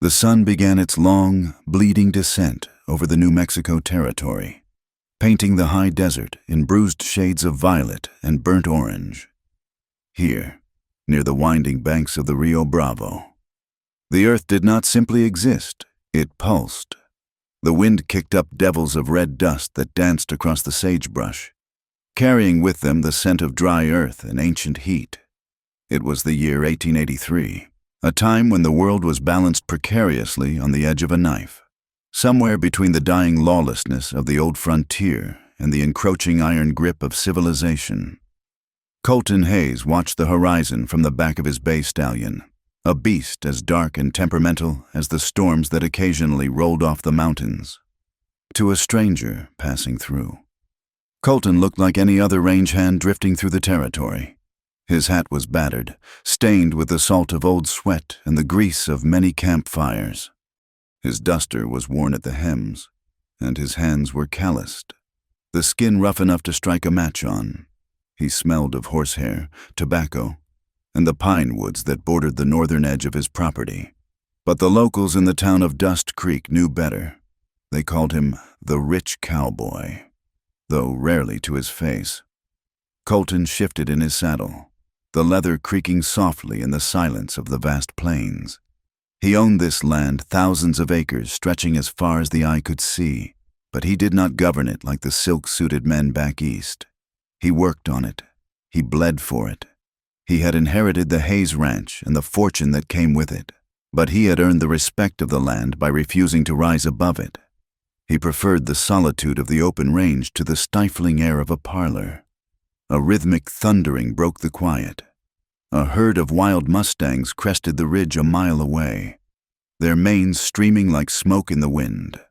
The sun began its long, bleeding descent over the New Mexico territory, painting the high desert in bruised shades of violet and burnt orange. Here, near the winding banks of the Rio Bravo, the earth did not simply exist, it pulsed. The wind kicked up devils of red dust that danced across the sagebrush, carrying with them the scent of dry earth and ancient heat. It was the year 1883, a time when the world was balanced precariously on the edge of a knife, somewhere between the dying lawlessness of the old frontier and the encroaching iron grip of civilization. Colton Hayes watched the horizon from the back of his bay stallion, a beast as dark and temperamental as the storms that occasionally rolled off the mountains. To a stranger passing through, Colton looked like any other range hand drifting through the territory. His hat was battered, stained with the salt of old sweat and the grease of many campfires. His duster was worn at the hems, and his hands were calloused, the skin rough enough to strike a match on. He smelled of horsehair, tobacco, and the pine woods that bordered the northern edge of his property. But the locals in the town of Dust Creek knew better. They called him the Rich Cowboy, though rarely to his face. Colton shifted in his saddle, the leather creaking softly in the silence of the vast plains. He owned this land, thousands of acres stretching as far as the eye could see, but he did not govern it like the silk-suited men back east. He worked on it. He bled for it. He had inherited the Hayes Ranch and the fortune that came with it, but he had earned the respect of the land by refusing to rise above it. He preferred the solitude of the open range to the stifling air of a parlor. A rhythmic thundering broke the quiet. A herd of wild mustangs crested the ridge a mile away, their manes streaming like smoke in the wind.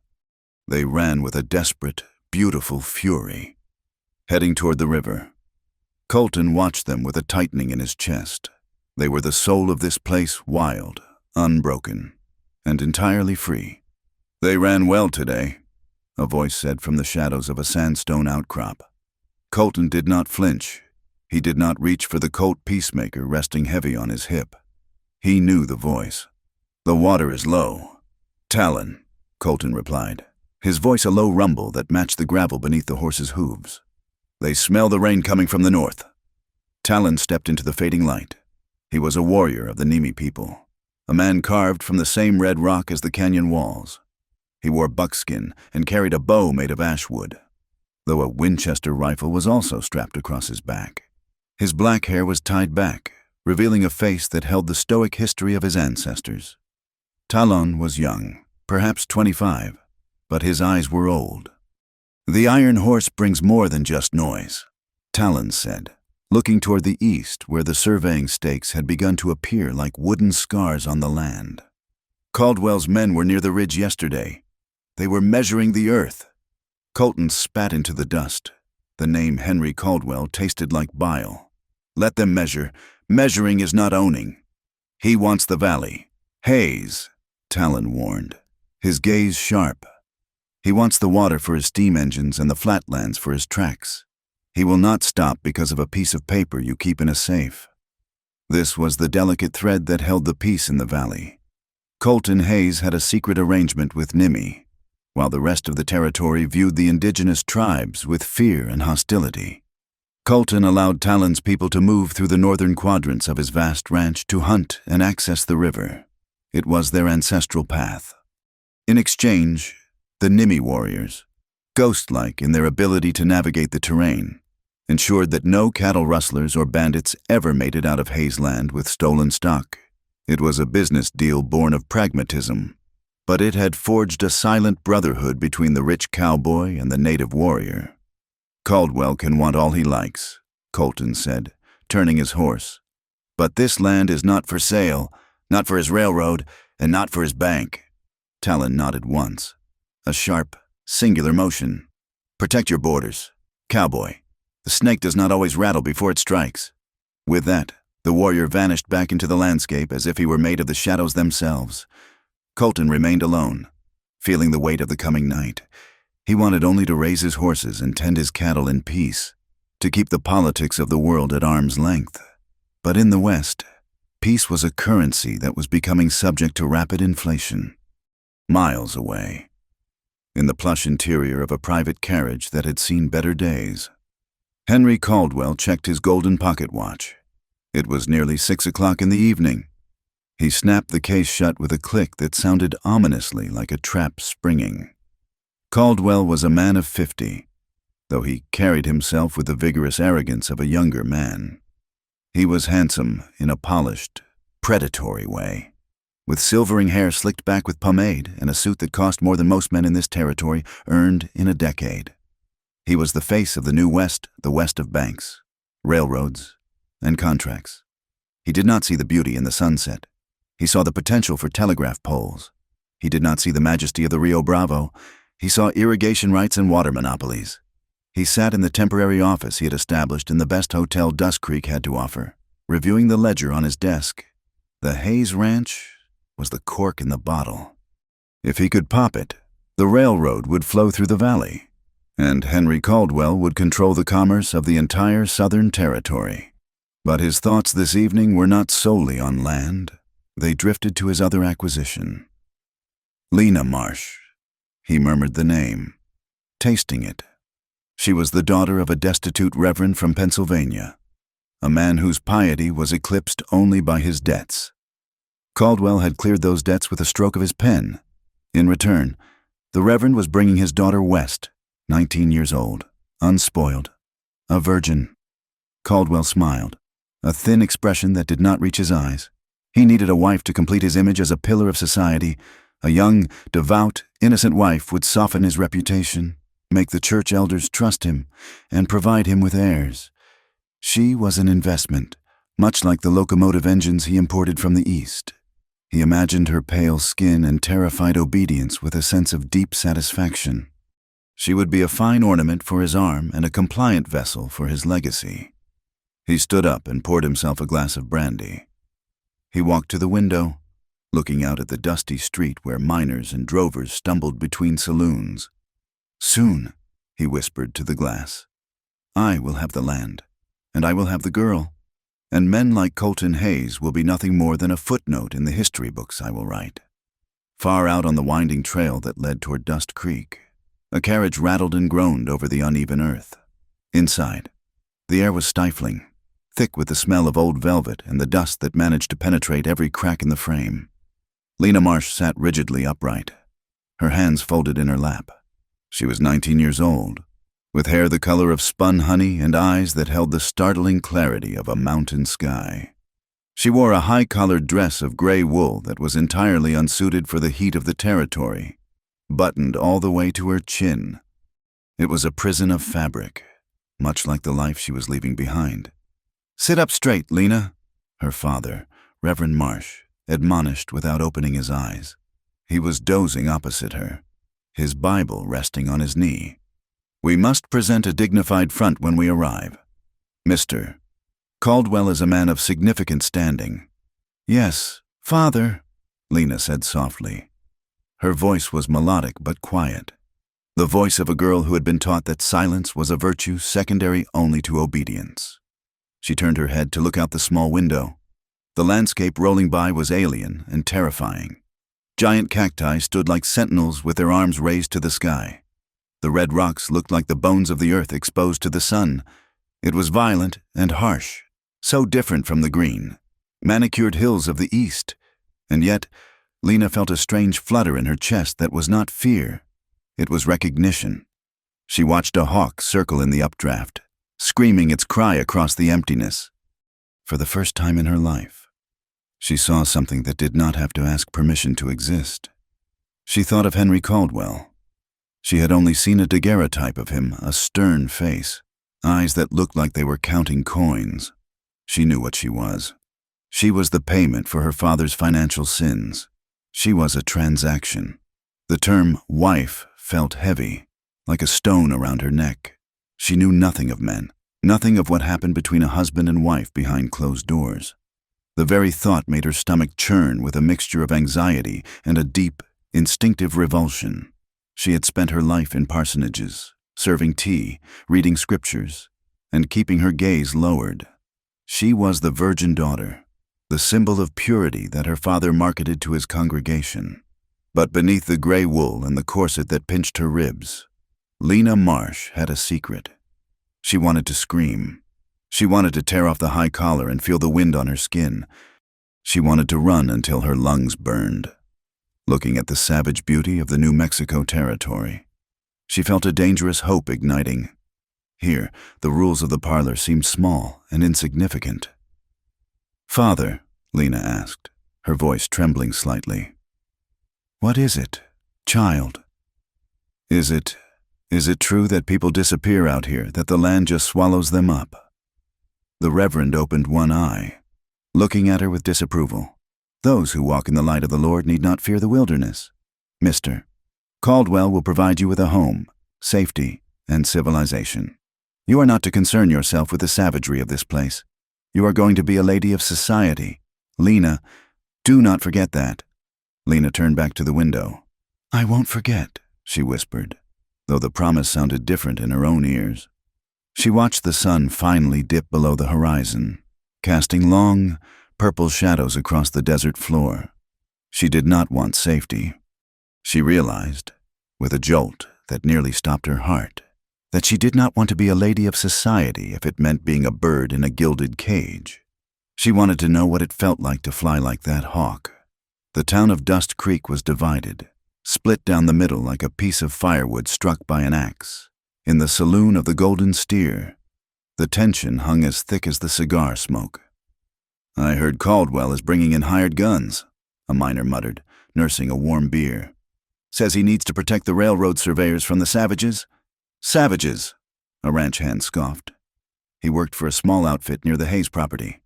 They ran with a desperate, beautiful fury, heading toward the river. Colton watched them with a tightening in his chest. They were the soul of this place, wild, unbroken, and entirely free. "They ran well today," a voice said from the shadows of a sandstone outcrop. Colton did not flinch. He did not reach for the Colt peacemaker resting heavy on his hip. He knew the voice. "The water is low." "Talon," Colton replied, his voice a low rumble that matched the gravel beneath the horse's hooves. "They smell the rain coming from the north." Talon stepped into the fading light. He was a warrior of the Nimi people, a man carved from the same red rock as the canyon walls. He wore buckskin and carried a bow made of ash wood, though a Winchester rifle was also strapped across his back. His black hair was tied back, revealing a face that held the stoic history of his ancestors. Talon was young, perhaps 25, but his eyes were old. "The Iron Horse brings more than just noise," Talon said, looking toward the east where the surveying stakes had begun to appear like wooden scars on the land. "Caldwell's men were near the ridge yesterday. They were measuring the earth." Colton spat into the dust. The name Henry Caldwell tasted like bile. "Let them measure. Measuring is not owning. He wants the valley." "Hayes," Talon warned, his gaze sharp. "He wants the water for his steam engines and the flatlands for his tracks. He will not stop because of a piece of paper you keep in a safe." This was the delicate thread that held the peace in the valley. Colton Hayes had a secret arrangement with Nimi, while the rest of the territory viewed the indigenous tribes with fear and hostility. Colton allowed Talon's people to move through the northern quadrants of his vast ranch to hunt and access the river. It was their ancestral path. In exchange, the Nimi warriors, ghost-like in their ability to navigate the terrain, ensured that no cattle rustlers or bandits ever made it out of Hayes land with stolen stock. It was a business deal born of pragmatism, but it had forged a silent brotherhood between the Rich Cowboy and the native warrior. "Caldwell can want all he likes," Colton said, turning his horse. "But this land is not for sale, not for his railroad, and not for his bank." Talon nodded once, a sharp, singular motion. "Protect your borders, Cowboy. The snake does not always rattle before it strikes." With that, the warrior vanished back into the landscape as if he were made of the shadows themselves. Colton remained alone, feeling the weight of the coming night. He wanted only to raise his horses and tend his cattle in peace, to keep the politics of the world at arm's length. But in the West, peace was a currency that was becoming subject to rapid inflation. Miles away, in the plush interior of a private carriage that had seen better days, Henry Caldwell checked his golden pocket watch. It was nearly 6 o'clock in the evening. He snapped the case shut with a click that sounded ominously like a trap springing. Caldwell was a man of 50, though he carried himself with the vigorous arrogance of a younger man. He was handsome in a polished, predatory way, with silvering hair slicked back with pomade and a suit that cost more than most men in this territory earned in a decade. He was the face of the New West, the west of banks, railroads, and contracts. He did not see the beauty in the sunset. He saw the potential for telegraph poles. He did not see the majesty of the Rio Bravo. He saw irrigation rights and water monopolies. He sat in the temporary office he had established in the best hotel Dust Creek had to offer, reviewing the ledger on his desk. The Hayes Ranch was the cork in the bottle. If he could pop it, the railroad would flow through the valley, and Henry Caldwell would control the commerce of the entire Southern Territory. But his thoughts this evening were not solely on land. They drifted to his other acquisition. Lena Marsh. He murmured the name, tasting it. She was the daughter of a destitute reverend from Pennsylvania, a man whose piety was eclipsed only by his debts. Caldwell had cleared those debts with a stroke of his pen. In return, the reverend was bringing his daughter west, 19 years old, unspoiled, a virgin. Caldwell smiled, a thin expression that did not reach his eyes. He needed a wife to complete his image as a pillar of society. A young, devout, innocent wife would soften his reputation, make the church elders trust him, and provide him with heirs. She was an investment, much like the locomotive engines he imported from the East. He imagined her pale skin and terrified obedience with a sense of deep satisfaction. She would be a fine ornament for his arm and a compliant vessel for his legacy. He stood up and poured himself a glass of brandy. He walked to the window, looking out at the dusty street where miners and drovers stumbled between saloons. "Soon," he whispered to the glass, "I will have the land, and I will have the girl, and men like Colton Hayes will be nothing more than a footnote in the history books I will write." Far out on the winding trail that led toward Dust Creek, a carriage rattled and groaned over the uneven earth. Inside, the air was stifling, thick with the smell of old velvet and the dust that managed to penetrate every crack in the frame. Lena Marsh sat rigidly upright, her hands folded in her lap. She was 19 years old, with hair the color of spun honey and eyes that held the startling clarity of a mountain sky. She wore a high-collared dress of gray wool that was entirely unsuited for the heat of the territory, buttoned all the way to her chin. It was a prison of fabric, much like the life she was leaving behind. "Sit up straight, Lena," her father, Reverend Marsh, admonished without opening his eyes. He was dozing opposite her, his Bible resting on his knee. "We must present a dignified front when we arrive. Mr. Caldwell is a man of significant standing." "Yes, Father," Lena said softly. Her voice was melodic but quiet, the voice of a girl who had been taught that silence was a virtue secondary only to obedience. She turned her head to look out the small window. The landscape rolling by was alien and terrifying. Giant cacti stood like sentinels with their arms raised to the sky. The red rocks looked like the bones of the earth exposed to the sun. It was violent and harsh, so different from the green, manicured hills of the east, and yet Lena felt a strange flutter in her chest that was not fear. It was recognition. She watched a hawk circle in the updraft, screaming its cry across the emptiness. For the first time in her life, she saw something that did not have to ask permission to exist. She thought of Henry Caldwell. She had only seen a daguerreotype of him, a stern face, eyes that looked like they were counting coins. She knew what she was. She was the payment for her father's financial sins. She was a transaction. The term wife felt heavy, like a stone around her neck. She knew nothing of men, nothing of what happened between a husband and wife behind closed doors. The very thought made her stomach churn with a mixture of anxiety and a deep, instinctive revulsion. She had spent her life in parsonages, serving tea, reading scriptures, and keeping her gaze lowered. She was the virgin daughter, the symbol of purity that her father marketed to his congregation. But beneath the gray wool and the corset that pinched her ribs, Lena Marsh had a secret. She wanted to scream. She wanted to tear off the high collar and feel the wind on her skin. She wanted to run until her lungs burned. Looking at the savage beauty of the New Mexico territory, she felt a dangerous hope igniting. Here, the rules of the parlor seemed small and insignificant. "Father," Lena asked, her voice trembling slightly. "What is it, child? Is it true that people disappear out here, that the land just swallows them up?" The Reverend opened one eye, looking at her with disapproval. "Those who walk in the light of the Lord need not fear the wilderness. Mr. Caldwell will provide you with a home, safety, and civilization. You are not to concern yourself with the savagery of this place. You are going to be a lady of society. Lena, do not forget that." Lena turned back to the window. "I won't forget," she whispered, though the promise sounded different in her own ears. She watched the sun finally dip below the horizon, casting long, purple shadows across the desert floor. She did not want safety. She realized, with a jolt that nearly stopped her heart, that she did not want to be a lady of society if it meant being a bird in a gilded cage. She wanted to know what it felt like to fly like that hawk. The town of Dust Creek was divided, split down the middle like a piece of firewood struck by an axe. In the saloon of the Golden Steer, the tension hung as thick as the cigar smoke. "I heard Caldwell is bringing in hired guns," a miner muttered, nursing a warm beer. "Says he needs to protect the railroad surveyors from the savages." "Savages," a ranch hand scoffed. He worked for a small outfit near the Hayes property.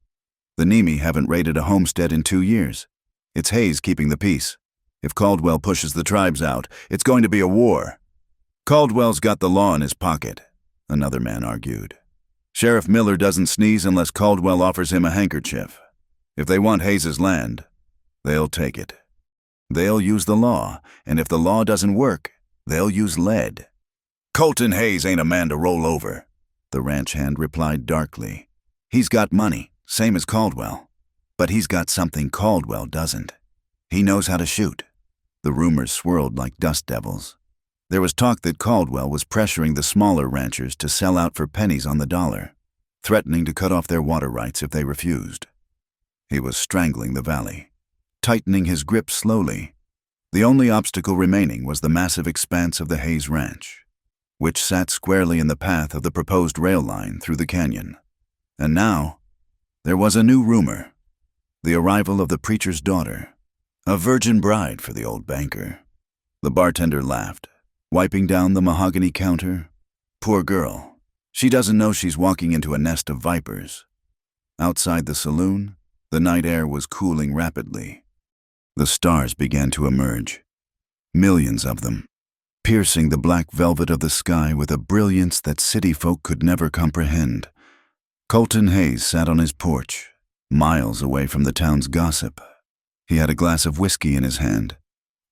"The Nemi haven't raided a homestead in 2 years. It's Hayes keeping the peace. If Caldwell pushes the tribes out, it's going to be a war." "Caldwell's got the law in his pocket," another man argued. "Sheriff Miller doesn't sneeze unless Caldwell offers him a handkerchief. If they want Hayes's land, they'll take it. They'll use the law, and if the law doesn't work, they'll use lead." "Colton Hayes ain't a man to roll over," the ranch hand replied darkly. "He's got money, same as Caldwell. But he's got something Caldwell doesn't. He knows how to shoot." The rumors swirled like dust devils. There was talk that Caldwell was pressuring the smaller ranchers to sell out for pennies on the dollar, threatening to cut off their water rights if they refused. He was strangling the valley, tightening his grip slowly. The only obstacle remaining was the massive expanse of the Hayes Ranch, which sat squarely in the path of the proposed rail line through the canyon. And now, there was a new rumor: the arrival of the preacher's daughter, a virgin bride for the old banker. The bartender laughed, wiping down the mahogany counter. "Poor girl. She doesn't know she's walking into a nest of vipers." Outside the saloon, the night air was cooling rapidly. The stars began to emerge, millions of them, piercing the black velvet of the sky with a brilliance that city folk could never comprehend. Colton Hayes sat on his porch, miles away from the town's gossip. He had a glass of whiskey in his hand,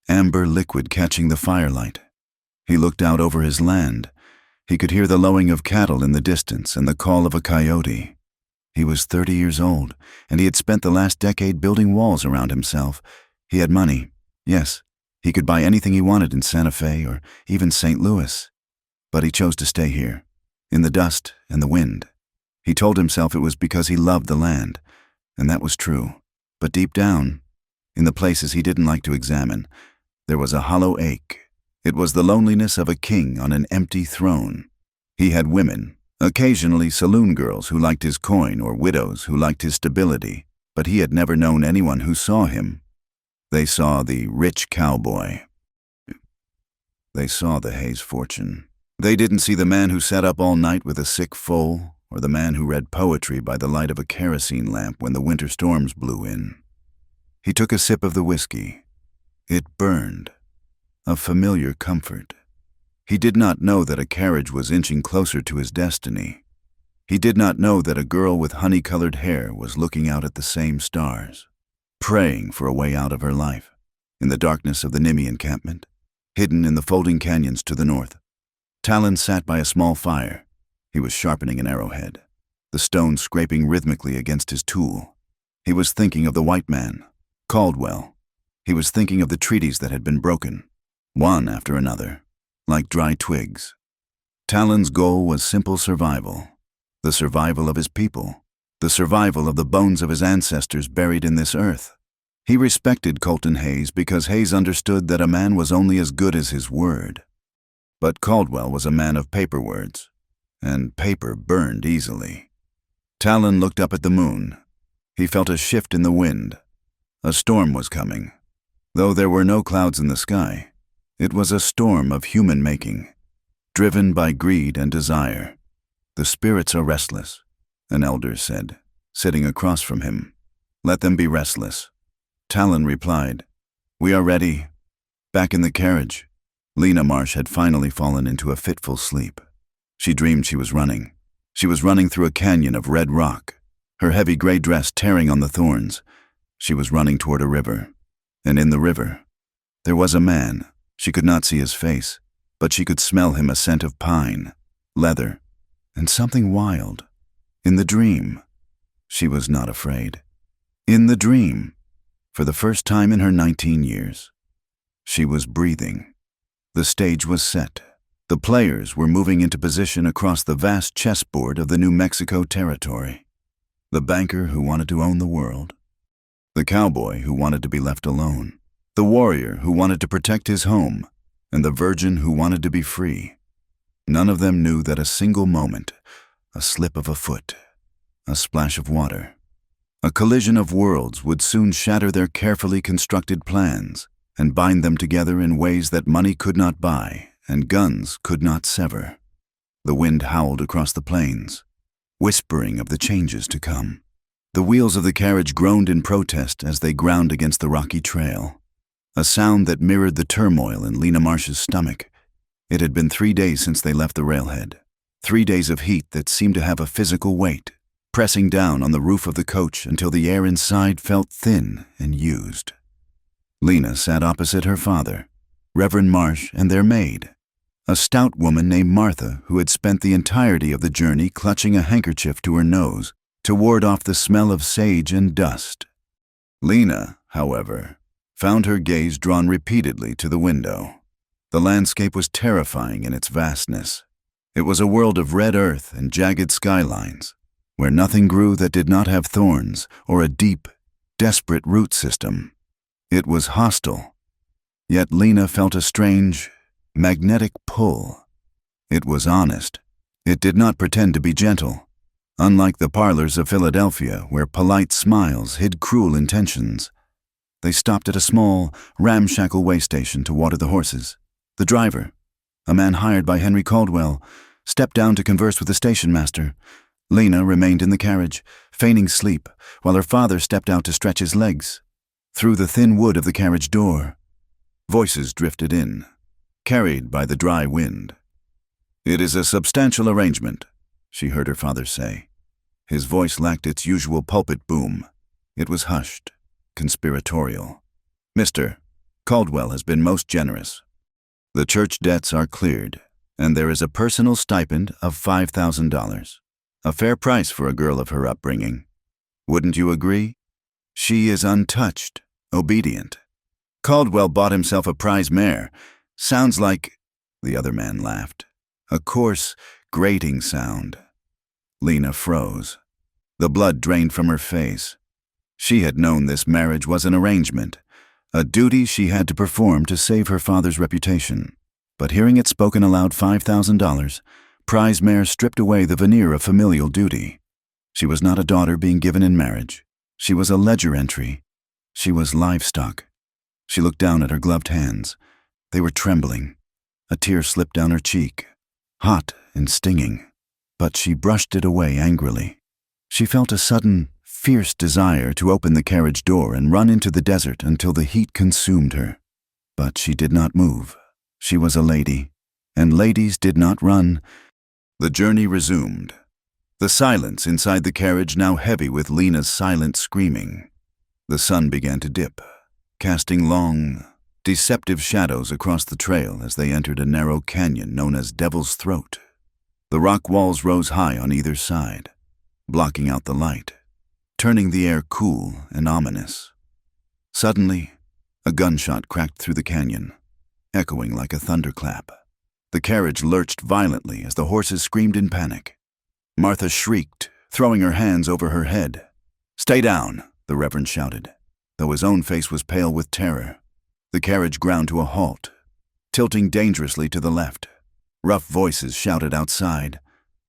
amber liquid catching the firelight. He looked out over his land. He could hear the lowing of cattle in the distance and the call of a coyote. He was 30 years old, and he had spent the last decade building walls around himself. He had money. Yes, he could buy anything he wanted in Santa Fe or even St. Louis. But he chose to stay here, in the dust and the wind. He told himself it was because he loved the land, and that was true. But deep down, in the places he didn't like to examine, there was a hollow ache. It was the loneliness of a king on an empty throne. He had women, occasionally saloon girls who liked his coin or widows who liked his stability, but he had never known anyone who saw him. They saw the rich cowboy. They saw the Hayes fortune. They didn't see the man who sat up all night with a sick foal, or the man who read poetry by the light of a kerosene lamp when the winter storms blew in. He took a sip of the whiskey. It burned, a familiar comfort. He did not know that a carriage was inching closer to his destiny. He did not know that a girl with honey-colored hair was looking out at the same stars, praying for a way out of her life. In the darkness of the Nemi encampment, hidden in the folding canyons to the north, Talon sat by a small fire. He was sharpening an arrowhead, the stone scraping rhythmically against his tool. He was thinking of the white man, Caldwell. He was thinking of the treaties that had been broken, one after another, like dry twigs. Talon's goal was simple survival, the survival of his people, the survival of the bones of his ancestors buried in this earth. He respected Colton Hayes because Hayes understood that a man was only as good as his word. But Caldwell was a man of paper words, and paper burned easily. Talon looked up at the moon. He felt a shift in the wind. A storm was coming. Though there were no clouds in the sky, it was a storm of human making, driven by greed and desire. "The spirits are restless," an elder said, sitting across from him. "Let them be restless." Talon replied, "We are ready." Back in the carriage, Lena Marsh had finally fallen into a fitful sleep. She dreamed she was running. She was running through a canyon of red rock, her heavy gray dress tearing on the thorns. She was running toward a river, and in the river, there was a man. She could not see his face, but she could smell him, a scent of pine, leather, and something wild. In the dream, she was not afraid. In the dream, for the first time in her 19 years, she was breathing. The stage was set. The players were moving into position across the vast chessboard of the New Mexico territory. The banker who wanted to own the world. The cowboy who wanted to be left alone. The warrior who wanted to protect his home. And the virgin who wanted to be free. None of them knew that a single moment, a slip of a foot, a splash of water, a collision of worlds would soon shatter their carefully constructed plans and bind them together in ways that money could not buy and guns could not sever. The wind howled across the plains, whispering of the changes to come. The wheels of the carriage groaned in protest as they ground against the rocky trail, a sound that mirrored the turmoil in Lena Marsh's stomach. It had been 3 days since they left the railhead, 3 days of heat that seemed to have a physical weight, pressing down on the roof of the coach until the air inside felt thin and used. Lena sat opposite her father, Reverend Marsh, and their maid, a stout woman named Martha who had spent the entirety of the journey clutching a handkerchief to her nose to ward off the smell of sage and dust. Lena, however, found her gaze drawn repeatedly to the window. The landscape was terrifying in its vastness. It was a world of red earth and jagged skylines, where nothing grew that did not have thorns or a deep, desperate root system. It was hostile, yet Lena felt a strange, magnetic pull. It was honest. It did not pretend to be gentle, unlike the parlors of Philadelphia where polite smiles hid cruel intentions. They stopped at a small, ramshackle way station to water the horses. The driver, a man hired by Henry Caldwell, stepped down to converse with the station master. Lena remained in the carriage, feigning sleep, while her father stepped out to stretch his legs. Through the thin wood of the carriage door, voices drifted in, carried by the dry wind. "It is a substantial arrangement," she heard her father say. His voice lacked its usual pulpit boom. It was hushed, conspiratorial. "Mr. Caldwell has been most generous. The church debts are cleared, and there is a personal stipend of $5,000. A fair price for a girl of her upbringing. Wouldn't you agree? She is untouched, obedient. Caldwell bought himself a prize mare. Sounds like—" The other man laughed. A coarse, grating sound. Lena froze. The blood drained from her face. She had known this marriage was an arrangement, a duty she had to perform to save her father's reputation. But hearing it spoken aloud, $5,000, prize mare stripped away the veneer of familial duty. She was not a daughter being given in marriage. She was a ledger entry. She was livestock. She looked down at her gloved hands. They were trembling. A tear slipped down her cheek, hot and stinging, but she brushed it away angrily. She felt a sudden, fierce desire to open the carriage door and run into the desert until the heat consumed her. But she did not move. She was a lady, and ladies did not run. The journey resumed. The silence inside the carriage now heavy with Lena's silent screaming. The sun began to dip, casting long, deceptive shadows across the trail as they entered a narrow canyon known as Devil's Throat. The rock walls rose high on either side, blocking out the light. turning the air cool and ominous. Suddenly, a gunshot cracked through the canyon, echoing like a thunderclap. The carriage lurched violently as the horses screamed in panic. Martha shrieked, throwing her hands over her head. "Stay down," the Reverend shouted, though his own face was pale with terror. The carriage ground to a halt, tilting dangerously to the left. Rough voices shouted outside,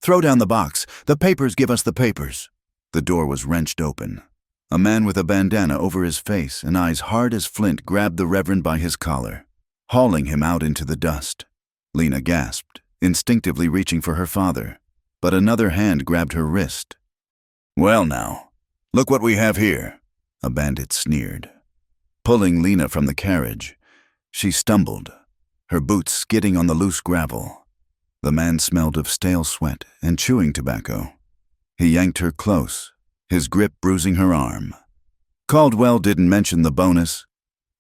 "Throw down the box! The papers, give us the papers!" The door was wrenched open. A man with a bandana over his face and eyes hard as flint grabbed the Reverend by his collar, hauling him out into the dust. Lena gasped, instinctively reaching for her father, but another hand grabbed her wrist. "Well now, look what we have here," a bandit sneered. Pulling Lena from the carriage, she stumbled, her boots skidding on the loose gravel. The man smelled of stale sweat and chewing tobacco. He yanked her close, his grip bruising her arm. Caldwell didn't mention the bonus.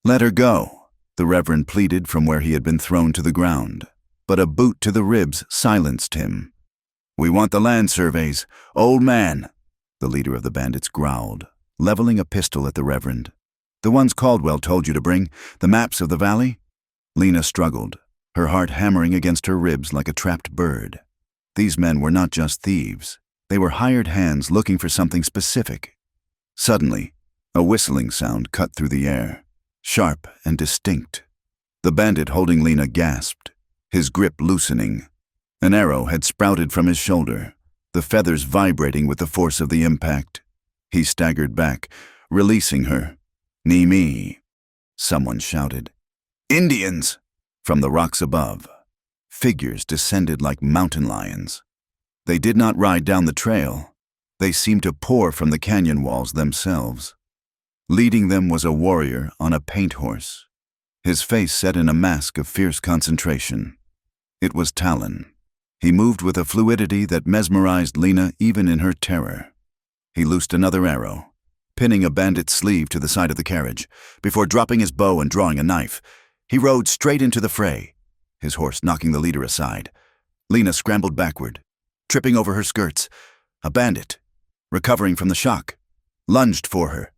"Let her go," the Reverend pleaded from where he had been thrown to the ground, but a boot to the ribs silenced him. "We want the land surveys. Old man," the leader of the bandits growled, leveling a pistol at the Reverend. "The ones Caldwell told you to bring, the maps of the valley?" Lena struggled, her heart hammering against her ribs like a trapped bird. These men were not just thieves. They were hired hands looking for something specific. Suddenly, a whistling sound cut through the air, sharp and distinct. The bandit holding Lena gasped, his grip loosening. An arrow had sprouted from his shoulder, the feathers vibrating with the force of the impact. He staggered back, releasing her. "Ni-me," someone shouted. "Indians!" From the rocks above, figures descended like mountain lions. They did not ride down the trail. They seemed to pour from the canyon walls themselves. Leading them was a warrior on a paint horse, his face set in a mask of fierce concentration. It was Talon. He moved with a fluidity that mesmerized Lena even in her terror. He loosed another arrow, pinning a bandit's sleeve to the side of the carriage, before dropping his bow and drawing a knife. He rode straight into the fray, his horse knocking the leader aside. Lena scrambled backward, tripping over her skirts. A bandit, recovering from the shock, lunged for her,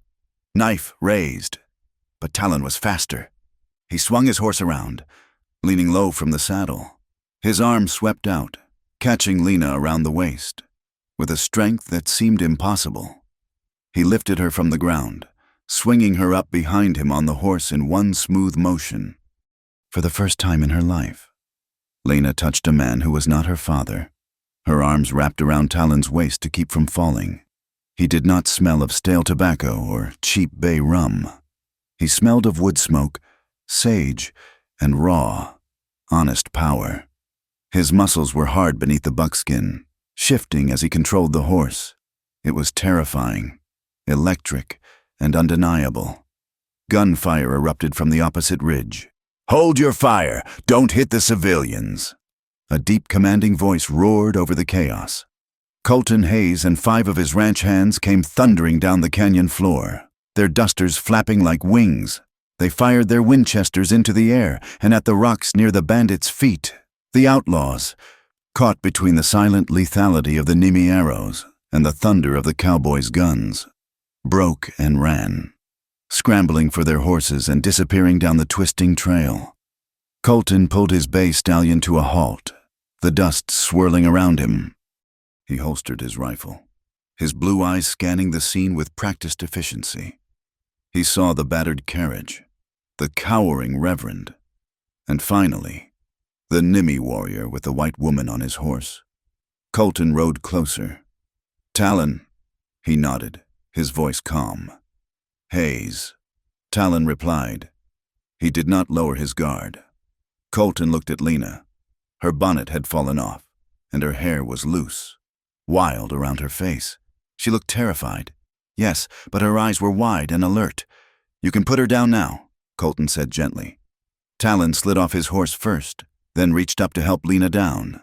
knife raised. But Talon was faster. He swung his horse around, leaning low from the saddle. His arm swept out, catching Lena around the waist, with a strength that seemed impossible. He lifted her from the ground, swinging her up behind him on the horse in one smooth motion. For the first time in her life, Lena touched a man who was not her father, her arms wrapped around Talon's waist to keep from falling. He did not smell of stale tobacco or cheap bay rum. He smelled of wood smoke, sage, and raw, honest power. His muscles were hard beneath the buckskin, shifting as he controlled the horse. It was terrifying, electric, and undeniable. Gunfire erupted from the opposite ridge. "Hold your fire! Don't hit the civilians!" A deep, commanding voice roared over the chaos. Colton Hayes and 5 of his ranch hands came thundering down the canyon floor, their dusters flapping like wings. They fired their Winchesters into the air and at the rocks near the bandits' feet. The outlaws, caught between the silent lethality of the Nimi arrows and the thunder of the Cowboys' guns, broke and ran, scrambling for their horses and disappearing down the twisting trail. Colton pulled his bay stallion to a halt, the dust swirling around him. He holstered his rifle, his blue eyes scanning the scene with practiced efficiency. He saw the battered carriage, the cowering Reverend, and finally, the Nimi warrior with the white woman on his horse. Colton rode closer. "Talon," he nodded, his voice calm. "Hayes," Talon replied. He did not lower his guard. Colton looked at Lena. Her bonnet had fallen off, and her hair was loose, wild around her face. She looked terrified. Yes, but her eyes were wide and alert. "You can put her down now," Colton said gently. Talon slid off his horse first, then reached up to help Lena down.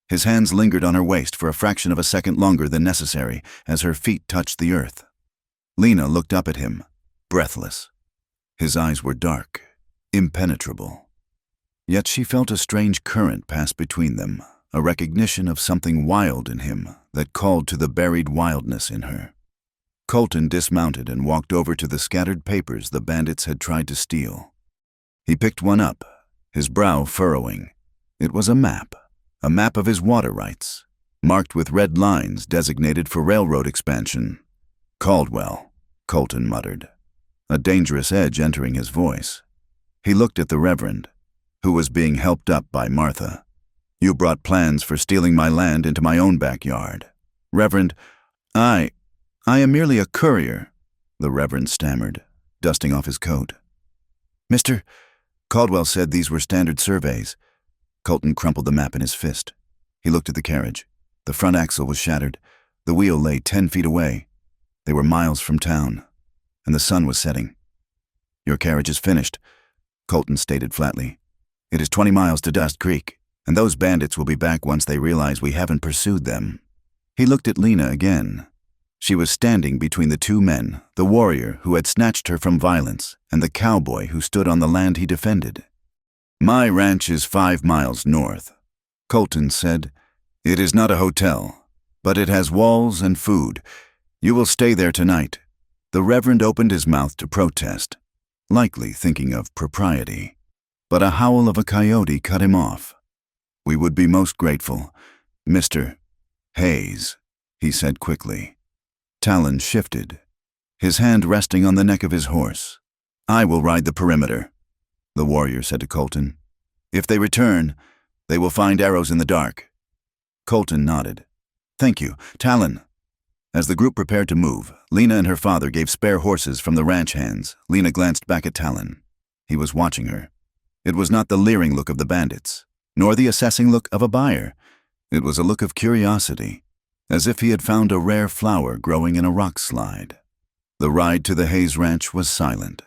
His hands lingered on her waist for a fraction of a second longer than necessary as her feet touched the earth. Lena looked up at him, breathless. His eyes were dark, impenetrable. Yet she felt a strange current pass between them, a recognition of something wild in him that called to the buried wildness in her. Colton dismounted and walked over to the scattered papers the bandits had tried to steal. He picked one up, his brow furrowing. It was a map of his water rights, marked with red lines designated for railroad expansion. Caldwell, Colton muttered, a dangerous edge entering his voice. He looked at the Reverend, who was being helped up by Martha. You brought plans for stealing my land into my own backyard. Reverend, I am merely a courier, the Reverend stammered, dusting off his coat. Mr. Caldwell said these were standard surveys. Colton crumpled the map in his fist. He looked at the carriage. The front axle was shattered. The wheel lay 10 feet away. They were miles from town, and the sun was setting. Your carriage is finished, Colton stated flatly. It is 20 miles to Dust Creek, and those bandits will be back once they realize we haven't pursued them. He looked at Lena again. She was standing between the two men, the warrior who had snatched her from violence and the cowboy who stood on the land he defended. My ranch is 5 miles north, Colton said. It is not a hotel, but it has walls and food. You will stay there tonight. The Reverend opened his mouth to protest, likely thinking of propriety, but a howl of a coyote cut him off. We would be most grateful, Mr. Hayes, he said quickly. Talon shifted, his hand resting on the neck of his horse. I will ride the perimeter, the warrior said to Colton. If they return, they will find arrows in the dark. Colton nodded. Thank you, Talon. As the group prepared to move, Lena and her father gave spare horses from the ranch hands. Lena glanced back at Talon. He was watching her. It was not the leering look of the bandits, nor the assessing look of a buyer. It was a look of curiosity, as if he had found a rare flower growing in a rock slide. The ride to the Hayes Ranch was silent.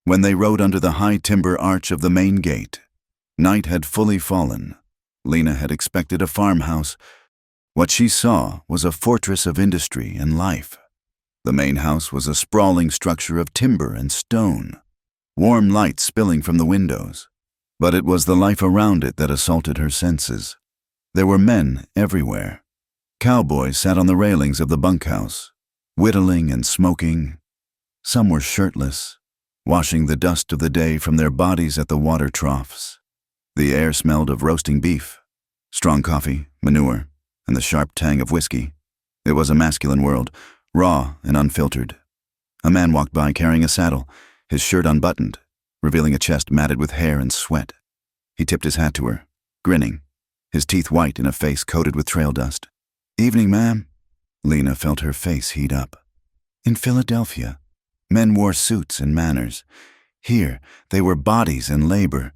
When they rode under the high timber arch of the main gate, night had fully fallen. Lena had expected a farmhouse. What she saw was a fortress of industry and life. The main house was a sprawling structure of timber and stone, warm light spilling from the windows. But it was the life around it that assaulted her senses. There were men everywhere. Cowboys sat on the railings of the bunkhouse, whittling and smoking. Some were shirtless, washing the dust of the day from their bodies at the water troughs. The air smelled of roasting beef, strong coffee, manure, and the sharp tang of whiskey. It was a masculine world, raw and unfiltered. A man walked by carrying a saddle, his shirt unbuttoned, revealing a chest matted with hair and sweat. He tipped his hat to her, grinning, his teeth white in a face coated with trail dust. Evening, ma'am. Lena felt her face heat up. In Philadelphia, men wore suits and manners. Here, they were bodies and labor.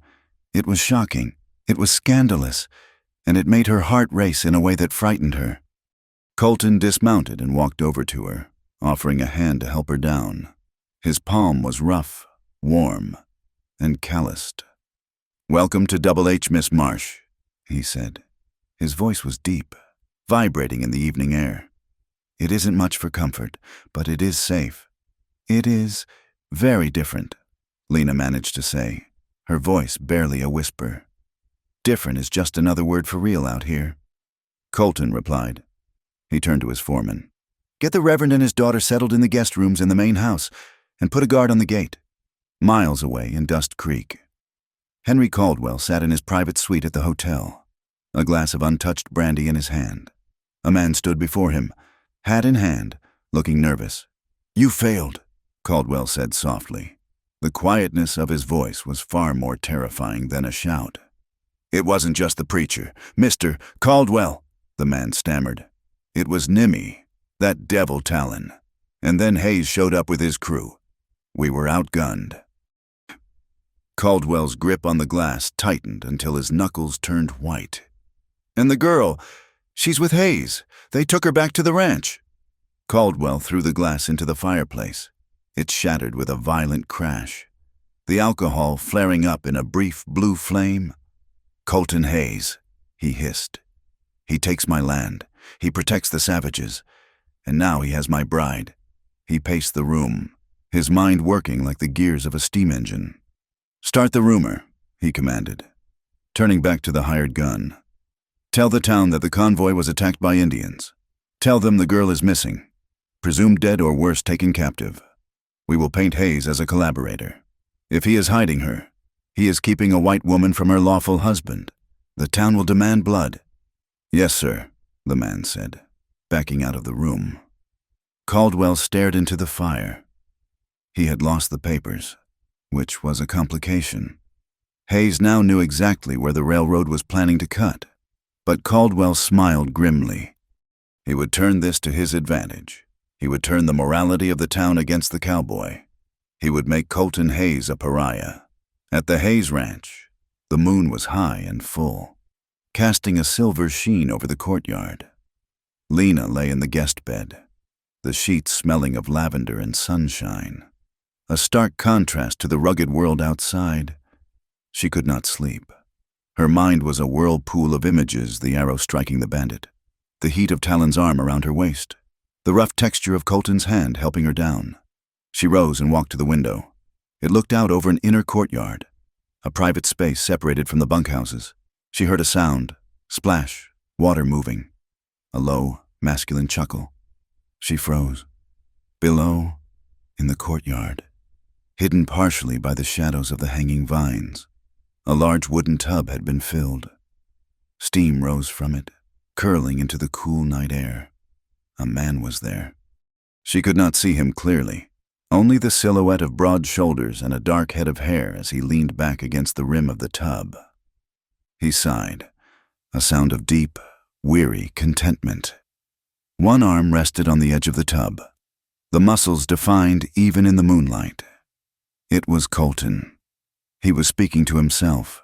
It was shocking, it was scandalous, and it made her heart race in a way that frightened her. Colton dismounted and walked over to her, offering a hand to help her down. His palm was rough, warm, and calloused. Welcome to Double H, Miss Marsh, he said. His voice was deep, vibrating in the evening air. It isn't much for comfort, but it is safe. It is very different, Lena managed to say, her voice barely a whisper. Different is just another word for real out here. Colton replied. He turned to his foreman. Get the Reverend and his daughter settled in the guest rooms in the main house, and put a guard on the gate. Miles away in Dust Creek, Henry Caldwell sat in his private suite at the hotel, a glass of untouched brandy in his hand. A man stood before him, hat in hand, looking nervous. You failed, Caldwell said softly. The quietness of his voice was far more terrifying than a shout. It wasn't just the preacher. Mr. Caldwell, the man stammered. It was Nimmy, that devil Talon. And then Hayes showed up with his crew. We were outgunned. Caldwell's grip on the glass tightened until his knuckles turned white. And the girl, she's with Hayes. They took her back to the ranch. Caldwell threw the glass into the fireplace. It shattered with a violent crash, the alcohol flaring up in a brief blue flame. Colton Hayes, he hissed. He takes my land. He protects the savages. And now he has my bride. He paced the room, his mind working like the gears of a steam engine. Start the rumor, he commanded, turning back to the hired gun. Tell the town that the convoy was attacked by Indians. Tell them the girl is missing. presumed dead or worse taken captive. We will paint Hayes as a collaborator. If he is hiding her, he is keeping a white woman from her lawful husband. The town will demand blood." "Yes, sir," the man said, backing out of the room. Caldwell stared into the fire. He had lost the papers, which was a complication. Hayes now knew exactly where the railroad was planning to cut, but Caldwell smiled grimly. He would turn this to his advantage. He would turn the morality of the town against the cowboy. He would make Colton Hayes a pariah. At the Hayes Ranch, the moon was high and full, casting a silver sheen over the courtyard. Lena lay in the guest bed, the sheets smelling of lavender and sunshine, a stark contrast to the rugged world outside. She could not sleep. Her mind was a whirlpool of images, the arrow striking the bandit, the heat of Talon's arm around her waist, the rough texture of Colton's hand helping her down. She rose and walked to the window. It looked out over an inner courtyard, a private space separated from the bunkhouses. She heard a sound, splash, water moving, a low, masculine chuckle. She froze. Below, in the courtyard, hidden partially by the shadows of the hanging vines, a large wooden tub had been filled. Steam rose from it, curling into the cool night air. A man was there. She could not see him clearly, only the silhouette of broad shoulders and a dark head of hair as he leaned back against the rim of the tub. He sighed, a sound of deep, weary contentment. One arm rested on the edge of the tub, the muscles defined even in the moonlight. It was Colton. He was speaking to himself,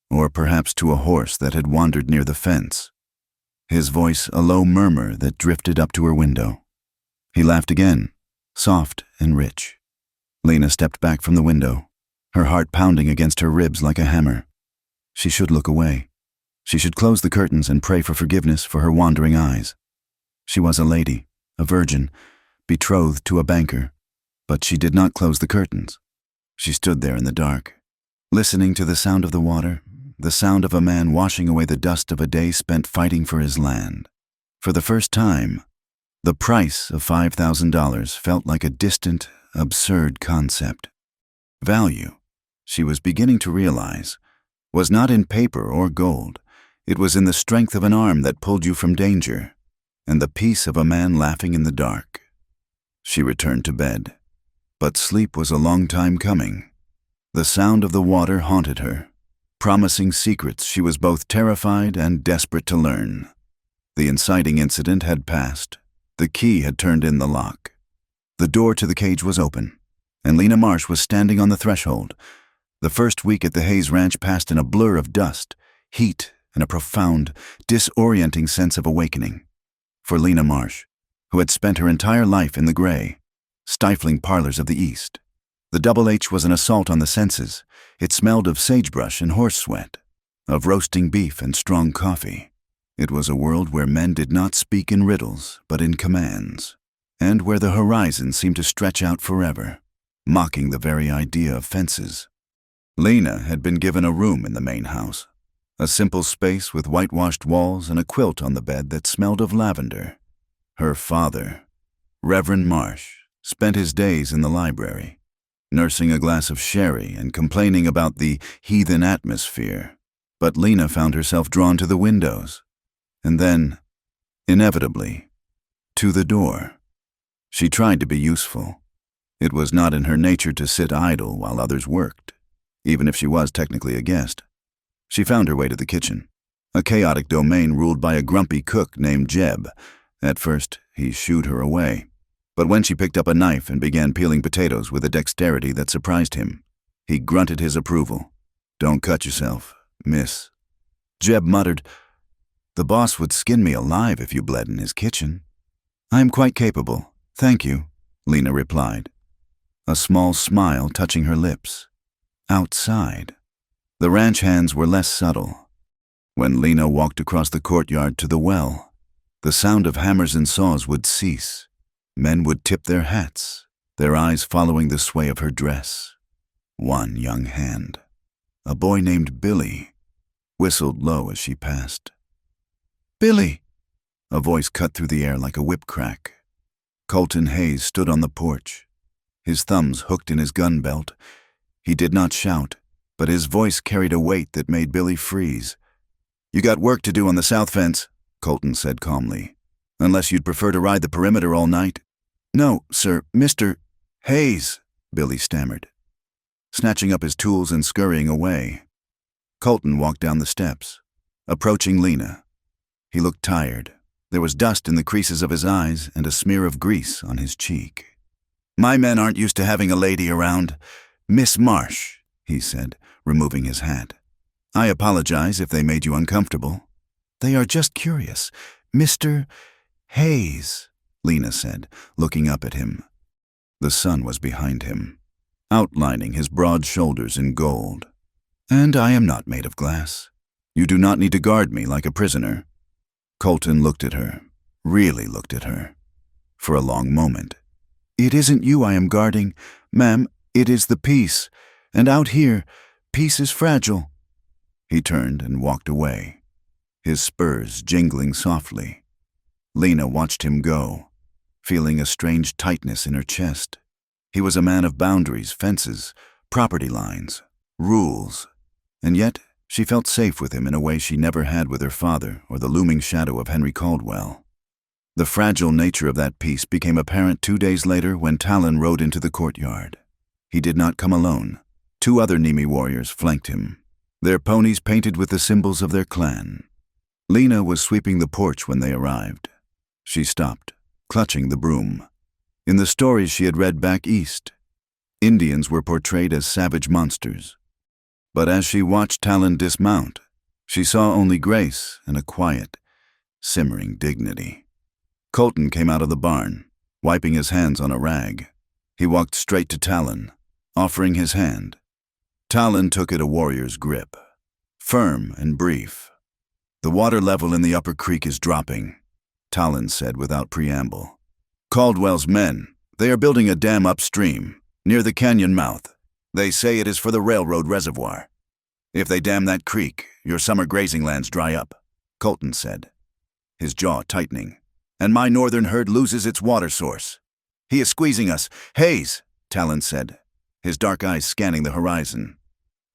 or perhaps to a horse that had wandered near the fence. His voice a low murmur that drifted up to her window. He laughed again, soft and rich. Lena stepped back from the window, her heart pounding against her ribs like a hammer. She should look away. She should close the curtains and pray for forgiveness for her wandering eyes. She was a lady, a virgin, betrothed to a banker, but she did not close the curtains. She stood there in the dark, listening to the sound of the water, the sound of a man washing away the dust of a day spent fighting for his land. For the first time, the price of $5,000 felt like a distant, absurd concept. Value, she was beginning to realize, was not in paper or gold. It was in the strength of an arm that pulled you from danger, and the peace of a man laughing in the dark. She returned to bed, but sleep was a long time coming. The sound of the water haunted her, promising secrets she was both terrified and desperate to learn. The inciting incident had passed. The key had turned in the lock. The door to the cage was open, and Lena Marsh was standing on the threshold. The first week at the Hayes Ranch passed in a blur of dust, heat, and a profound, disorienting sense of awakening. For Lena Marsh, who had spent her entire life in the gray, stifling parlors of the East, the Double H was an assault on the senses. It smelled of sagebrush and horse sweat, of roasting beef and strong coffee. It was a world where men did not speak in riddles, but in commands, and where the horizon seemed to stretch out forever, mocking the very idea of fences. Lena had been given a room in the main house, a simple space with whitewashed walls and a quilt on the bed that smelled of lavender. Her father, Reverend Marsh, spent his days in the library, nursing a glass of sherry and complaining about the heathen atmosphere. But Lena found herself drawn to the windows, and then, inevitably, to the door. She tried to be useful. It was not in her nature to sit idle while others worked, even if she was technically a guest. She found her way to the kitchen, a chaotic domain ruled by a grumpy cook named Jeb. At first, he shooed her away, but when she picked up a knife and began peeling potatoes with a dexterity that surprised him, he grunted his approval. "Don't cut yourself, miss." Jeb muttered, "The boss would skin me alive if you bled in his kitchen." "I am quite capable, thank you," Lena replied, a small smile touching her lips. Outside, the ranch hands were less subtle. When Lena walked across the courtyard to the well, the sound of hammers and saws would cease. Men would tip their hats, their eyes following the sway of her dress. One young hand, a boy named Billy, whistled low as she passed. "Billy!" A voice cut through the air like a whip crack. Colton Hayes stood on the porch, his thumbs hooked in his gun belt. He did not shout, but his voice carried a weight that made Billy freeze. "You got work to do on the south fence," Colton said calmly. "Unless you'd prefer to ride the perimeter all night." "No, sir, Mr. Hayes," Billy stammered, snatching up his tools and scurrying away. Colton walked down the steps, approaching Lena. He looked tired. There was dust in the creases of his eyes and a smear of grease on his cheek. "My men aren't used to having a lady around. Miss Marsh," he said, removing his hat. "I apologize if they made you uncomfortable." "They are just curious. Mr. Hayes," Lena said, looking up at him. The sun was behind him, outlining his broad shoulders in gold. "And I am not made of glass. You do not need to guard me like a prisoner." Colton looked at her, really looked at her, for a long moment. "It isn't you I am guarding, ma'am. It is the peace. And out here, peace is fragile." He turned and walked away, his spurs jingling softly. Lena watched him go, feeling a strange tightness in her chest. He was a man of boundaries, fences, property lines, rules, and yet she felt safe with him in a way she never had with her father or the looming shadow of Henry Caldwell. The fragile nature of that peace became apparent 2 days later when Talon rode into the courtyard. He did not come alone. 2 other Nemi warriors flanked him, their ponies painted with the symbols of their clan. Lena was sweeping the porch when they arrived. She stopped, clutching the broom. In the stories she had read back east, Indians were portrayed as savage monsters. But as she watched Talon dismount, she saw only grace and a quiet, simmering dignity. Colton came out of the barn, wiping his hands on a rag. He walked straight to Talon, offering his hand. Talon took it a warrior's grip, firm and brief. "The water level in the upper creek is dropping," Talon said without preamble. "Caldwell's men, they are building a dam upstream, near the canyon mouth. They say it is for the railroad reservoir. If they dam that creek, your summer grazing lands dry up," Colton said, his jaw tightening. "And my northern herd loses its water source. He is squeezing us." "Hayes," Talon said, his dark eyes scanning the horizon.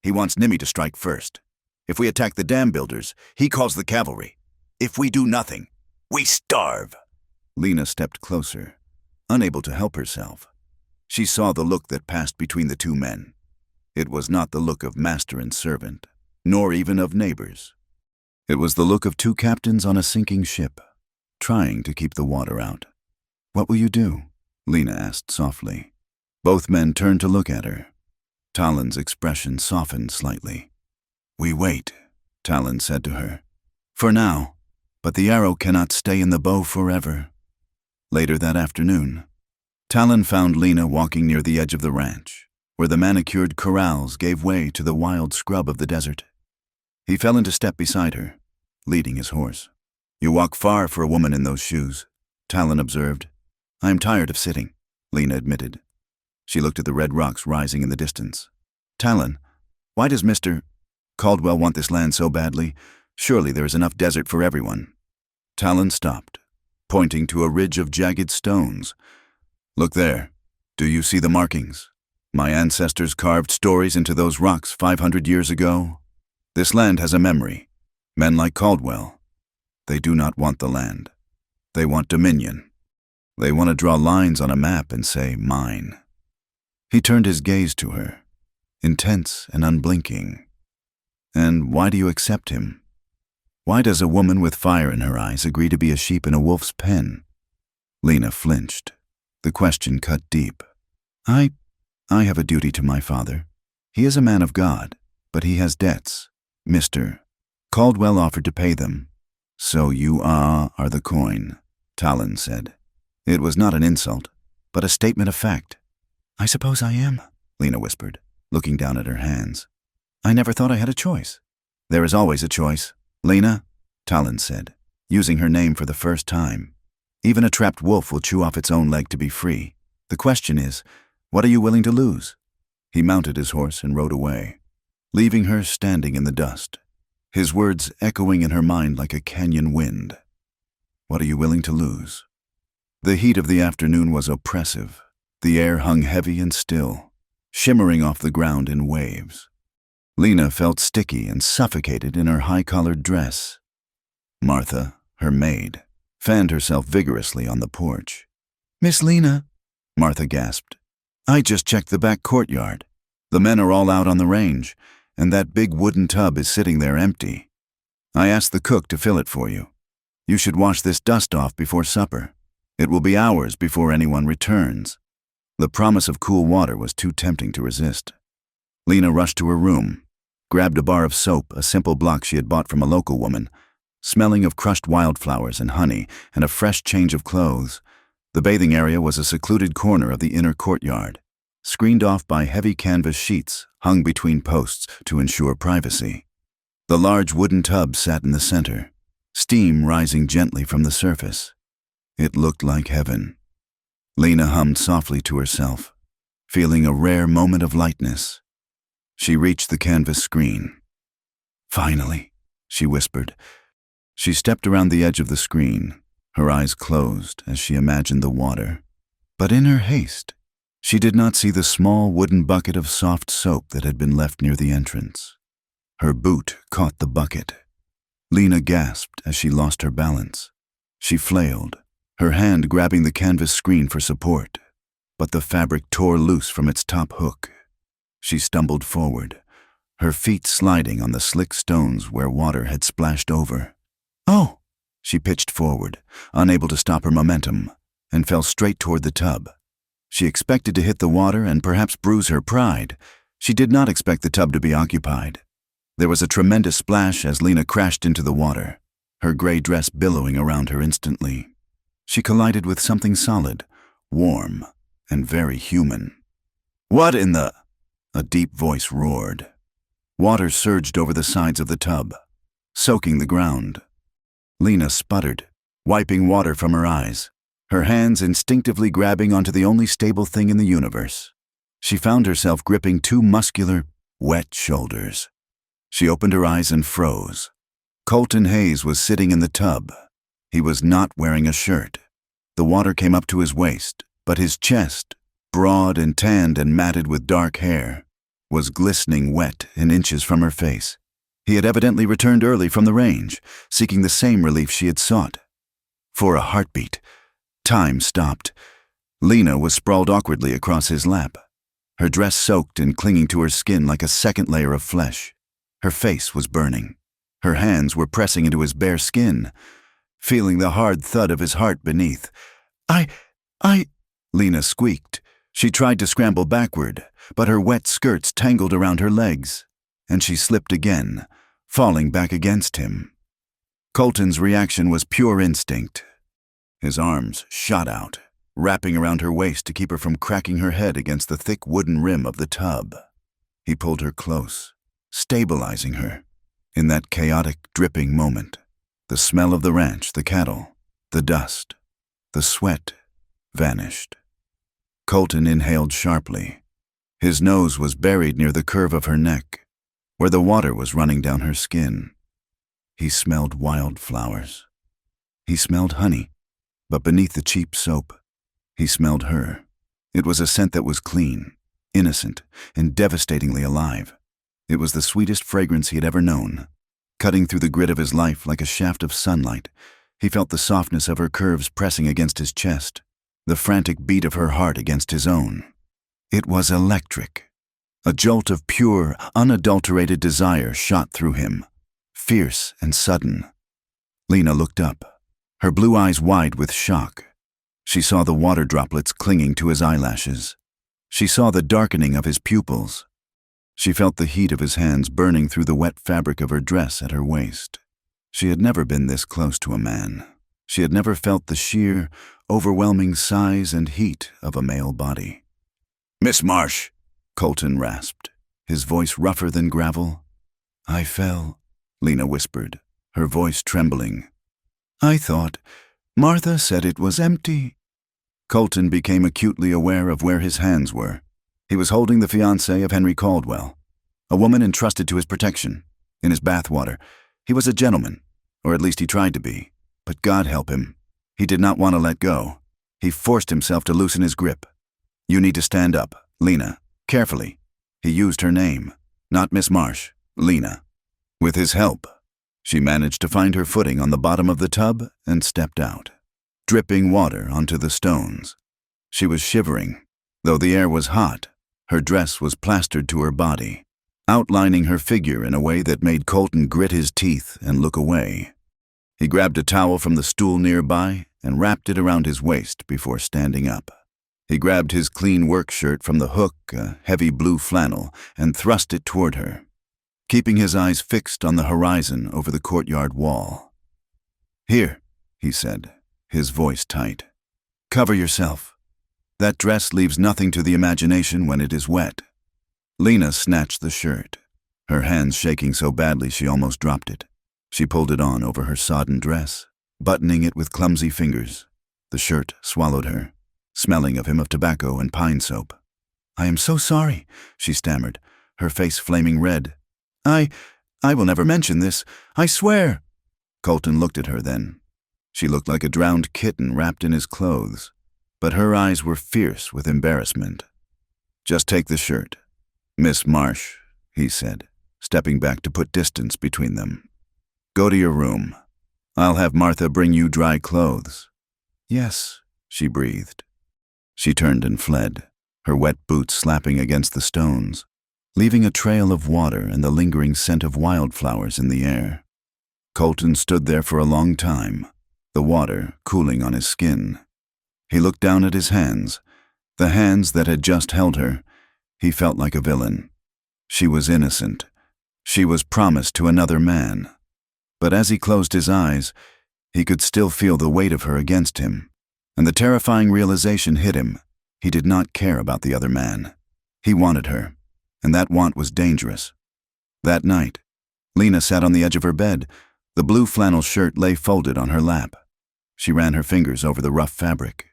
"He wants Nimi to strike first. If we attack the dam builders, he calls the cavalry. If we do nothing, we starve." Lena stepped closer, unable to help herself. She saw the look that passed between the 2 men. It was not the look of master and servant, nor even of neighbors. It was the look of 2 captains on a sinking ship, trying to keep the water out. "What will you do?" Lena asked softly. Both men turned to look at her. Talon's expression softened slightly. "We wait," Talon said to her. "For now, but the arrow cannot stay in the bow forever." Later that afternoon, Talon found Lena walking near the edge of the ranch, where the manicured corrals gave way to the wild scrub of the desert. He fell into step beside her, leading his horse. "You walk far for a woman in those shoes," Talon observed. "I am tired of sitting," Lena admitted. She looked at the red rocks rising in the distance. "Talon, why does Mr. Caldwell want this land so badly? Surely there is enough desert for everyone." Talon stopped, pointing to a ridge of jagged stones. "Look there. Do you see the markings? My ancestors carved stories into those rocks 500 years ago. This land has a memory. Men like Caldwell. They do not want the land. They want dominion. They want to draw lines on a map and say, 'Mine.'" He turned his gaze to her, intense and unblinking. "And why do you accept him? Why does a woman with fire in her eyes agree to be a sheep in a wolf's pen?" Lena flinched. The question cut deep. I have a duty to my father. He is a man of God, but he has debts. Mr. Caldwell offered to pay them. "So you are the coin," Talon said. It was not an insult, but a statement of fact. "I suppose I am," Lena whispered, looking down at her hands. "I never thought I had a choice." "There is always a choice, Lena," Talon said, using her name for the first time. "Even a trapped wolf will chew off its own leg to be free. The question is, what are you willing to lose?" He mounted his horse and rode away, leaving her standing in the dust, his words echoing in her mind like a canyon wind. "What are you willing to lose?" The heat of the afternoon was oppressive. The air hung heavy and still, shimmering off the ground in waves. Lena felt sticky and suffocated in her high-collared dress. Martha, her maid, fanned herself vigorously on the porch. "Miss Lena," Martha gasped, "I just checked the back courtyard. The men are all out on the range, and that big wooden tub is sitting there empty. I asked the cook to fill it for you. You should wash this dust off before supper. It will be hours before anyone returns." The promise of cool water was too tempting to resist. Lena rushed to her room, grabbed a bar of soap, a simple block she had bought from a local woman, smelling of crushed wildflowers and honey, and a fresh change of clothes. The bathing area was a secluded corner of the inner courtyard, screened off by heavy canvas sheets hung between posts to ensure privacy. The large wooden tub sat in the center, steam rising gently from the surface. It looked like heaven. Lena hummed softly to herself, feeling a rare moment of lightness. She reached the canvas screen. "Finally," she whispered. She stepped around the edge of the screen, her eyes closed as she imagined the water. But in her haste, she did not see the small wooden bucket of soft soap that had been left near the entrance. Her boot caught the bucket. Lena gasped as she lost her balance. She flailed, her hand grabbing the canvas screen for support, but the fabric tore loose from its top hook. She stumbled forward, her feet sliding on the slick stones where water had splashed over. "Oh!" She pitched forward, unable to stop her momentum, and fell straight toward the tub. She expected to hit the water and perhaps bruise her pride. She did not expect the tub to be occupied. There was a tremendous splash as Lena crashed into the water, her gray dress billowing around her instantly. She collided with something solid, warm, and very human. "What in the—" a deep voice roared. Water surged over the sides of the tub, soaking the ground. Lena sputtered, wiping water from her eyes, her hands instinctively grabbing onto the only stable thing in the universe. She found herself gripping two muscular, wet shoulders. She opened her eyes and froze. Colton Hayes was sitting in the tub. He was not wearing a shirt. The water came up to his waist, but his chest, broad and tanned and matted with dark hair, was glistening wet and inches from her face. He had evidently returned early from the range, seeking the same relief she had sought. For a heartbeat, time stopped. Lena was sprawled awkwardly across his lap, her dress soaked and clinging to her skin like a second layer of flesh. Her face was burning. Her hands were pressing into his bare skin, feeling the hard thud of his heart beneath. I, Lena squeaked. She tried to scramble backward, but her wet skirts tangled around her legs, and she slipped again, falling back against him. Colton's reaction was pure instinct. His arms shot out, wrapping around her waist to keep her from cracking her head against the thick wooden rim of the tub. He pulled her close, stabilizing her. In that chaotic, dripping moment, the smell of the ranch, the cattle, the dust, the sweat vanished. Colton inhaled sharply. His nose was buried near the curve of her neck, where the water was running down her skin. He smelled wildflowers. He smelled honey, but beneath the cheap soap, he smelled her. It was a scent that was clean, innocent, and devastatingly alive. It was the sweetest fragrance he had ever known. Cutting through the grit of his life like a shaft of sunlight, he felt the softness of her curves pressing against his chest, the frantic beat of her heart against his own. It was electric. A jolt of pure, unadulterated desire shot through him, fierce and sudden. Lena looked up, her blue eyes wide with shock. She saw the water droplets clinging to his eyelashes. She saw the darkening of his pupils. She felt the heat of his hands burning through the wet fabric of her dress at her waist. She had never been this close to a man. She had never felt the sheer, overwhelming size and heat of a male body. "Miss Marsh," Colton rasped, his voice rougher than gravel. "I fell," Lena whispered, her voice trembling. "I thought Martha said it was empty." Colton became acutely aware of where his hands were. He was holding the fiancée of Henry Caldwell, a woman entrusted to his protection, in his bathwater. He was a gentleman, or at least he tried to be, but God help him, he did not want to let go. He forced himself to loosen his grip. "You need to stand up, Lena. Carefully." He used her name, not Miss Marsh, Lena. With his help, she managed to find her footing on the bottom of the tub and stepped out, dripping water onto the stones. She was shivering. Though the air was hot, her dress was plastered to her body, outlining her figure in a way that made Colton grit his teeth and look away. He grabbed a towel from the stool nearby and wrapped it around his waist before standing up. He grabbed his clean work shirt from the hook, a heavy blue flannel, and thrust it toward her, keeping his eyes fixed on the horizon over the courtyard wall. "Here," he said, his voice tight. "Cover yourself. That dress leaves nothing to the imagination when it is wet." Lena snatched the shirt, her hands shaking so badly she almost dropped it. She pulled it on over her sodden dress, buttoning it with clumsy fingers. The shirt swallowed her, smelling of him of tobacco and pine soap. "I am so sorry," she stammered, her face flaming red. I will never mention this, I swear." Colton looked at her then. She looked like a drowned kitten wrapped in his clothes, but her eyes were fierce with embarrassment. "Just take the shirt. Miss Marsh," he said, stepping back to put distance between them. "Go to your room. I'll have Martha bring you dry clothes." "Yes," she breathed. She turned and fled, her wet boots slapping against the stones, leaving a trail of water and the lingering scent of wildflowers in the air. Colton stood there for a long time, the water cooling on his skin. He looked down at his hands, the hands that had just held her. He felt like a villain. She was innocent. She was promised to another man. But as he closed his eyes, he could still feel the weight of her against him, and the terrifying realization hit him. He did not care about the other man. He wanted her, and that want was dangerous. That night, Lena sat on the edge of her bed. The blue flannel shirt lay folded on her lap. She ran her fingers over the rough fabric.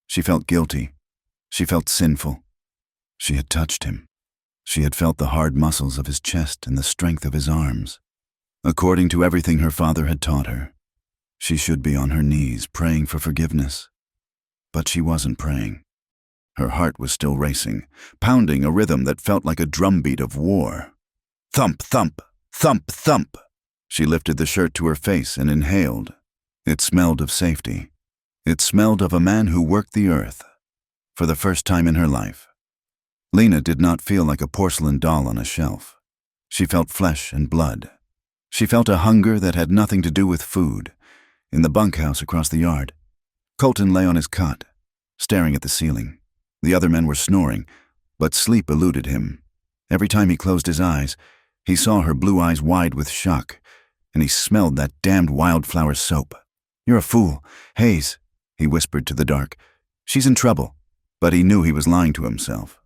She felt guilty. She felt sinful. She had touched him. She had felt the hard muscles of his chest and the strength of his arms. According to everything her father had taught her, she should be on her knees praying for forgiveness. But she wasn't praying. Her heart was still racing, pounding a rhythm that felt like a drumbeat of war. Thump, thump, thump, thump. She lifted the shirt to her face and inhaled. It smelled of safety. It smelled of a man who worked the earth. For the first time in her life, Lena did not feel like a porcelain doll on a shelf. She felt flesh and blood. She felt a hunger that had nothing to do with food. In the bunkhouse across the yard, Colton lay on his cot, staring at the ceiling. The other men were snoring, but sleep eluded him. Every time he closed his eyes, he saw her blue eyes wide with shock, and he smelled that damned wildflower soap. "You're a fool. Hayes," he whispered to the dark. "She's in trouble." But he knew he was lying to himself.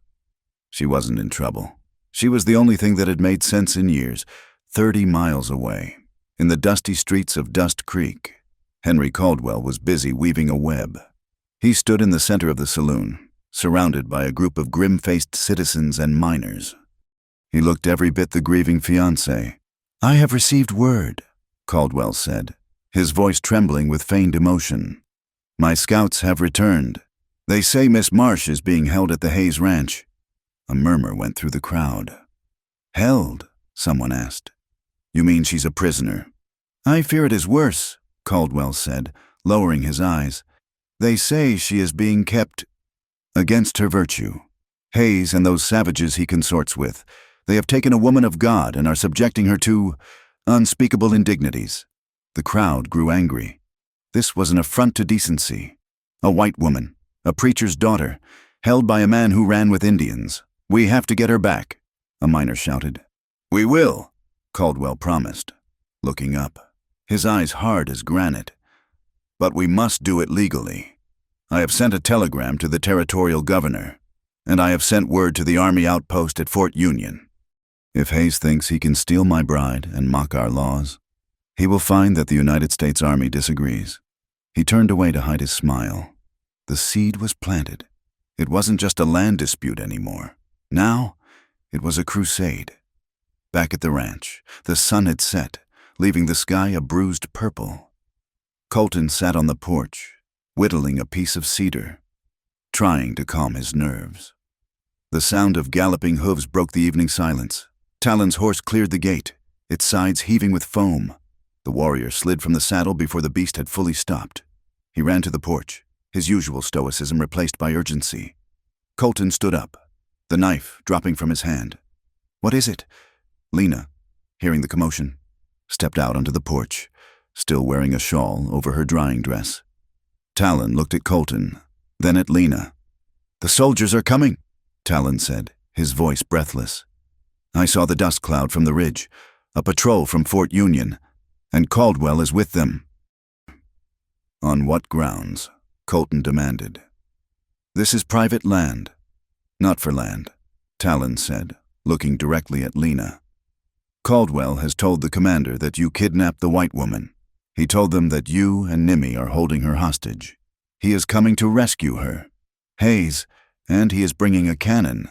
She wasn't in trouble. She was the only thing that had made sense in years. 30 miles away, in the dusty streets of Dust Creek, Henry Caldwell was busy weaving a web. He stood in the center of the saloon, surrounded by a group of grim-faced citizens and miners. He looked every bit the grieving fiancé. "I have received word," Caldwell said, his voice trembling with feigned emotion. "My scouts have returned. They say Miss Marsh is being held at the Hayes Ranch." A murmur went through the crowd. "Held?" someone asked. "You mean she's a prisoner?" "I fear it is worse," Caldwell said, lowering his eyes. "They say she is being kept against her virtue. Hayes and those savages he consorts with, they have taken a woman of God and are subjecting her to unspeakable indignities." The crowd grew angry. This was an affront to decency. A white woman, a preacher's daughter, held by a man who ran with Indians. "We have to get her back," a miner shouted. "We will," Caldwell promised, looking up, his eyes hard as granite. "But we must do it legally. I have sent a telegram to the territorial governor, and I have sent word to the Army outpost at Fort Union. If Hayes thinks he can steal my bride and mock our laws, he will find that the United States Army disagrees." He turned away to hide his smile. The seed was planted. It wasn't just a land dispute anymore. Now, it was a crusade. Back at the ranch, the sun had set, leaving the sky a bruised purple. Colton sat on the porch, whittling a piece of cedar, trying to calm his nerves. The sound of galloping hooves broke the evening silence. Talon's horse cleared the gate, its sides heaving with foam. The warrior slid from the saddle before the beast had fully stopped. He ran to the porch, his usual stoicism replaced by urgency. Colton stood up, the knife dropping from his hand. "What is it?" Lena, hearing the commotion, stepped out onto the porch, still wearing a shawl over her drying dress. Talon looked at Colton, then at Lena. "The soldiers are coming," Talon said, his voice breathless. "I saw the dust cloud from the ridge, a patrol from Fort Union, and Caldwell is with them." "On what grounds?" Colton demanded. "This is private land." "Not for land," Talon said, looking directly at Lena. "Caldwell has told the commander that you kidnapped the white woman. He told them that you and Nimmy are holding her hostage. He is coming to rescue her. Hayes, and he is bringing a cannon."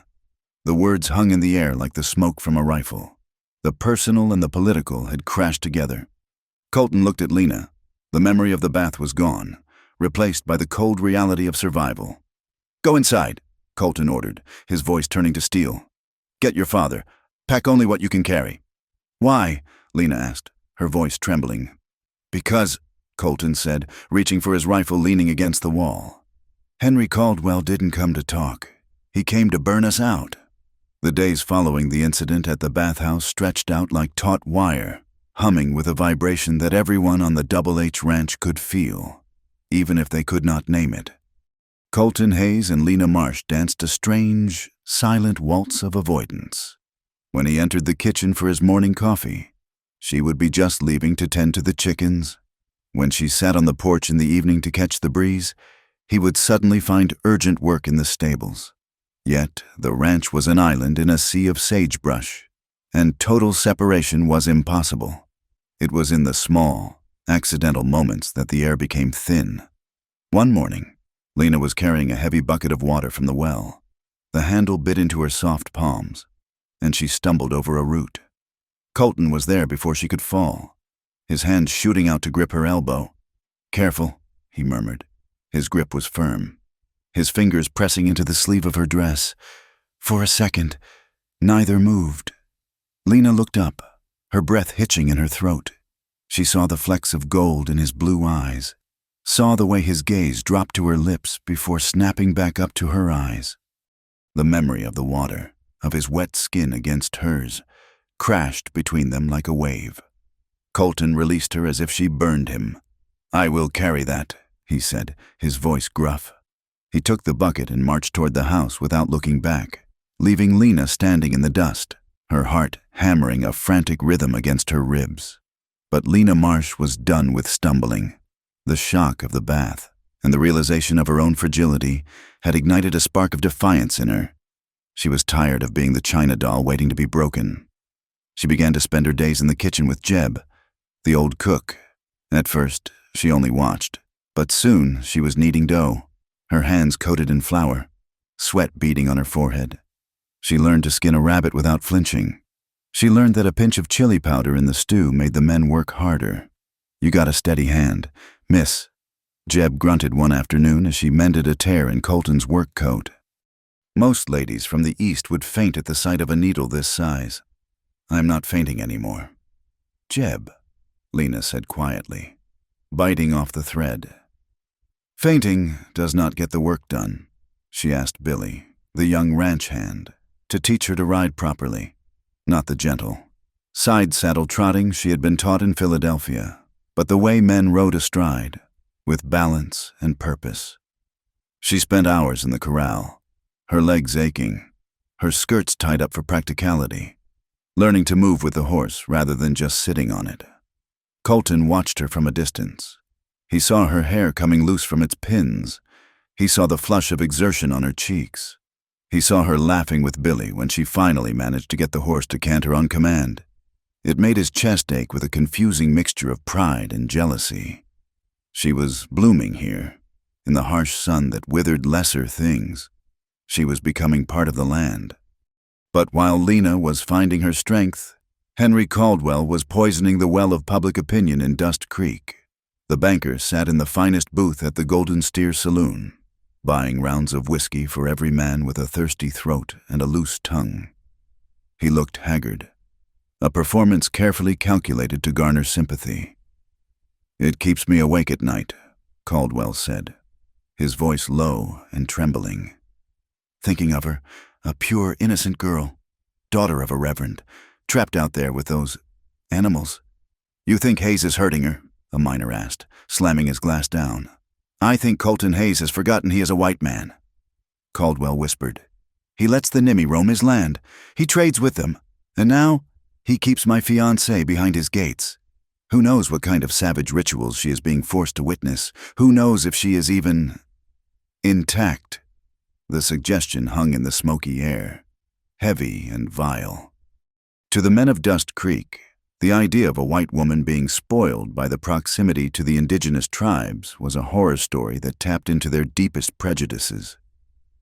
The words hung in the air like the smoke from a rifle. The personal and the political had crashed together. Colton looked at Lena. The memory of the bath was gone, replaced by the cold reality of survival. "Go inside," Colton ordered, his voice turning to steel. "Get your father. Pack only what you can carry." "Why?" Lena asked, her voice trembling. "Because," Colton said, reaching for his rifle leaning against the wall, "Henry Caldwell didn't come to talk. He came to burn us out." The days following the incident at the bathhouse stretched out like taut wire, humming with a vibration that everyone on the Double H Ranch could feel, even if they could not name it. Colton Hayes and Lena Marsh danced a strange, silent waltz of avoidance. When he entered the kitchen for his morning coffee, she would be just leaving to tend to the chickens. When she sat on the porch in the evening to catch the breeze, he would suddenly find urgent work in the stables. Yet the ranch was an island in a sea of sagebrush, and total separation was impossible. It was in the small, accidental moments that the air became thin. One morning, Lena was carrying a heavy bucket of water from the well. The handle bit into her soft palms, and she stumbled over a root. Colton was there before she could fall, his hand shooting out to grip her elbow. "Careful," he murmured. His grip was firm, his fingers pressing into the sleeve of her dress. For a second, neither moved. Lena looked up, her breath hitching in her throat. She saw the flecks of gold in his blue eyes, saw the way his gaze dropped to her lips before snapping back up to her eyes. The memory of the water, of his wet skin against hers, crashed between them like a wave. Colton released her as if she burned him. "I will carry that," he said, his voice gruff. He took the bucket and marched toward the house without looking back, leaving Lena standing in the dust, her heart hammering a frantic rhythm against her ribs. But Lena Marsh was done with stumbling. The shock of the bath and the realization of her own fragility had ignited a spark of defiance in her. She was tired of being the china doll waiting to be broken. She began to spend her days in the kitchen with Jeb, the old cook. At first, she only watched, but soon she was kneading dough, her hands coated in flour, sweat beading on her forehead. She learned to skin a rabbit without flinching. She learned that a pinch of chili powder in the stew made the men work harder. "You got a steady hand, miss," Jeb grunted one afternoon as she mended a tear in Colton's work coat. Most ladies from the East would faint at the sight of a needle this size. "I'm not fainting anymore." "Jeb," Lena said quietly, biting off the thread. "Fainting does not get the work done," she asked Billy, the young ranch hand, to teach her to ride properly, not the gentle, side-saddle trotting she had been taught in Philadelphia, but the way men rode astride, with balance and purpose. She spent hours in the corral, her legs aching, her skirts tied up for practicality, learning to move with the horse rather than just sitting on it. Colton watched her from a distance. He saw her hair coming loose from its pins. He saw the flush of exertion on her cheeks. He saw her laughing with Billy when she finally managed to get the horse to canter on command. It made his chest ache with a confusing mixture of pride and jealousy. She was blooming here, in the harsh sun that withered lesser things. She was becoming part of the land. But while Lena was finding her strength, Henry Caldwell was poisoning the well of public opinion in Dust Creek. The banker sat in the finest booth at the Golden Steer Saloon, buying rounds of whiskey for every man with a thirsty throat and a loose tongue. He looked haggard, a performance carefully calculated to garner sympathy. "It keeps me awake at night," Caldwell said, his voice low and trembling. "Thinking of her, a pure, innocent girl, daughter of a reverend, trapped out there with those animals." "You think Hayes is hurting her?" a miner asked, slamming his glass down. "I think Colton Hayes has forgotten he is a white man," Caldwell whispered. "He lets the Nimmi roam his land. He trades with them. And now, he keeps my fiancée behind his gates. Who knows what kind of savage rituals she is being forced to witness? Who knows if she is even intact?" The suggestion hung in the smoky air, heavy and vile. To the men of Dust Creek, the idea of a white woman being spoiled by the proximity to the indigenous tribes was a horror story that tapped into their deepest prejudices.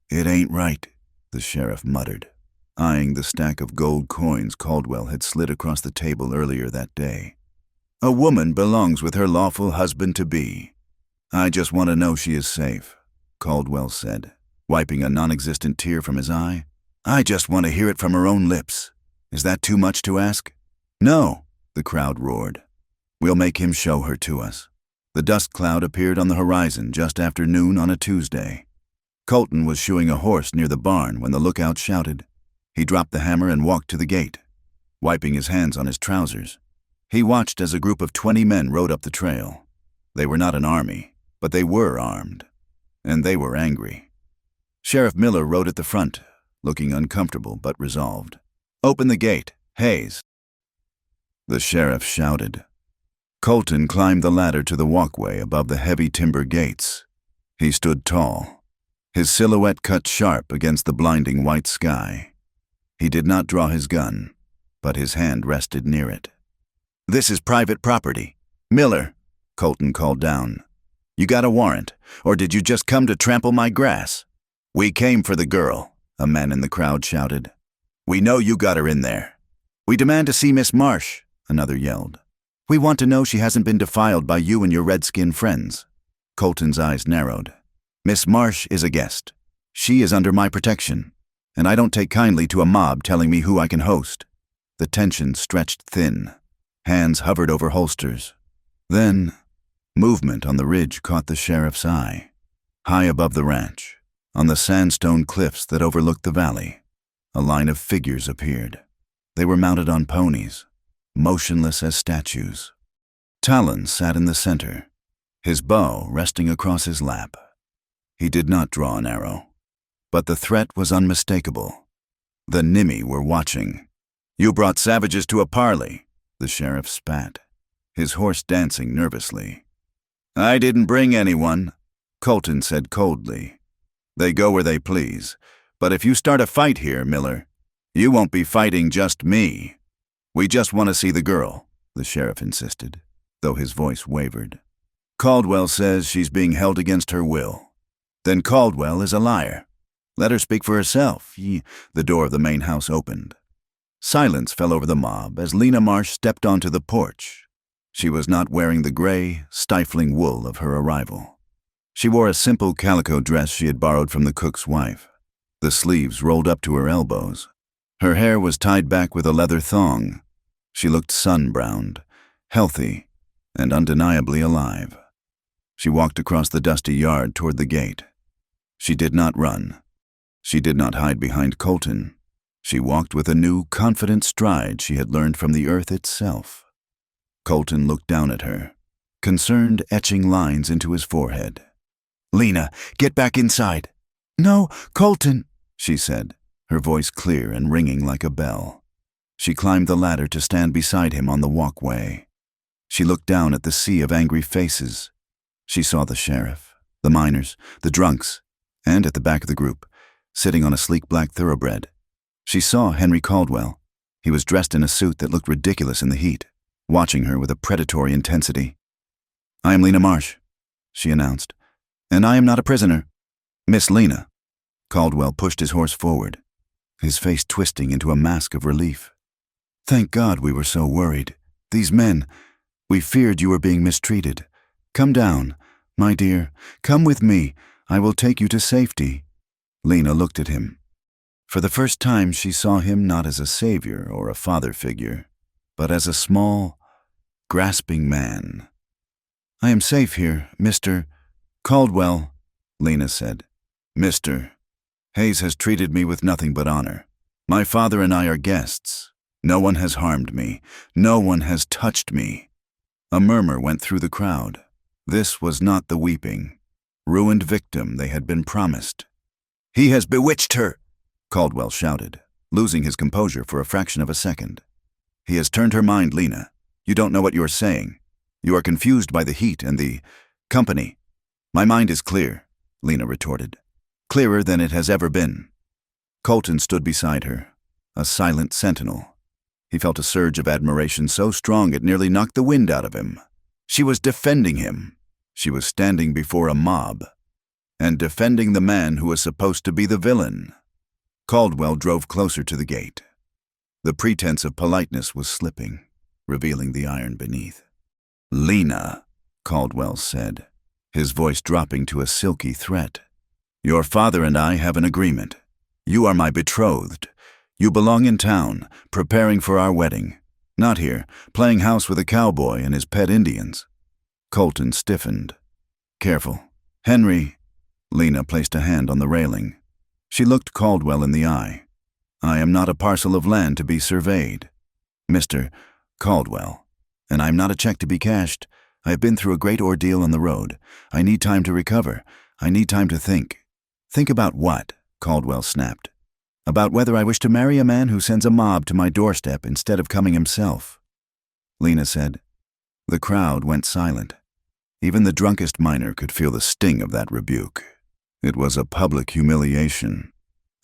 "It ain't right," the sheriff muttered, eyeing the stack of gold coins Caldwell had slid across the table earlier that day. "A woman belongs with her lawful husband-to-be. I just want to know she is safe," Caldwell said, wiping a non-existent tear from his eye. "I just want to hear it from her own lips. Is that too much to ask?" "No," the crowd roared. "We'll make him show her to us." The dust cloud appeared on the horizon just after noon on a Tuesday. Colton was shoeing a horse near the barn when the lookout shouted. He dropped the hammer and walked to the gate, wiping his hands on his trousers. He watched as a group of 20 men rode up the trail. They were not an army, but they were armed, and they were angry. Sheriff Miller rode at the front, looking uncomfortable but resolved. "Open the gate, Hayes," the sheriff shouted. Colton climbed the ladder to the walkway above the heavy timber gates. He stood tall, his silhouette cut sharp against the blinding white sky. He did not draw his gun, but his hand rested near it. "This is private property. Miller," Colton called down. "You got a warrant, or did you just come to trample my grass?" "We came for the girl," a man in the crowd shouted. "We know you got her in there." "We demand to see Miss Marsh," another yelled. "We want to know she hasn't been defiled by you and your redskin friends." Colton's eyes narrowed. "Miss Marsh is a guest. She is under my protection, and I don't take kindly to a mob telling me who I can host." The tension stretched thin. Hands hovered over holsters. Then, movement on the ridge caught the sheriff's eye. High above the ranch, on the sandstone cliffs that overlooked the valley, a line of figures appeared. They were mounted on ponies, motionless as statues. Talon sat in the center, his bow resting across his lap. He did not draw an arrow, but the threat was unmistakable. The Nimmi were watching. "You brought savages to a parley," the sheriff spat, his horse dancing nervously. "I didn't bring anyone," Colton said coldly. "They go where they please, but if you start a fight here, Miller, you won't be fighting just me. We just want to see the girl," the sheriff insisted, though his voice wavered. "Caldwell says she's being held against her will. Then Caldwell is a liar. Let her speak for herself." The door of the main house opened. Silence fell over the mob as Lena Marsh stepped onto the porch. She was not wearing the gray, stifling wool of her arrival. She wore a simple calico dress she had borrowed from the cook's wife, the sleeves rolled up to her elbows. Her hair was tied back with a leather thong. She looked sun-browned, healthy, and undeniably alive. She walked across the dusty yard toward the gate. She did not run. She did not hide behind Colton. She walked with a new, confident stride she had learned from the earth itself. Colton looked down at her, concerned etching lines into his forehead. "Lena, get back inside." "No, Colton," she said, her voice clear and ringing like a bell. She climbed the ladder to stand beside him on the walkway. She looked down at the sea of angry faces. She saw the sheriff, the miners, the drunks, and at the back of the group, sitting on a sleek black thoroughbred. She saw Henry Caldwell. He was dressed in a suit that looked ridiculous in the heat, watching her with a predatory intensity. "I am Lena Marsh," she announced, "and I am not a prisoner." "Miss Lena." Caldwell pushed his horse forward, his face twisting into a mask of relief. "Thank God we were so worried. These men, we feared you were being mistreated. Come down, my dear. Come with me. I will take you to safety. Lena looked at him. For the first time, she saw him not as a savior or a father figure, but as a small, grasping man. I am safe here, Mr. Caldwell, Lena said. Mr. Hayes has treated me with nothing but honor. My father and I are guests. No one has harmed me. No one has touched me. A murmur went through the crowd. This was not the weeping, ruined victim they had been promised. He has bewitched her, Caldwell shouted, losing his composure for a fraction of a second. He has turned her mind, Lena. You don't know what you are saying. You are confused by the heat and the company. My mind is clear, Lena retorted. Clearer than it has ever been. Colton stood beside her, a silent sentinel. He felt a surge of admiration so strong it nearly knocked the wind out of him. She was defending him. She was standing before a mob, and defending the man who was supposed to be the villain. Caldwell drove closer to the gate. The pretense of politeness was slipping, revealing the iron beneath. Lena, Caldwell said, his voice dropping to a silky threat. Your father and I have an agreement. You are my betrothed. You belong in town, preparing for our wedding. Not here, playing house with a cowboy and his pet Indians. Colton stiffened. Careful. Henry. Lena placed a hand on the railing. She looked Caldwell in the eye. I am not a parcel of land to be surveyed. Mr. Caldwell. And I'm not a check to be cashed. I have been through a great ordeal on the road. I need time to recover. I need time to think. Think about what? Caldwell snapped. About whether I wish to marry a man who sends a mob to my doorstep instead of coming himself. Lena said. The crowd went silent. Even the drunkest miner could feel the sting of that rebuke. It was a public humiliation.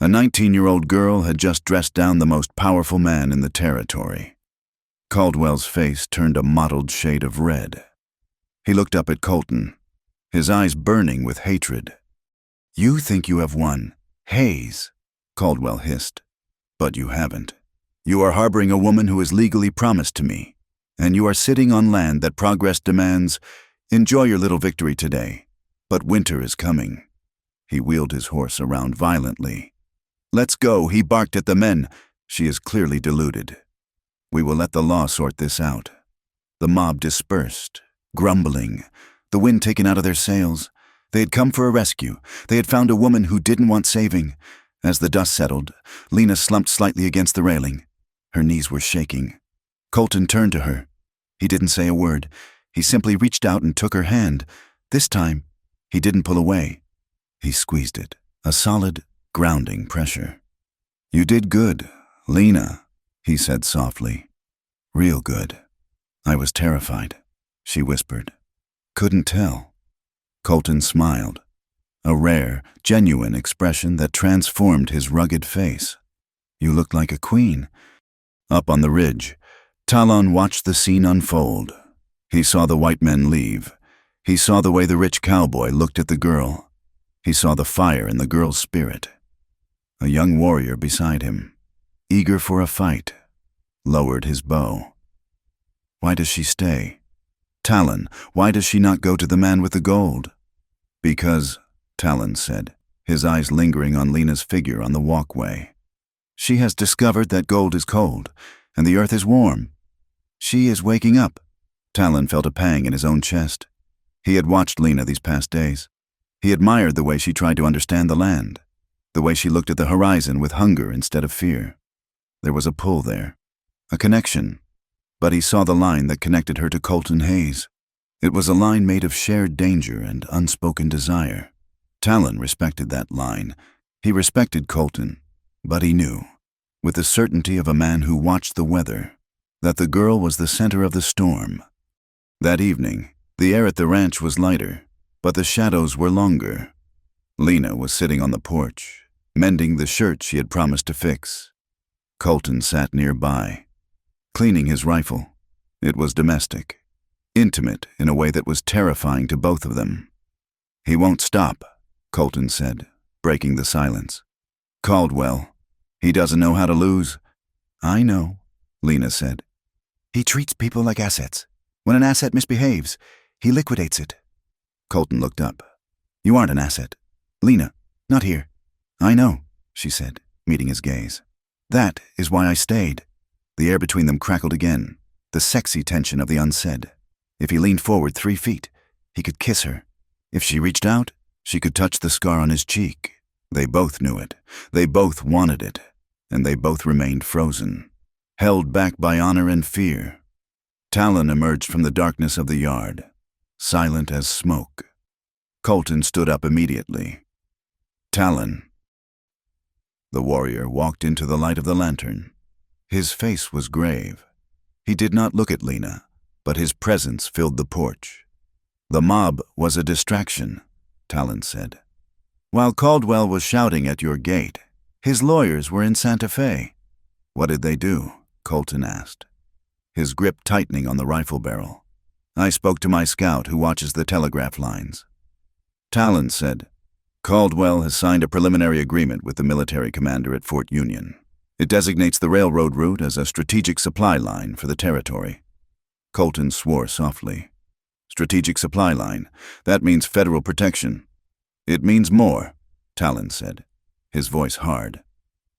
A 19-year-old girl had just dressed down the most powerful man in the territory. Caldwell's face turned a mottled shade of red. He looked up at Colton, his eyes burning with hatred. You think you have won, Hayes, Caldwell hissed. But you haven't. You are harboring a woman who is legally promised to me, and you are sitting on land that progress demands. Enjoy your little victory today, but winter is coming. He wheeled his horse around violently. Let's go, he barked at the men. She is clearly deluded. We will let the law sort this out. The mob dispersed, grumbling, the wind taken out of their sails. They had come for a rescue. They had found a woman who didn't want saving. As the dust settled, Lena slumped slightly against the railing. Her knees were shaking. Colton turned to her. He didn't say a word. He simply reached out and took her hand. This time, he didn't pull away. He squeezed it, a solid, grounding pressure. You did good, Lena, he said softly. Real good. I was terrified, she whispered. Couldn't tell. Colton smiled, a rare, genuine expression that transformed his rugged face. You looked like a queen. Up on the ridge, Talon watched the scene unfold. He saw the white men leave. He saw the way the rich cowboy looked at the girl. He saw the fire in the girl's spirit. A young warrior beside him, eager for a fight, lowered his bow. Why does she stay? Talon, why does she not go to the man with the gold? Because, Talon said, his eyes lingering on Lena's figure on the walkway. She has discovered that gold is cold, and the earth is warm. She is waking up. Talon felt a pang in his own chest. He had watched Lena these past days. He admired the way she tried to understand the land, the way she looked at the horizon with hunger instead of fear. There was a pull there, a connection, but he saw the line that connected her to Colton Hayes. It was a line made of shared danger and unspoken desire. Talon respected that line. He respected Colton, but he knew, with the certainty of a man who watched the weather, that the girl was the center of the storm. That evening, the air at the ranch was lighter, but the shadows were longer. Lena was sitting on the porch, mending the shirt she had promised to fix. Colton sat nearby, cleaning his rifle. It was domestic, intimate in a way that was terrifying to both of them. He won't stop, Colton said, breaking the silence. Caldwell, he doesn't know how to lose. I know, Lena said. He treats people like assets. When an asset misbehaves, he liquidates it. Colton looked up. You aren't an asset. Lena, not here. I know, she said, meeting his gaze. That is why I stayed. The air between them crackled again, the sexy tension of the unsaid. If he leaned forward 3 feet, he could kiss her. If she reached out, she could touch the scar on his cheek. They both knew it. They both wanted it. And they both remained frozen, held back by honor and fear. Talon emerged from the darkness of the yard, silent as smoke. Colton stood up immediately. Talon. The warrior walked into the light of the lantern. His face was grave. He did not look at Lena, but his presence filled the porch. The mob was a distraction, Talon said. While Caldwell was shouting at your gate, his lawyers were in Santa Fe. What did they do? Colton asked, his grip tightening on the rifle barrel. I spoke to my scout who watches the telegraph lines. Talon said, Caldwell has signed a preliminary agreement with the military commander at Fort Union. It designates the railroad route as a strategic supply line for the territory. Colton swore softly. Strategic supply line. That means federal protection. It means more, Talon said, his voice hard.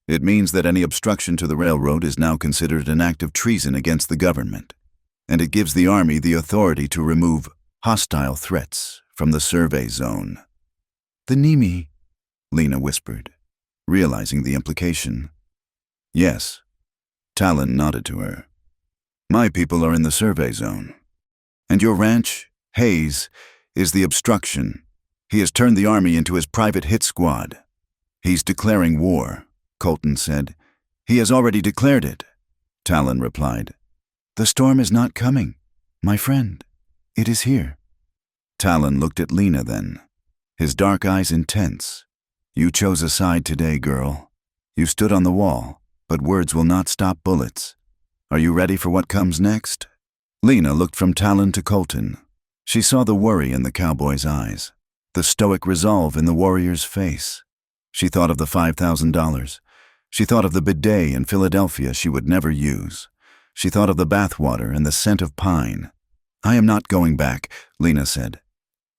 It means that any obstruction to the railroad is now considered an act of treason against the government, and it gives the Army the authority to remove hostile threats from the survey zone. The Nimi, Lena whispered, realizing the implication. Yes, Talon nodded to her. My people are in the survey zone. And your ranch, Hayes, is the obstruction. He has turned the Army into his private hit squad. He's declaring war, Colton said. He has already declared it, Talon replied. The storm is not coming, my friend. It is here. Talon looked at Lena then, his dark eyes intense. You chose a side today, girl. You stood on the wall, but words will not stop bullets. Are you ready for what comes next? Lena looked from Talon to Colton. She saw the worry in the cowboy's eyes, the stoic resolve in the warrior's face. She thought of the $5,000. She thought of the bidet in Philadelphia she would never use. She thought of the bathwater and the scent of pine. I am not going back, Lena said,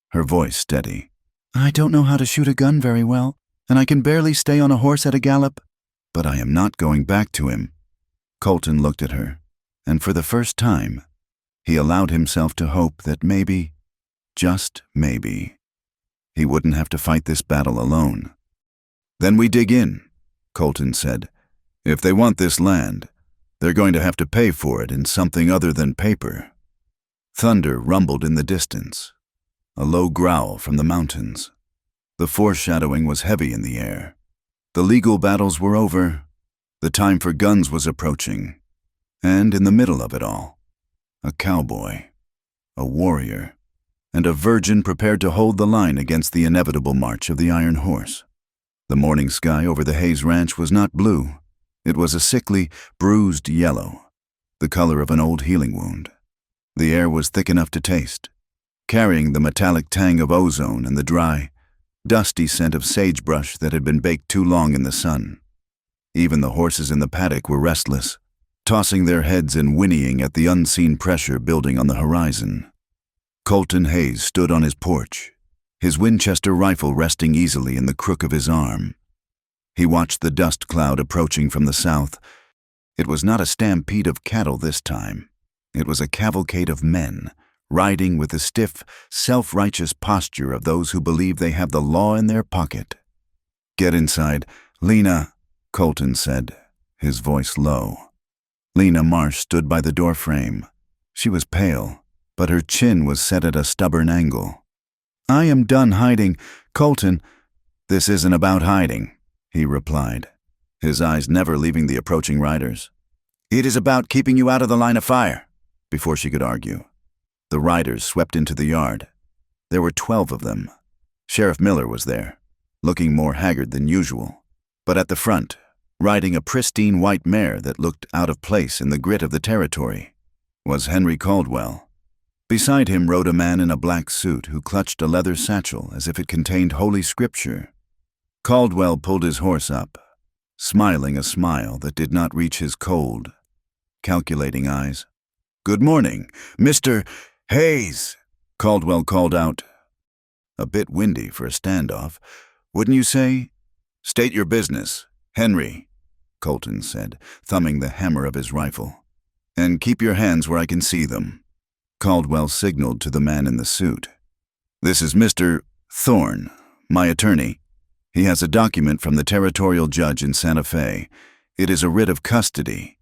her voice steady. I don't know how to shoot a gun very well, and I can barely stay on a horse at a gallop, but I am not going back to him. Colton looked at her, and for the first time, he allowed himself to hope that maybe, just maybe, he wouldn't have to fight this battle alone. Then we dig in, Colton said. If they want this land, they're going to have to pay for it in something other than paper. Thunder rumbled in the distance, a low growl from the mountains. The foreshadowing was heavy in the air. The legal battles were over. The time for guns was approaching. And in the middle of it all, a cowboy, a warrior, and a virgin prepared to hold the line against the inevitable march of the Iron Horse. The morning sky over the Hayes Ranch was not blue. It was a sickly, bruised yellow, the color of an old healing wound. The air was thick enough to taste, carrying the metallic tang of ozone and the dry, dusty scent of sagebrush that had been baked too long in the sun. Even the horses in the paddock were restless, tossing their heads and whinnying at the unseen pressure building on the horizon. Colton Hayes stood on his porch, his Winchester rifle resting easily in the crook of his arm. He watched the dust cloud approaching from the south. It was not a stampede of cattle this time. It was a cavalcade of men, riding with the stiff, self-righteous posture of those who believe they have the law in their pocket. Get inside, Lena, Colton said, his voice low. Lena Marsh stood by the doorframe. She was pale, but her chin was set at a stubborn angle. I am done hiding, Colton. This isn't about hiding, he replied, his eyes never leaving the approaching riders. It is about keeping you out of the line of fire. Before she could argue, the riders swept into the yard. There were 12 of them. Sheriff Miller was there, looking more haggard than usual, but at the front, riding a pristine white mare that looked out of place in the grit of the territory, was Henry Caldwell. Beside him rode a man in a black suit who clutched a leather satchel as if it contained holy scripture. Caldwell pulled his horse up, smiling a smile that did not reach his cold, calculating eyes. Good morning, Mr. Hayes, Caldwell called out. A bit windy for a standoff, wouldn't you say? State your business, Henry, Colton said, thumbing the hammer of his rifle. And keep your hands where I can see them. Caldwell signaled to the man in the suit. This is Mr. Thorne, my attorney. He has a document from the territorial judge in Santa Fe. It is a writ of custody.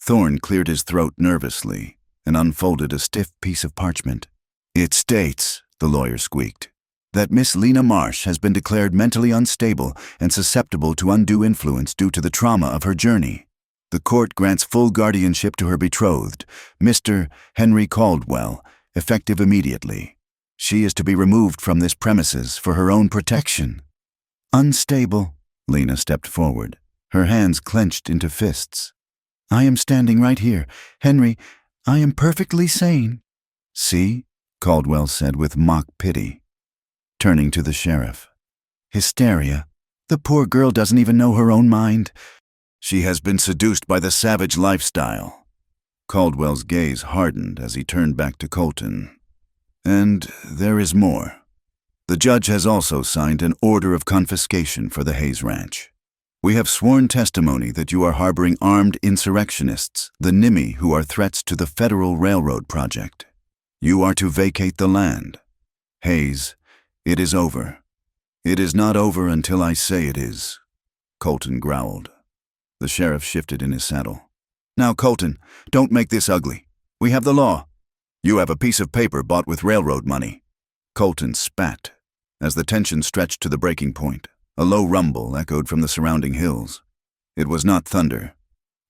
Thorne cleared his throat nervously and unfolded a stiff piece of parchment. It states, the lawyer squeaked, that Miss Lena Marsh has been declared mentally unstable and susceptible to undue influence due to the trauma of her journey. The court grants full guardianship to her betrothed, Mr. Henry Caldwell, effective immediately. She is to be removed from this premises for her own protection. Unstable, Lena stepped forward, her hands clenched into fists. I am standing right here. Henry, I am perfectly sane. See? Caldwell said with mock pity, turning to the sheriff. Hysteria. The poor girl doesn't even know her own mind. She has been seduced by the savage lifestyle. Caldwell's gaze hardened as he turned back to Colton. And there is more. The judge has also signed an order of confiscation for the Hayes Ranch. We have sworn testimony that you are harboring armed insurrectionists, the NIMI, who are threats to the Federal Railroad project. You are to vacate the land. Hayes, it is over. It is not over until I say it is, Colton growled. The sheriff shifted in his saddle. Now, Colton, don't make this ugly. We have the law. You have a piece of paper bought with railroad money. Colton spat. As the tension stretched to the breaking point, a low rumble echoed from the surrounding hills. It was not thunder.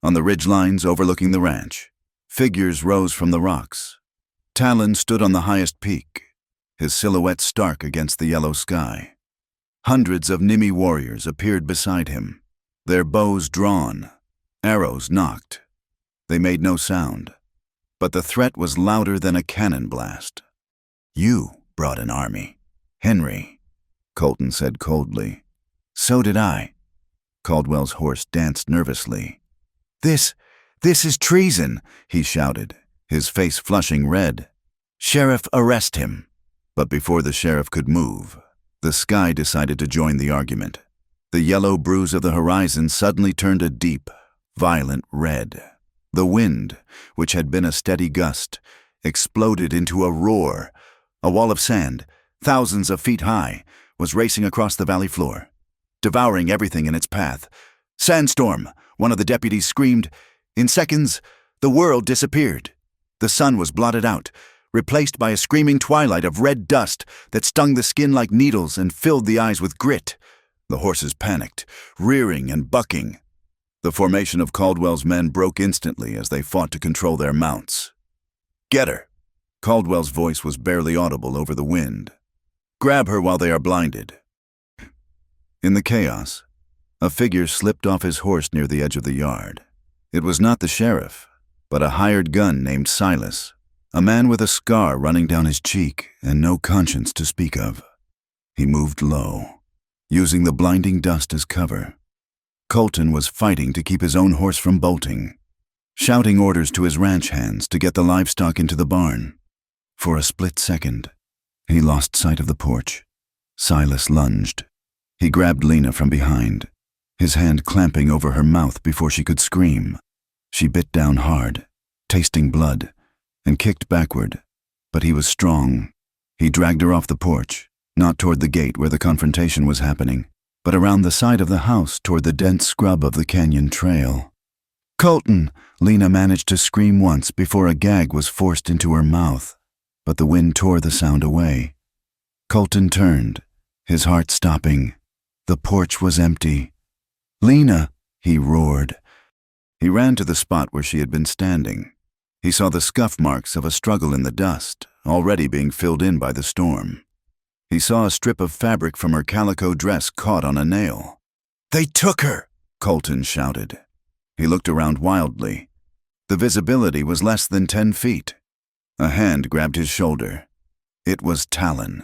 On the ridgelines overlooking the ranch, figures rose from the rocks. Talon stood on the highest peak, his silhouette stark against the yellow sky. Hundreds of NIMI warriors appeared beside him, their bows drawn, arrows nocked. They made no sound, but the threat was louder than a cannon blast. You brought an army, Henry, Colton said coldly. So did I. Caldwell's horse danced nervously. This is treason, he shouted, his face flushing red. Sheriff, arrest him. But before the sheriff could move, the sky decided to join the argument. The yellow bruise of the horizon suddenly turned a deep, violent red. The wind, which had been a steady gust, exploded into a roar. A wall of sand, thousands of feet high, was racing across the valley floor, devouring everything in its path. Sandstorm, one of the deputies screamed. In seconds, the world disappeared. The sun was blotted out, replaced by a screaming twilight of red dust that stung the skin like needles and filled the eyes with grit. The horses panicked, rearing and bucking. The formation of Caldwell's men broke instantly as they fought to control their mounts. Get her! Caldwell's voice was barely audible over the wind. Grab her while they are blinded. In the chaos, a figure slipped off his horse near the edge of the yard. It was not the sheriff, but a hired gun named Silas, a man with a scar running down his cheek and no conscience to speak of. He moved low, using the blinding dust as cover. Colton was fighting to keep his own horse from bolting, shouting orders to his ranch hands to get the livestock into the barn. For a split second, he lost sight of the porch. Silas lunged. He grabbed Lena from behind, his hand clamping over her mouth before she could scream. She bit down hard, tasting blood, and kicked backward, but he was strong. He dragged her off the porch, not toward the gate where the confrontation was happening, but around the side of the house toward the dense scrub of the canyon trail. Colton! Lena managed to scream once before a gag was forced into her mouth, but the wind tore the sound away. Colton turned, his heart stopping. The porch was empty. Lena! He roared. He ran to the spot where she had been standing. He saw the scuff marks of a struggle in the dust, already being filled in by the storm. He saw a strip of fabric from her calico dress caught on a nail. They took her! Colton shouted. He looked around wildly. The visibility was less than 10 feet. A hand grabbed his shoulder. It was Talon.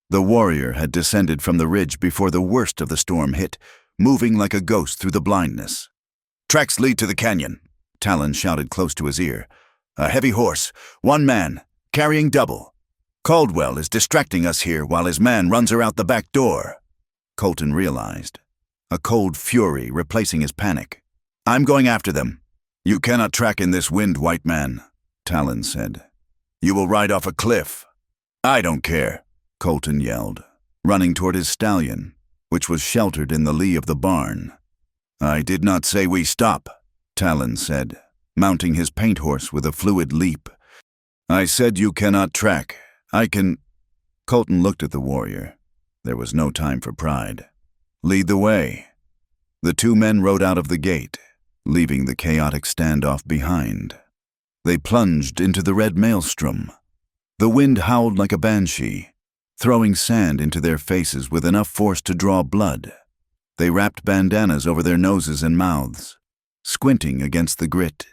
The warrior had descended from the ridge before the worst of the storm hit, moving like a ghost through the blindness. Tracks lead to the canyon, Talon shouted close to his ear. A heavy horse, one man, carrying double. Caldwell is distracting us here while his man runs her out the back door, Colton realized, a cold fury replacing his panic. I'm going after them. You cannot track in this wind, white man, Talon said. You will ride off a cliff. I don't care, Colton yelled, running toward his stallion, which was sheltered in the lee of the barn. I did not say we stop, Talon said, mounting his paint horse with a fluid leap. I said you cannot track. I can... Colton looked at the warrior. There was no time for pride. Lead the way. The two men rode out of the gate, leaving the chaotic standoff behind. They plunged into the red maelstrom. The wind howled like a banshee, throwing sand into their faces with enough force to draw blood. They wrapped bandanas over their noses and mouths, squinting against the grit.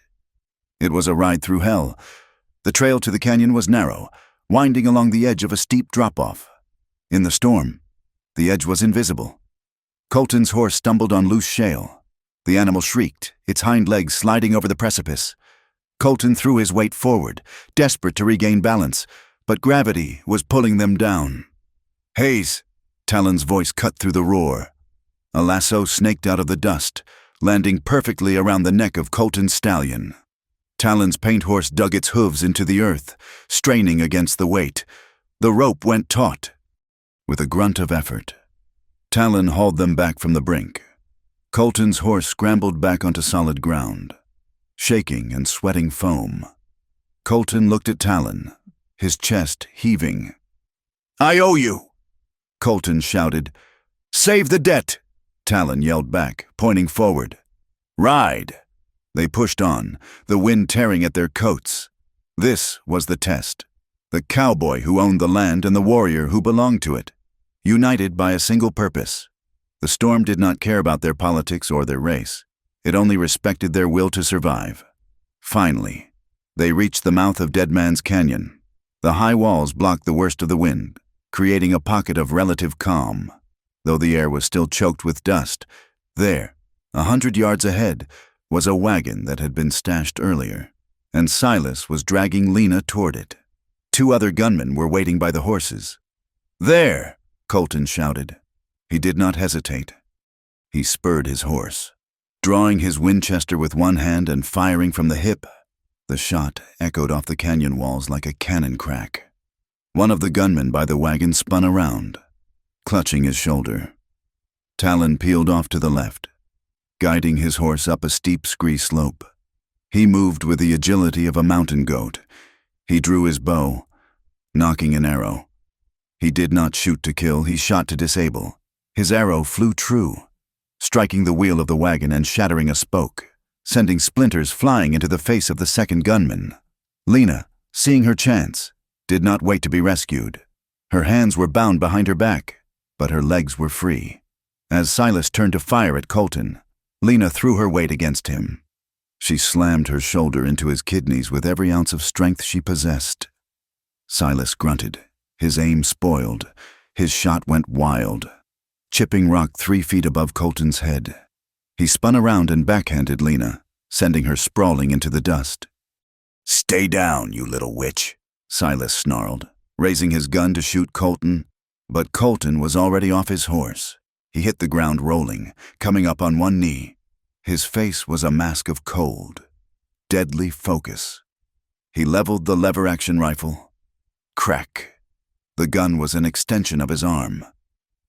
It was a ride through hell. The trail to the canyon was narrow, winding along the edge of a steep drop-off. In the storm, the edge was invisible. Colton's horse stumbled on loose shale. The animal shrieked, its hind legs sliding over the precipice. Colton threw his weight forward, desperate to regain balance, but gravity was pulling them down. Hayes! Talon's voice cut through the roar. A lasso snaked out of the dust, landing perfectly around the neck of Colton's stallion. Talon's paint horse dug its hooves into the earth, straining against the weight. The rope went taut. With a grunt of effort, Talon hauled them back from the brink. Colton's horse scrambled back onto solid ground, shaking and sweating foam. Colton looked at Talon, his chest heaving. I owe you, Colton shouted. Save the debt, Talon yelled back, pointing forward. Ride. They pushed on, the wind tearing at their coats. This was the test. The cowboy who owned the land and the warrior who belonged to it, united by a single purpose. The storm did not care about their politics or their race. It only respected their will to survive. Finally, they reached the mouth of Dead Man's Canyon. The high walls blocked the worst of the wind, creating a pocket of relative calm. Though the air was still choked with dust, there, 100 yards ahead, was a wagon that had been stashed earlier, and Silas was dragging Lena toward it. 2 other gunmen were waiting by the horses. There! Colton shouted. He did not hesitate. He spurred his horse, drawing his Winchester with one hand and firing from the hip. The shot echoed off the canyon walls like a cannon crack. One of the gunmen by the wagon spun around, clutching his shoulder. Talon peeled off to the left, guiding his horse up a steep scree slope. He moved with the agility of a mountain goat. He drew his bow, nocking an arrow. He did not shoot to kill, he shot to disable. His arrow flew true, striking the wheel of the wagon and shattering a spoke, sending splinters flying into the face of the second gunman. Lena, seeing her chance, did not wait to be rescued. Her hands were bound behind her back, but her legs were free. As Silas turned to fire at Colton, Lena threw her weight against him. She slammed her shoulder into his kidneys with every ounce of strength she possessed. Silas grunted, his aim spoiled. His shot went wild, chipping rock 3 feet above Colton's head. He spun around and backhanded Lena, sending her sprawling into the dust. Stay down, you little witch, Silas snarled, raising his gun to shoot Colton. But Colton was already off his horse. He hit the ground rolling, coming up on one knee. His face was a mask of cold, deadly focus. He leveled the lever-action rifle. Crack. The gun was an extension of his arm.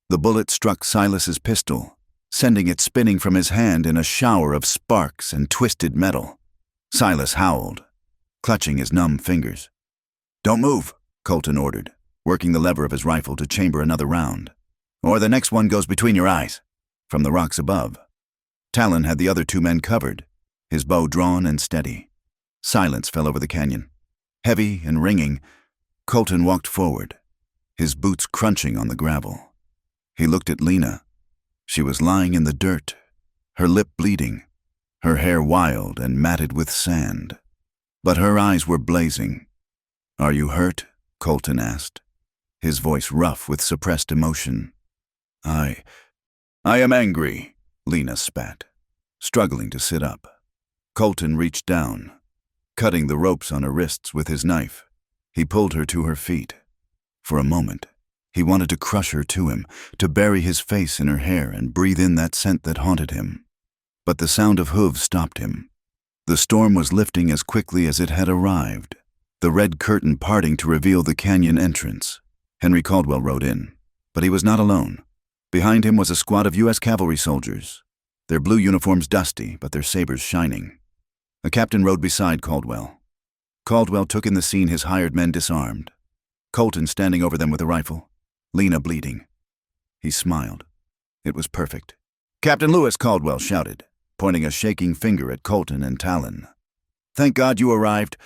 The bullet struck Silas's pistol, sending it spinning from his hand in a shower of sparks and twisted metal. Silas howled, clutching his numb fingers. Don't move, Colton ordered, working the lever of his rifle to chamber another round. Or the next one goes between your eyes, from the rocks above. Talon had the other 2 men covered, his bow drawn and steady. Silence fell over the canyon. Heavy and ringing, Colton walked forward, his boots crunching on the gravel. He looked at Lena. She was lying in the dirt, her lip bleeding, her hair wild and matted with sand. But her eyes were blazing. Are you hurt? Colton asked, his voice rough with suppressed emotion. I am angry, Lena spat, struggling to sit up. Colton reached down, cutting the ropes on her wrists with his knife. He pulled her to her feet. For a moment, he wanted to crush her to him, to bury his face in her hair and breathe in that scent that haunted him. But the sound of hooves stopped him. The storm was lifting as quickly as it had arrived, the red curtain parting to reveal the canyon entrance. Henry Caldwell rode in, but he was not alone. Behind him was a squad of U.S. cavalry soldiers, their blue uniforms dusty, but their sabers shining. A captain rode beside Caldwell. Caldwell took in the scene, his hired men disarmed. Colton standing over them with a rifle, Lena bleeding. He smiled. It was perfect. "Captain Lewis," Caldwell shouted, pointing a shaking finger at Colton and Talon. "Thank God you arrived.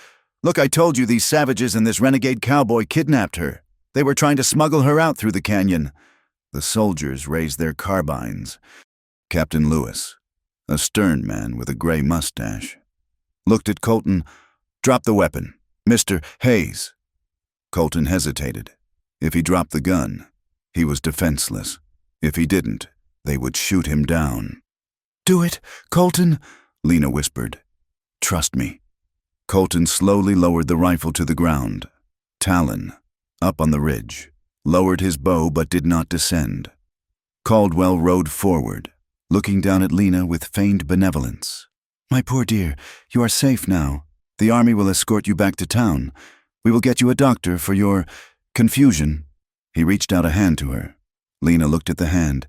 Look, I told you these savages and this renegade cowboy kidnapped her. They were trying to smuggle her out through the canyon." The soldiers raised their carbines. Captain Lewis, a stern man with a gray mustache, looked at Colton. "Drop the weapon, Mr. Hayes." Colton hesitated. If he dropped the gun, he was defenseless. If he didn't, they would shoot him down. "Do it, Colton," Lena whispered. "Trust me." Colton slowly lowered the rifle to the ground. Talon, up on the ridge, lowered his bow but did not descend. Caldwell rode forward, looking down at Lena with feigned benevolence. "My poor dear, you are safe now. The army will escort you back to town. We will get you a doctor for your confusion." He reached out a hand to her. Lena looked at the hand.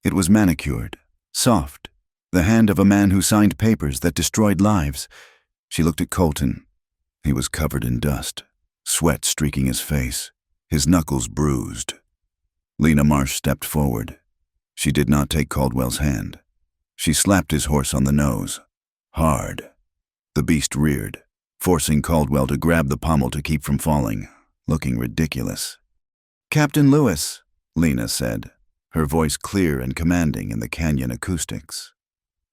It was manicured, soft, the hand of a man who signed papers that destroyed lives. She looked at Colton. He was covered in dust, sweat streaking his face, his knuckles bruised. Lena Marsh stepped forward. She did not take Caldwell's hand. She slapped his horse on the nose, hard. The beast reared, forcing Caldwell to grab the pommel to keep from falling, looking ridiculous. "Captain Lewis," Lena said, her voice clear and commanding in the canyon acoustics.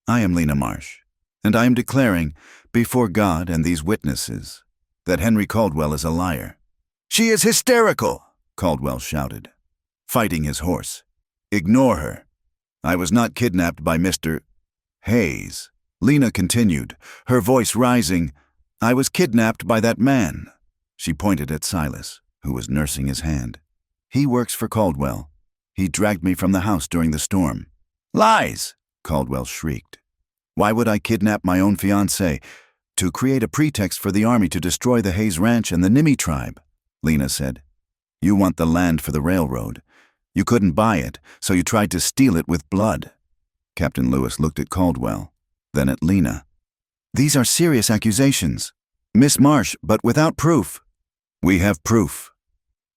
"I am Lena Marsh, and I am declaring, before God and these witnesses, that Henry Caldwell is a liar." "She is hysterical," Caldwell shouted, fighting his horse. "Ignore her. I was not kidnapped by Mr. Hayes." Lena continued, her voice rising. "I was kidnapped by that man." She pointed at Silas, who was nursing his hand. "He works for Caldwell. He dragged me from the house during the storm." "Lies!" Caldwell shrieked. "Why would I kidnap my own fiancée? To create a pretext for the army to destroy the Hayes Ranch and the Nimmi tribe," Lena said. "You want the land for the railroad. You couldn't buy it, so you tried to steal it with blood." Captain Lewis looked at Caldwell, then at Lena. "These are serious accusations, Miss Marsh, but without proof." "We have proof."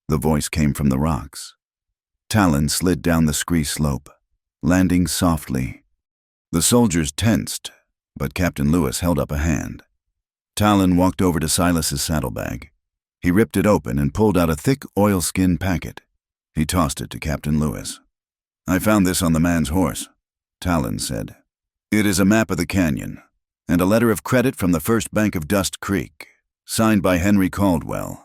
The voice came from the rocks. Talon slid down the scree slope, landing softly. The soldiers tensed, but Captain Lewis held up a hand. Talon walked over to Silas's saddlebag. He ripped it open and pulled out a thick oilskin packet. He tossed it to Captain Lewis. "I found this on the man's horse," Talon said. "It is a map of the canyon, and a letter of credit from the First Bank of Dust Creek, signed by Henry Caldwell.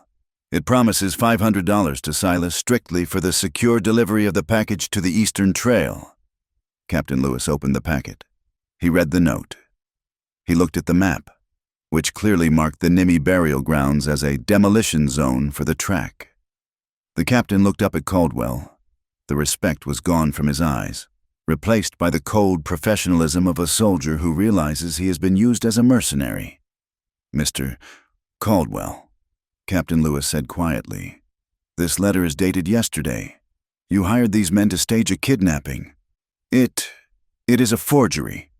It promises $500 to Silas strictly for the secure delivery of the package to the Eastern Trail." Captain Lewis opened the packet. He read the note. He looked at the map, which clearly marked the Nimmi burial grounds as a demolition zone for the track. The captain looked up at Caldwell. The respect was gone from his eyes, replaced by the cold professionalism of a soldier who realizes he has been used as a mercenary. "Mr. Caldwell," Captain Lewis said quietly, "this letter is dated yesterday. You hired these men to stage a kidnapping. It is a forgery,"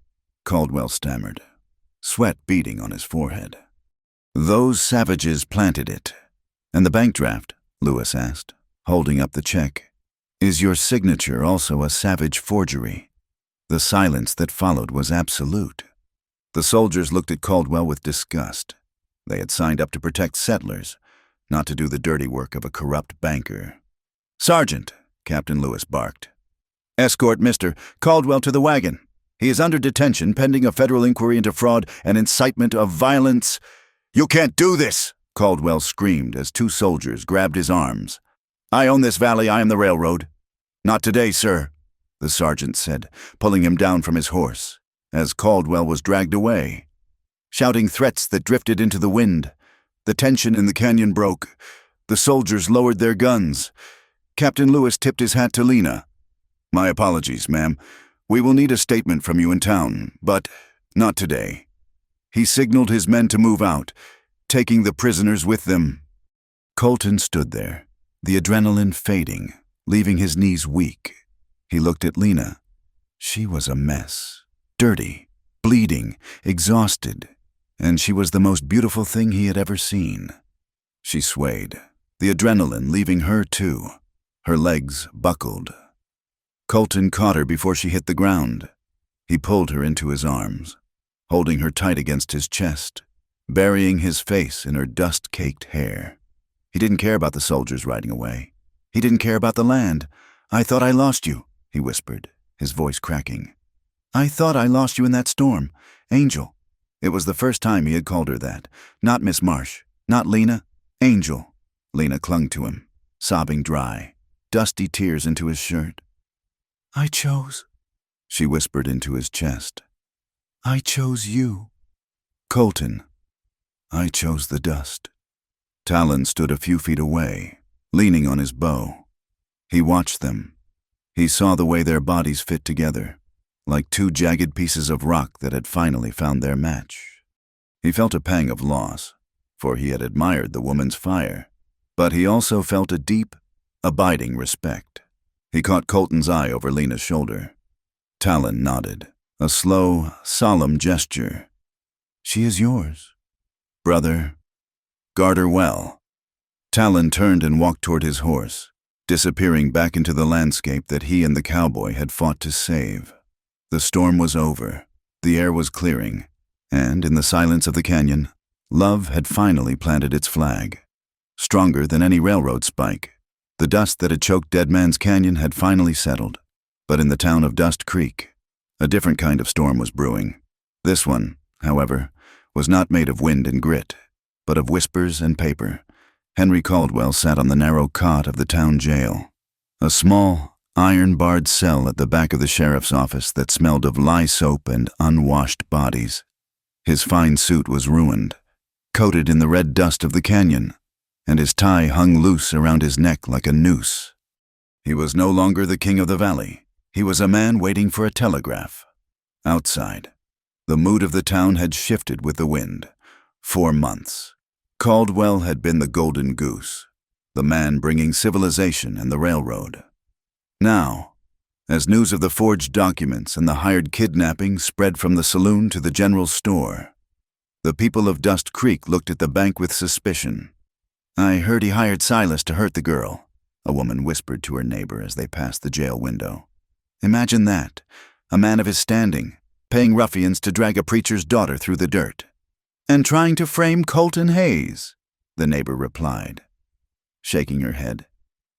Caldwell stammered, sweat beading on his forehead. "Those savages planted it." "And the bank draft?" Lewis asked, holding up the check. "Is your signature also a savage forgery?" The silence that followed was absolute. The soldiers looked at Caldwell with disgust. They had signed up to protect settlers, not to do the dirty work of a corrupt banker. "Sergeant," Captain Lewis barked, "escort Mr. Caldwell to the wagon. He is under detention pending a federal inquiry into fraud and incitement of violence." "You can't do this!" Caldwell screamed as two soldiers grabbed his arms. "I own this valley. I am the railroad." "Not today, sir," the sergeant said, pulling him down from his horse, as Caldwell was dragged away. Shouting threats that drifted into the wind. The tension in the canyon broke. The soldiers lowered their guns. Captain Lewis tipped his hat to Lena. "My apologies, ma'am. We will need a statement from you in town, but not today." He signaled his men to move out, taking the prisoners with them. Colton stood there, the adrenaline fading, leaving his knees weak. He looked at Lena. She was a mess, dirty, bleeding, exhausted, and she was the most beautiful thing he had ever seen. She swayed, the adrenaline leaving her too. Her legs buckled. Colton caught her before she hit the ground. He pulled her into his arms, holding her tight against his chest, burying his face in her dust-caked hair. He didn't care about the soldiers riding away. He didn't care about the land. "I thought I lost you," he whispered, his voice cracking. "I thought I lost you in that storm. Angel." It was the first time he had called her that. Not Miss Marsh, not Lena, Angel. Lena clung to him, sobbing dry, dusty tears into his shirt. "I chose," she whispered into his chest. "I chose you." "Colton, I chose the dust." Talon stood a few feet away, leaning on his bow. He watched them. He saw the way their bodies fit together, like two jagged pieces of rock that had finally found their match. He felt a pang of loss, for he had admired the woman's fire, but he also felt a deep, abiding respect. He caught Colton's eye over Lena's shoulder. Talon nodded, a slow, solemn gesture. "She is yours, brother. Guard her well." Talon turned and walked toward his horse, disappearing back into the landscape that he and the cowboy had fought to save. The storm was over, the air was clearing, and in the silence of the canyon, love had finally planted its flag. Stronger than any railroad spike, the dust that had choked Dead Man's Canyon had finally settled. But in the town of Dust Creek, a different kind of storm was brewing. This one, however, was not made of wind and grit, but of whispers and paper. Henry Caldwell sat on the narrow cot of the town jail, a small, iron-barred cell at the back of the sheriff's office that smelled of lye soap and unwashed bodies. His fine suit was ruined, coated in the red dust of the canyon, and his tie hung loose around his neck like a noose. He was no longer the king of the valley. He was a man waiting for a telegraph. Outside, the mood of the town had shifted with the wind. 4 months. Caldwell had been the golden goose, the man bringing civilization and the railroad. Now, as news of the forged documents and the hired kidnapping spread from the saloon to the general store, the people of Dust Creek looked at the bank with suspicion. "I heard he hired Silas to hurt the girl," a woman whispered to her neighbor as they passed the jail window. "Imagine that, a man of his standing, paying ruffians to drag a preacher's daughter through the dirt." "And trying to frame Colton Hayes," the neighbor replied, shaking her head.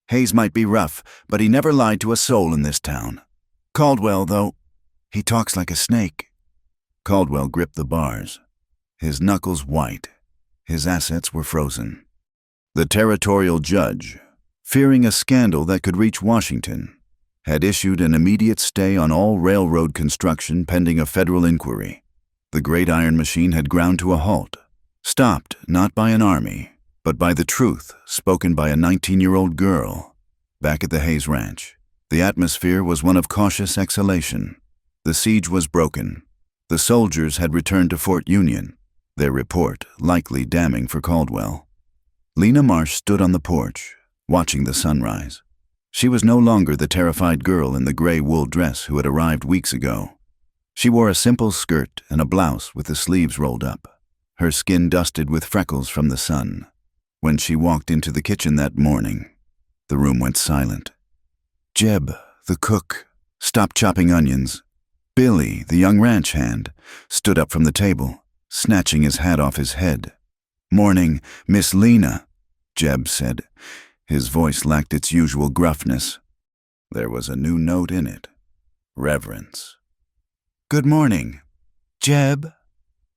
"Hayes might be rough, but he never lied to a soul in this town. Caldwell, though, he talks like a snake." Caldwell gripped the bars, his knuckles white, his assets were frozen. The territorial judge, fearing a scandal that could reach Washington, had issued an immediate stay on all railroad construction pending a federal inquiry. The great iron machine had ground to a halt, stopped not by an army, but by the truth spoken by a 19-year-old girl. Back at the Hayes Ranch, the atmosphere was one of cautious exhalation. The siege was broken. The soldiers had returned to Fort Union, their report likely damning for Caldwell. Lena Marsh stood on the porch, watching the sunrise. She was no longer the terrified girl in the gray wool dress who had arrived weeks ago. She wore a simple skirt and a blouse with the sleeves rolled up, her skin dusted with freckles from the sun. When she walked into the kitchen that morning, the room went silent. Jeb, the cook, stopped chopping onions. Billy, the young ranch hand, stood up from the table, snatching his hat off his head. "Morning, Miss Lena," Jeb said. His voice lacked its usual gruffness. There was a new note in it, reverence. "Good morning, Jeb,"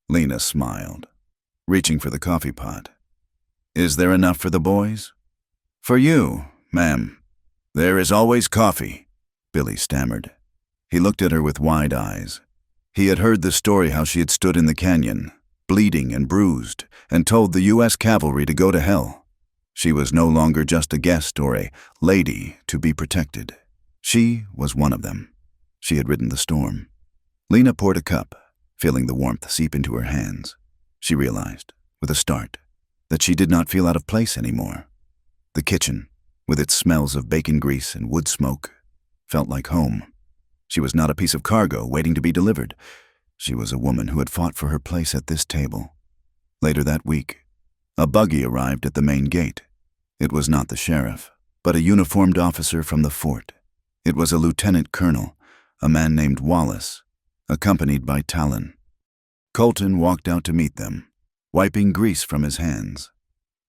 Lena smiled, reaching for the coffee pot. "Is there enough for the boys?" "For you, ma'am. There is always coffee," Billy stammered. He looked at her with wide eyes. He had heard the story how she had stood in the canyon, bleeding and bruised, and told the U.S. cavalry to go to hell. She was no longer just a guest or a lady to be protected. She was one of them. She had ridden the storm. Lena poured a cup, feeling the warmth seep into her hands. She realized, with a start, that she did not feel out of place anymore. The kitchen, with its smells of bacon grease and wood smoke, felt like home. She was not a piece of cargo waiting to be delivered. She was a woman who had fought for her place at this table. Later that week, a buggy arrived at the main gate. It was not the sheriff, but a uniformed officer from the fort. It was a lieutenant colonel, a man named Wallace, accompanied by Talon. Colton walked out to meet them, wiping grease from his hands.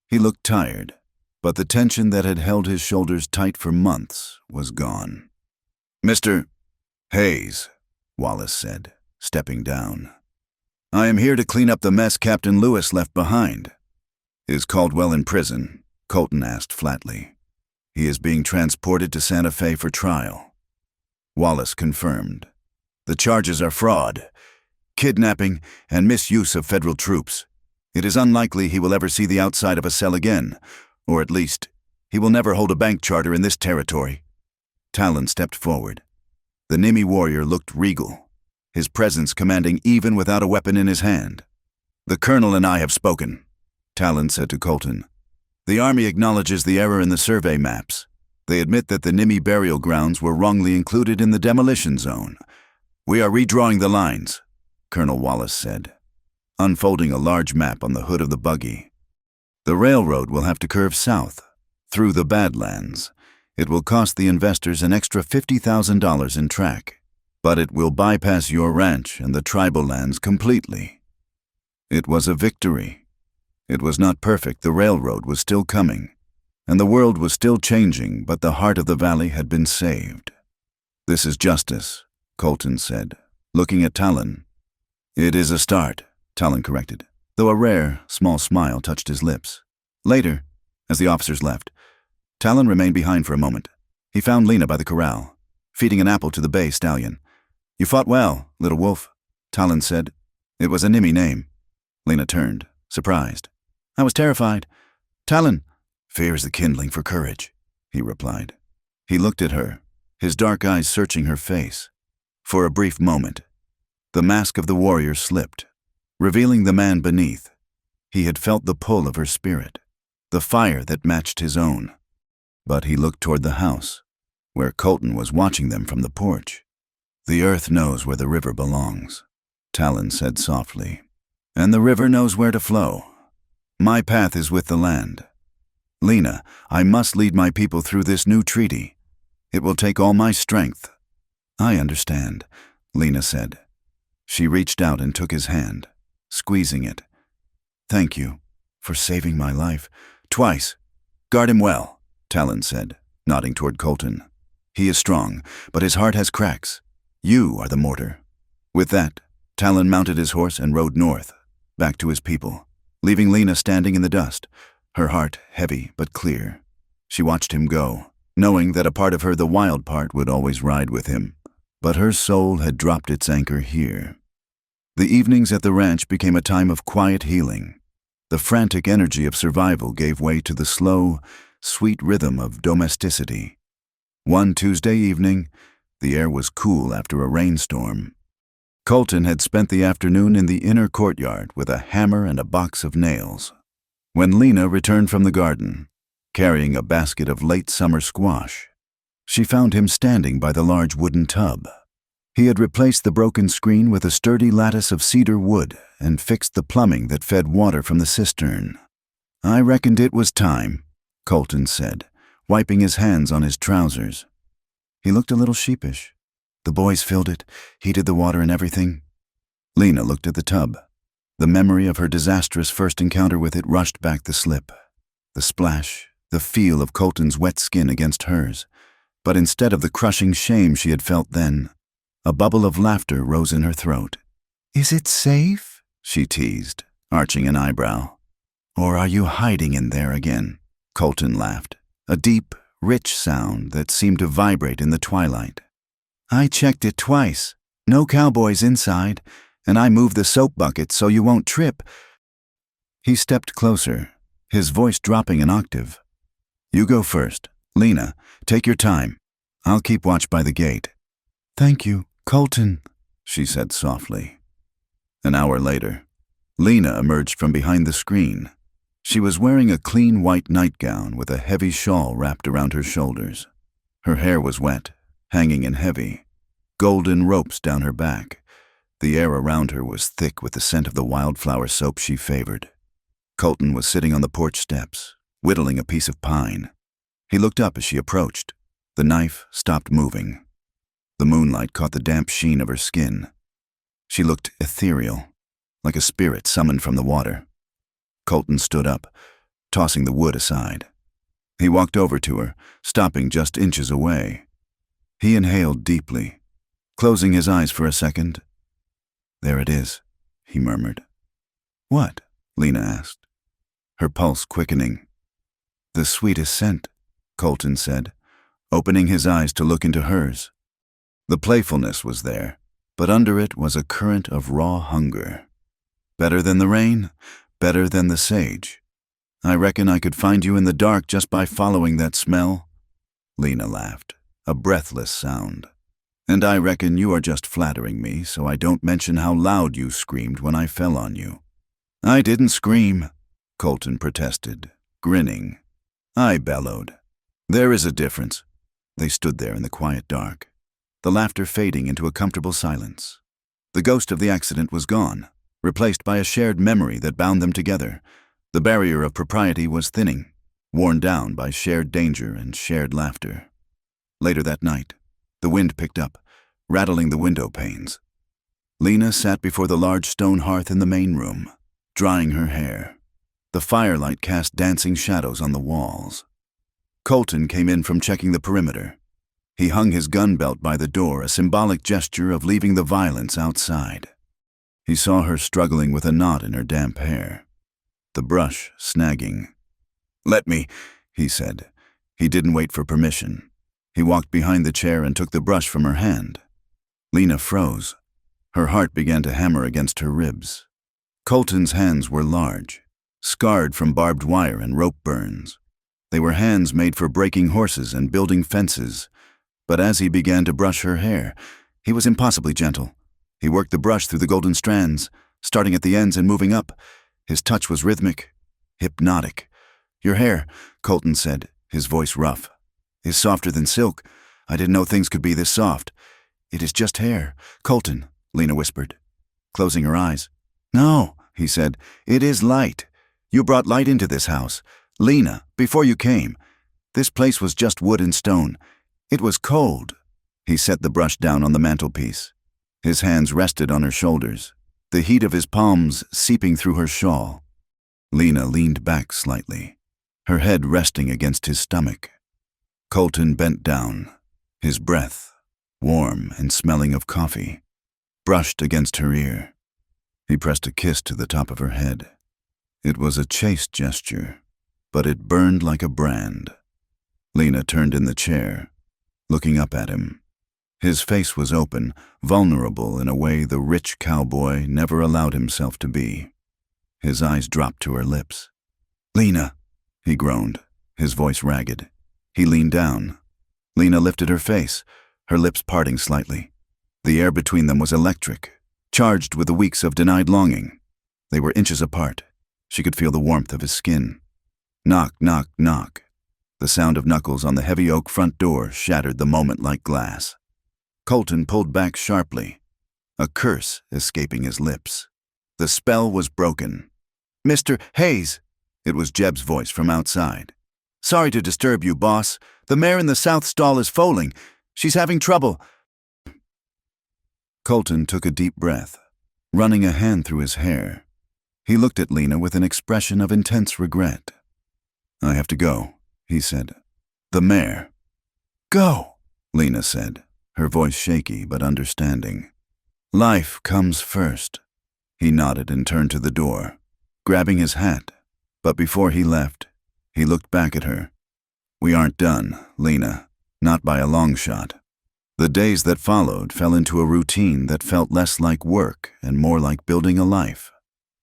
He looked tired, but the tension that had held his shoulders tight for months was gone. "Mr. Hayes," Wallace said, stepping down. "I am here to clean up the mess Captain Lewis left behind." "Is Caldwell in prison?" Colton asked flatly. "He is being transported to Santa Fe for trial." Wallace confirmed. "The charges are fraud, kidnapping, and misuse of federal troops. It is unlikely he will ever see the outside of a cell again, or at least, he will never hold a bank charter in this territory." Talon stepped forward. The Nimi warrior looked regal, his presence commanding even without a weapon in his hand. "The colonel and I have spoken," Talon said to Colton. "The Army acknowledges the error in the survey maps. They admit that the Nimi burial grounds were wrongly included in the demolition zone. We are redrawing the lines," Colonel Wallace said, unfolding a large map on the hood of the buggy. "The railroad will have to curve south, through the Badlands. It will cost the investors an extra $50,000 in track, but it will bypass your ranch and the tribal lands completely." It was a victory. It was not perfect, the railroad was still coming, and the world was still changing, but the heart of the valley had been saved. "This is justice," Colton said, looking at Talon. "It is a start," Talon corrected, though a rare, small smile touched his lips. Later, as the officers left, Talon remained behind for a moment. He found Lena by the corral, feeding an apple to the bay stallion. "You fought well, little wolf," Talon said. It was a Nimi name. Lena turned, surprised. "I was terrified." "Talon." "Fear is the kindling for courage," he replied. He looked at her, his dark eyes searching her face. For a brief moment, the mask of the warrior slipped, revealing the man beneath. He had felt the pull of her spirit, the fire that matched his own. But he looked toward the house, where Colton was watching them from the porch. "The earth knows where the river belongs," Talon said softly, "and the river knows where to flow. My path is with the land. Lena, I must lead my people through this new treaty. It will take all my strength." "I understand," Lena said. She reached out and took his hand, squeezing it. "Thank you for saving my life. Twice. Guard him well," Talon said, nodding toward Colton. "He is strong, but his heart has cracks. You are the mortar." With that, Talon mounted his horse and rode north, back to his people, leaving Lena standing in the dust, her heart heavy but clear. She watched him go, knowing that a part of her, the wild part, would always ride with him. But her soul had dropped its anchor here. The evenings at the ranch became a time of quiet healing. The frantic energy of survival gave way to the slow, sweet rhythm of domesticity. One Tuesday evening, the air was cool after a rainstorm. Colton had spent the afternoon in the inner courtyard with a hammer and a box of nails. When Lena returned from the garden, carrying a basket of late summer squash, she found him standing by the large wooden tub. He had replaced the broken screen with a sturdy lattice of cedar wood and fixed the plumbing that fed water from the cistern. "I reckoned it was time," Colton said, wiping his hands on his trousers. He looked a little sheepish. "The boys filled it, heated the water and everything." Lena looked at the tub. The memory of her disastrous first encounter with it rushed back the slip. The splash, the feel of Colton's wet skin against hers. But instead of the crushing shame she had felt then, a bubble of laughter rose in her throat. "Is it safe?" she teased, arching an eyebrow. "Or are you hiding in there again?" Colton laughed, a deep, rich sound that seemed to vibrate in the twilight. "I checked it twice. No cowboys inside, and I moved the soap bucket so you won't trip." He stepped closer, his voice dropping an octave. "You go first. Lena, take your time. I'll keep watch by the gate." "Thank you, Colton," she said softly. An hour later, Lena emerged from behind the screen. She was wearing a clean white nightgown with a heavy shawl wrapped around her shoulders. Her hair was wet, hanging in heavy, golden ropes down her back. The air around her was thick with the scent of the wildflower soap she favored. Colton was sitting on the porch steps, whittling a piece of pine. He looked up as she approached. The knife stopped moving. The moonlight caught the damp sheen of her skin. She looked ethereal, like a spirit summoned from the water. Colton stood up, tossing the wood aside. He walked over to her, stopping just inches away. He inhaled deeply, closing his eyes for a second. "There it is," he murmured. "What?" Lena asked, her pulse quickening. "The sweetest scent," Colton said, opening his eyes to look into hers. The playfulness was there, but under it was a current of raw hunger. "Better than the rain, better than the sage. I reckon I could find you in the dark just by following that smell." Lena laughed, a breathless sound. "And I reckon you are just flattering me so I don't mention how loud you screamed when I fell on you." "I didn't scream," Colton protested, grinning. "I bellowed. There is a difference." They stood there in the quiet dark, the laughter fading into a comfortable silence. The ghost of the accident was gone, replaced by a shared memory that bound them together. The barrier of propriety was thinning, worn down by shared danger and shared laughter. Later that night, the wind picked up, rattling the window panes. Lena sat before the large stone hearth in the main room, drying her hair. The firelight cast dancing shadows on the walls. Colton came in from checking the perimeter. He hung his gun belt by the door, a symbolic gesture of leaving the violence outside. He saw her struggling with a knot in her damp hair, the brush snagging. "Let me," he said. He didn't wait for permission. He walked behind the chair and took the brush from her hand. Lena froze. Her heart began to hammer against her ribs. Colton's hands were large, scarred from barbed wire and rope burns. They were hands made for breaking horses and building fences. But as he began to brush her hair, he was impossibly gentle. He worked the brush through the golden strands, starting at the ends and moving up. His touch was rhythmic, hypnotic. "Your hair," Colton said, his voice rough, "is softer than silk. I didn't know things could be this soft." "It is just hair, Colton," Lena whispered, closing her eyes. "No," he said, "it is light. You brought light into this house. Lena, before you came. This place was just wood and stone. It was cold." He set the brush down on the mantelpiece. His hands rested on her shoulders, the heat of his palms seeping through her shawl. Lena leaned back slightly, her head resting against his stomach. Colton bent down, his breath, warm and smelling of coffee, brushed against her ear. He pressed a kiss to the top of her head. It was a chaste gesture, but it burned like a brand. Lena turned in the chair, looking up at him. His face was open, vulnerable in a way the rich cowboy never allowed himself to be. His eyes dropped to her lips. "Lena," he groaned, his voice ragged. He leaned down. Lena lifted her face, her lips parting slightly. The air between them was electric, charged with the weeks of denied longing. They were inches apart. She could feel the warmth of his skin. Knock, knock, knock. The sound of knuckles on the heavy oak front door shattered the moment like glass. Colton pulled back sharply, a curse escaping his lips. The spell was broken. "Mr. Hayes," it was Jeb's voice from outside. "Sorry to disturb you, boss. The mare in the south stall is foaling. She's having trouble." Colton took a deep breath, running a hand through his hair. He looked at Lena with an expression of intense regret. "I have to go," he said. "The mare." "Go," Lena said, her voice shaky but understanding. "Life comes first." He nodded and turned to the door, grabbing his hat, but before he left, he looked back at her. "We aren't done, Lena, not by a long shot." The days that followed fell into a routine that felt less like work and more like building a life.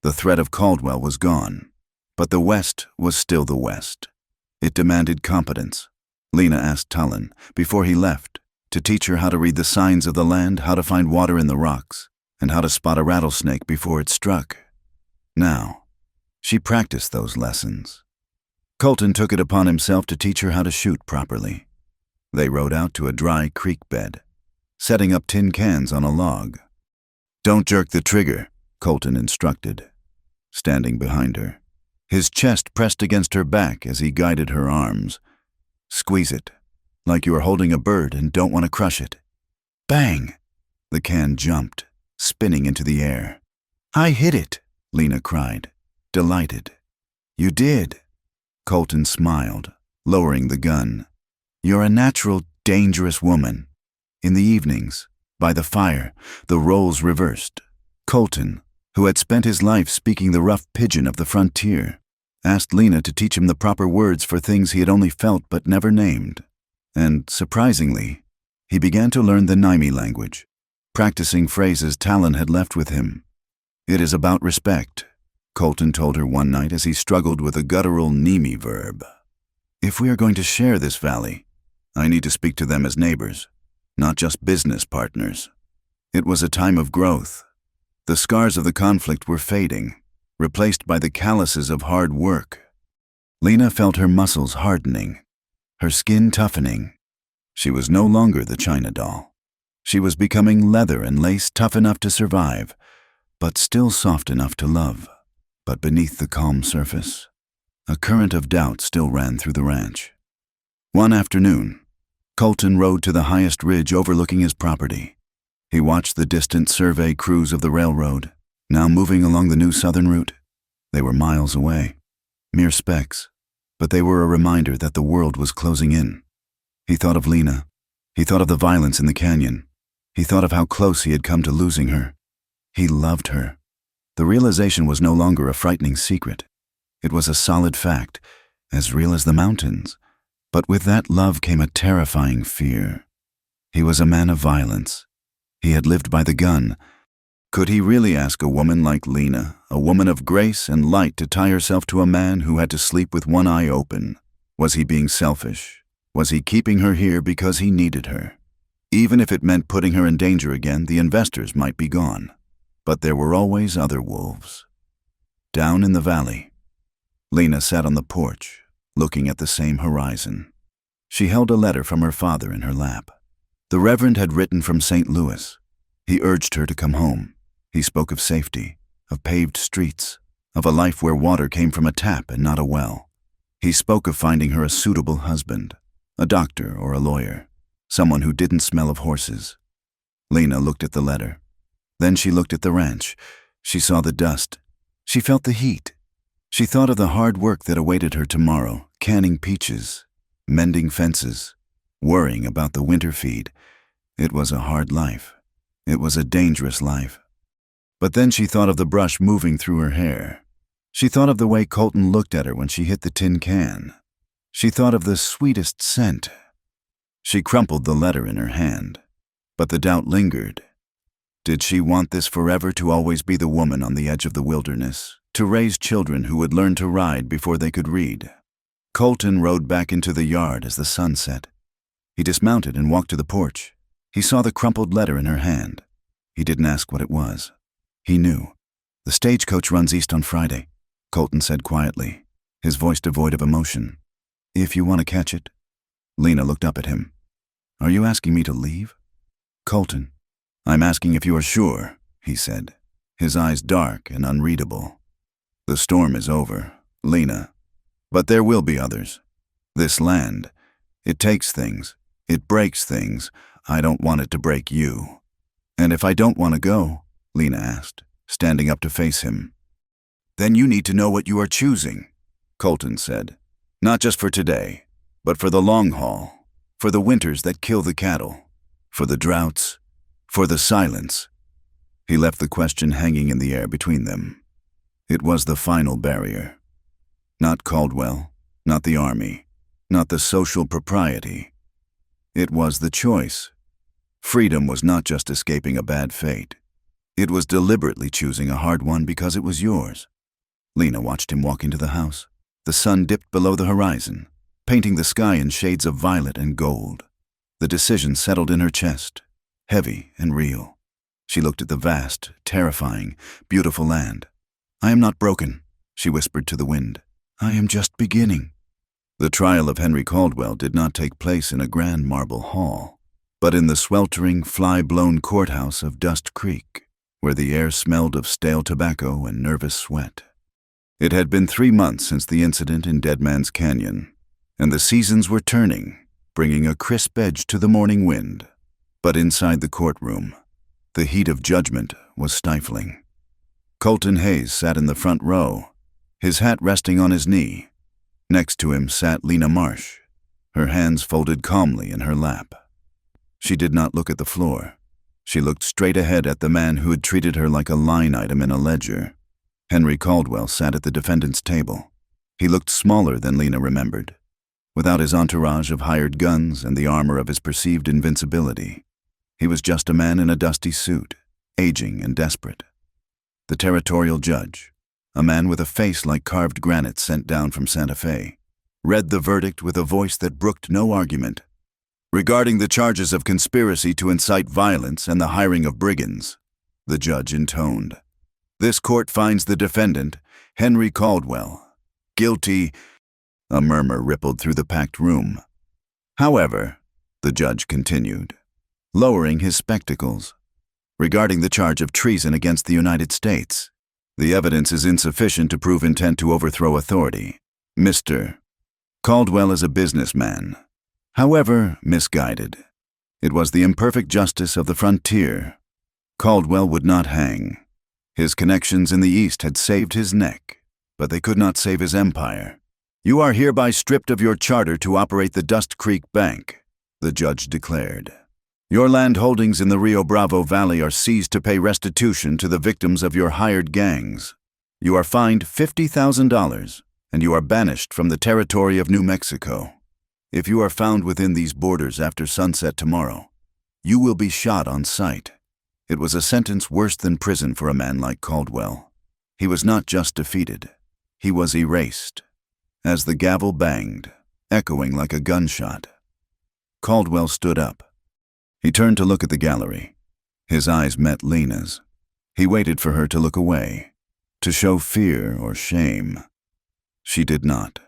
The threat of Caldwell was gone. But the West was still the West. It demanded competence. Lena asked Talon, before he left, to teach her how to read the signs of the land, how to find water in the rocks, and how to spot a rattlesnake before it struck. Now, she practiced those lessons. Colton took it upon himself to teach her how to shoot properly. They rode out to a dry creek bed, setting up tin cans on a log. "Don't jerk the trigger," Colton instructed, standing behind her, his chest pressed against her back as he guided her arms. "Squeeze it, like you are holding a bird and don't want to crush it." Bang! The can jumped, spinning into the air. "I hit it," Lena cried, delighted. "You did." Colton smiled, lowering the gun. "You're a natural, dangerous woman." In the evenings, by the fire, the roles reversed. Colton, who had spent his life speaking the rough pidgin of the frontier, asked Lena to teach him the proper words for things he had only felt but never named. And, surprisingly, he began to learn the Naimi language, practicing phrases Talon had left with him. "It is about respect," Colton told her one night as he struggled with a guttural Nimi verb. "If we are going to share this valley, I need to speak to them as neighbors, not just business partners." It was a time of growth. The scars of the conflict were fading, replaced by the calluses of hard work. Lena felt her muscles hardening, her skin toughening. She was no longer the China doll. She was becoming leather and lace, tough enough to survive, but still soft enough to love. But beneath the calm surface, a current of doubt still ran through the ranch. One afternoon, Colton rode to the highest ridge overlooking his property. He watched the distant survey crews of the railroad, now moving along the new southern route. They were miles away, mere specks, but they were a reminder that the world was closing in. He thought of Lena. He thought of the violence in the canyon. He thought of how close he had come to losing her. He loved her. The realization was no longer a frightening secret. It was a solid fact, as real as the mountains. But with that love came a terrifying fear. He was a man of violence. He had lived by the gun. Could he really ask a woman like Lena, a woman of grace and light, to tie herself to a man who had to sleep with one eye open? Was he being selfish? Was he keeping her here because he needed her? Even if it meant putting her in danger again, the investors might be gone. But there were always other wolves. Down in the valley, Lena sat on the porch, looking at the same horizon. She held a letter from her father in her lap. The Reverend had written from St. Louis. He urged her to come home. He spoke of safety, of paved streets, of a life where water came from a tap and not a well. He spoke of finding her a suitable husband, a doctor or a lawyer, someone who didn't smell of horses. Lena looked at the letter. Then she looked at the ranch. She saw the dust. She felt the heat. She thought of the hard work that awaited her tomorrow, canning peaches, mending fences, worrying about the winter feed. It was a hard life. It was a dangerous life. But then she thought of the brush moving through her hair. She thought of the way Colton looked at her when she hit the tin can. She thought of the sweetest scent. She crumpled the letter in her hand, but the doubt lingered. Did she want this forever, to always be the woman on the edge of the wilderness, to raise children who would learn to ride before they could read? Colton rode back into the yard as the sun set. He dismounted and walked to the porch. He saw the crumpled letter in her hand. He didn't ask what it was. He knew. "The stagecoach runs east on Friday," Colton said quietly, his voice devoid of emotion. "If you want to catch it." Lena looked up at him. "Are you asking me to leave?" "Colton, I'm asking if you are sure," he said, his eyes dark and unreadable. "The storm is over, Lena. But there will be others. This land, it takes things. It breaks things. I don't want it to break you." "And if I don't want to go?" Lena asked, standing up to face him. "Then you need to know what you are choosing," Colton said. "Not just for today, but for the long haul, for the winters that kill the cattle, for the droughts, for the silence." He left the question hanging in the air between them. It was the final barrier. Not Caldwell, not the army, not the social propriety. It was the choice. Freedom was not just escaping a bad fate. It was deliberately choosing a hard one because it was yours. Lena watched him walk into the house. The sun dipped below the horizon, painting the sky in shades of violet and gold. The decision settled in her chest, heavy and real. She looked at the vast, terrifying, beautiful land. "I am not broken," she whispered to the wind. "I am just beginning." The trial of Henry Caldwell did not take place in a grand marble hall, but in the sweltering, fly-blown courthouse of Dust Creek, where the air smelled of stale tobacco and nervous sweat. It had been 3 months since the incident in Dead Man's Canyon, and the seasons were turning, bringing a crisp edge to the morning wind. But inside the courtroom, the heat of judgment was stifling. Colton Hayes sat in the front row, his hat resting on his knee. Next to him sat Lena Marsh, her hands folded calmly in her lap. She did not look at the floor. She looked straight ahead at the man who had treated her like a line item in a ledger. Henry Caldwell sat at the defendant's table. He looked smaller than Lena remembered, without his entourage of hired guns and the armor of his perceived invincibility. He was just a man in a dusty suit, aging and desperate. The territorial judge, a man with a face like carved granite sent down from Santa Fe, read the verdict with a voice that brooked no argument. "Regarding the charges of conspiracy to incite violence and the hiring of brigands," the judge intoned, "this court finds the defendant, Henry Caldwell, guilty." A murmur rippled through the packed room. "However," the judge continued, lowering his spectacles, "regarding the charge of treason against the United States, the evidence is insufficient to prove intent to overthrow authority. Mr. Caldwell is a businessman, however misguided. It was the imperfect justice of the frontier. Caldwell would not hang. His connections in the East had saved his neck, but they could not save his empire. You are hereby stripped of your charter to operate the Dust Creek Bank," the judge declared. "Your land holdings in the Rio Bravo Valley are seized to pay restitution to the victims of your hired gangs. You are fined $50,000, and you are banished from the territory of New Mexico. If you are found within these borders after sunset tomorrow, you will be shot on sight." It was a sentence worse than prison for a man like Caldwell. He was not just defeated, he was erased. As the gavel banged, echoing like a gunshot, Caldwell stood up. He turned to look at the gallery. His eyes met Lena's. He waited for her to look away, to show fear or shame. She did not.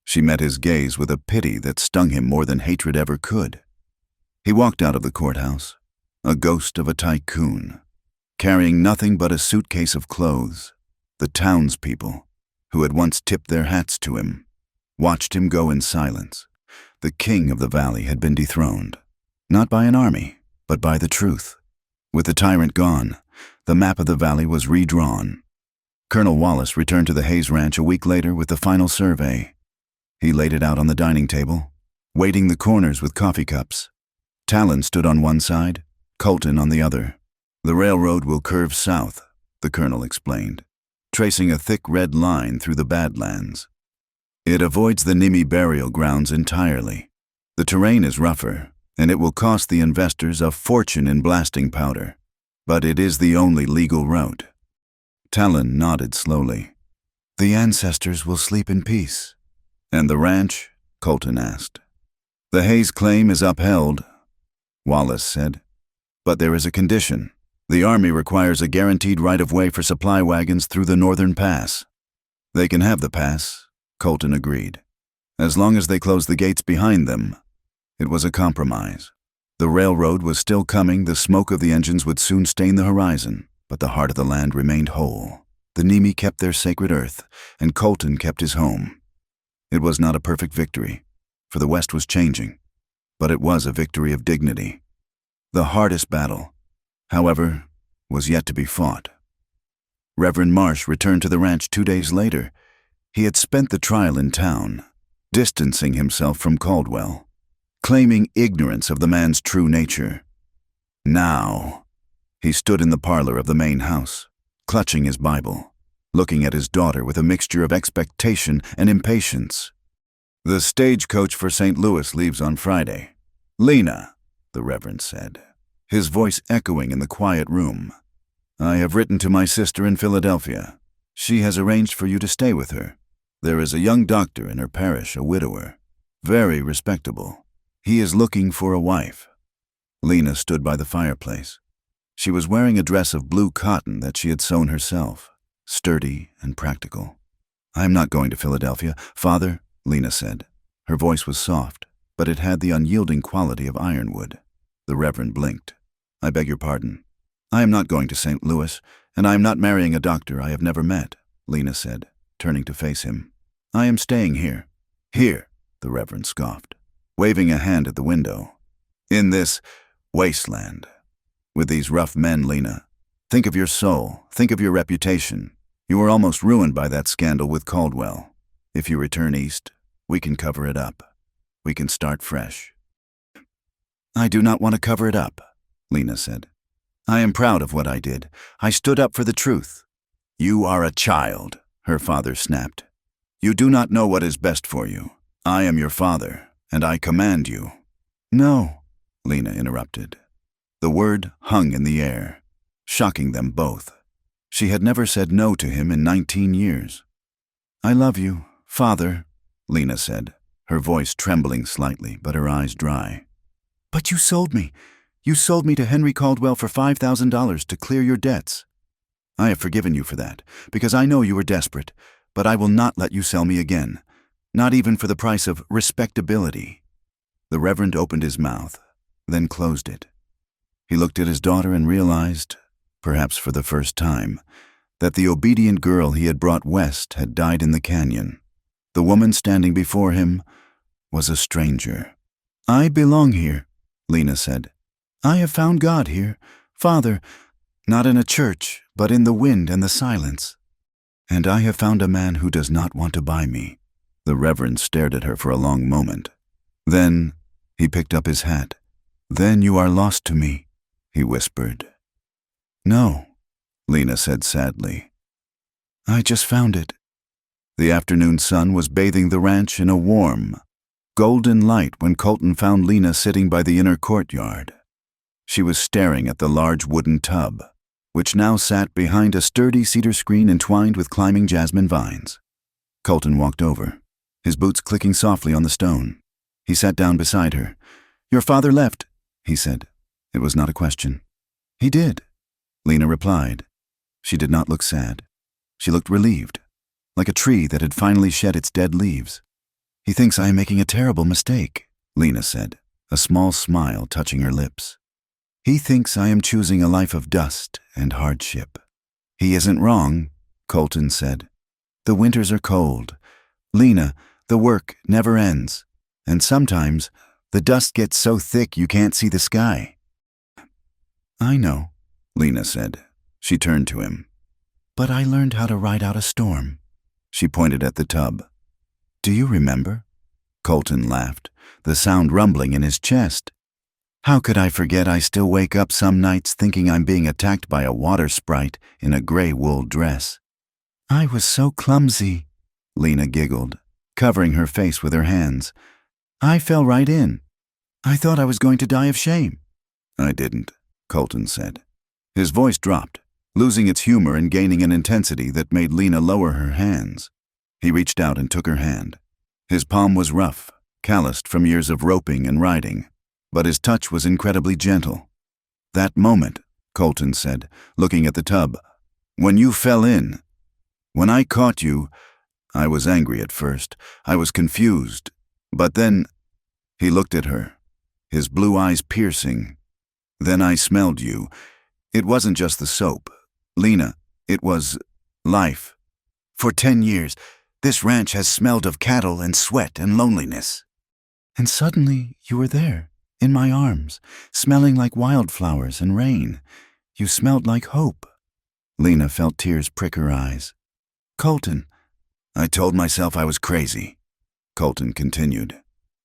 She met his gaze with a pity that stung him more than hatred ever could. He walked out of the courthouse, a ghost of a tycoon, carrying nothing but a suitcase of clothes. The townspeople, who had once tipped their hats to him, watched him go in silence. The king of the valley had been dethroned, not by an army, but by the truth. With the tyrant gone, the map of the valley was redrawn. Colonel Wallace returned to the Hayes Ranch a week later with the final survey. He laid it out on the dining table, weighting the corners with coffee cups. Talon stood on one side, Colton on the other. "The railroad will curve south," the colonel explained, tracing a thick red line through the Badlands. "It avoids the Nimi burial grounds entirely. The terrain is rougher, and it will cost the investors a fortune in blasting powder, but it is the only legal route." Talon nodded slowly. "The ancestors will sleep in peace." "And the ranch?" Colton asked. "The Hayes claim is upheld," Wallace said. "But there is a condition. The Army requires a guaranteed right-of-way for supply wagons through the Northern Pass." "They can have the pass," Colton agreed, "as long as they close the gates behind them." It was a compromise. The railroad was still coming, the smoke of the engines would soon stain the horizon, but the heart of the land remained whole. The Nimi kept their sacred earth, and Colton kept his home. It was not a perfect victory, for the West was changing, but it was a victory of dignity. The hardest battle, however, was yet to be fought. Reverend Marsh returned to the ranch 2 days later. He had spent the trial in town, distancing himself from Caldwell, claiming ignorance of the man's true nature. Now, he stood in the parlor of the main house, clutching his Bible, looking at his daughter with a mixture of expectation and impatience. "The stagecoach for St. Louis leaves on Friday. Lena," the Reverend said, his voice echoing in the quiet room. "I have written to my sister in Philadelphia. She has arranged for you to stay with her. There is a young doctor in her parish, a widower. Very respectable. He is looking for a wife." Lena stood by the fireplace. She was wearing a dress of blue cotton that she had sewn herself, sturdy and practical. "I am not going to Philadelphia, Father," Lena said. Her voice was soft, but it had the unyielding quality of ironwood. The Reverend blinked. "I beg your pardon. I am not going to St. Louis, and I am not marrying a doctor I have never met," Lena said, turning to face him. "I am staying here." "Here," the Reverend scoffed, waving a hand at the window. "In this wasteland. With these rough men, Lena. Think of your soul. Think of your reputation. You were almost ruined by that scandal with Caldwell. If you return east, we can cover it up. We can start fresh." "I do not want to cover it up," Lena said. "I am proud of what I did. I stood up for the truth." "You are a child," her father snapped. "You do not know what is best for you. I am your father, and I command you." "No," Lena interrupted. The word hung in the air, shocking them both. She had never said no to him in 19 years. "I love you, Father," Lena said, her voice trembling slightly but her eyes dry. "But you sold me. You sold me to Henry Caldwell for $5,000 to clear your debts. I have forgiven you for that, because I know you were desperate, but I will not let you sell me again, not even for the price of respectability." The Reverend opened his mouth, then closed it. He looked at his daughter and realized, perhaps for the first time, that the obedient girl he had brought west had died in the canyon. The woman standing before him was a stranger. "I belong here," Lena said. "I have found God here, Father, not in a church, but in the wind and the silence. And I have found a man who does not want to buy me." The Reverend stared at her for a long moment. Then he picked up his hat. "Then you are lost to me," he whispered. "No," Lena said sadly. "I just found it." The afternoon sun was bathing the ranch in a warm, golden light when Colton found Lena sitting by the inner courtyard. She was staring at the large wooden tub, which now sat behind a sturdy cedar screen entwined with climbing jasmine vines. Colton walked over, his boots clicking softly on the stone. He sat down beside her. "Your father left," he said. It was not a question. "He did," Lena replied. She did not look sad. She looked relieved, like a tree that had finally shed its dead leaves. "He thinks I am making a terrible mistake," Lena said, a small smile touching her lips. "He thinks I am choosing a life of dust and hardship." "He isn't wrong," Colton said. "The winters are cold. Lena, the work never ends. And sometimes the dust gets so thick you can't see the sky." "I know," Lena said. She turned to him. "But I learned how to ride out a storm." She pointed at the tub. "Do you remember?" Colton laughed, the sound rumbling in his chest. "How could I forget I still wake up some nights thinking I'm being attacked by a water sprite in a gray wool dress." "I was so clumsy," Lena giggled, covering her face with her hands. "I fell right in. I thought I was going to die of shame." "I didn't," Colton said. His voice dropped, losing its humor and gaining an intensity that made Lena lower her hands. He reached out and took her hand. His palm was rough, calloused from years of roping and riding, but his touch was incredibly gentle. "That moment," Colton said, looking at the tub, "when you fell in, when I caught you, I was angry at first. I was confused. But then," he looked at her, his blue eyes piercing. "Then I smelled you. It wasn't just the soap, Lena, it was life. For 10 years, this ranch has smelled of cattle and sweat and loneliness. And suddenly you were there, in my arms, smelling like wildflowers and rain. You smelled like hope." Lena felt tears prick her eyes. "Colton." "I told myself I was crazy," Colton continued.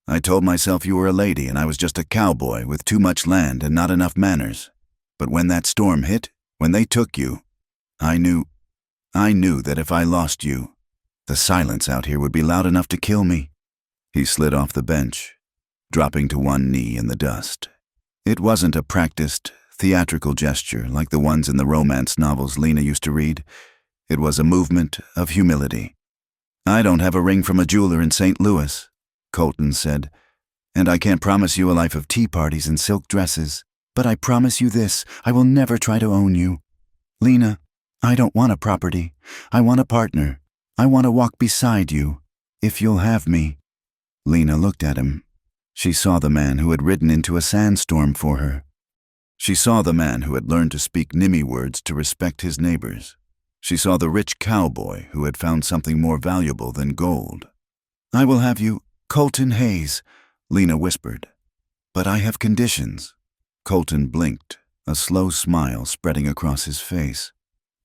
"I told myself you were a lady and I was just a cowboy with too much land and not enough manners. But when that storm hit, when they took you, I knew that if I lost you, the silence out here would be loud enough to kill me." He slid off the bench, dropping to one knee in the dust. It wasn't a practiced, theatrical gesture like the ones in the romance novels Lena used to read. It was a movement of humility. "I don't have a ring from a jeweler in St. Louis," Colton said, "and I can't promise you a life of tea parties and silk dresses. But I promise you this, I will never try to own you. Lena, I don't want a property. I want a partner. I want to walk beside you, if you'll have me." Lena looked at him. She saw the man who had ridden into a sandstorm for her. She saw the man who had learned to speak Nimi words to respect his neighbors. She saw the rich cowboy who had found something more valuable than gold. "I will have you, Colton Hayes," Lena whispered. "But I have conditions." Colton blinked, a slow smile spreading across his face.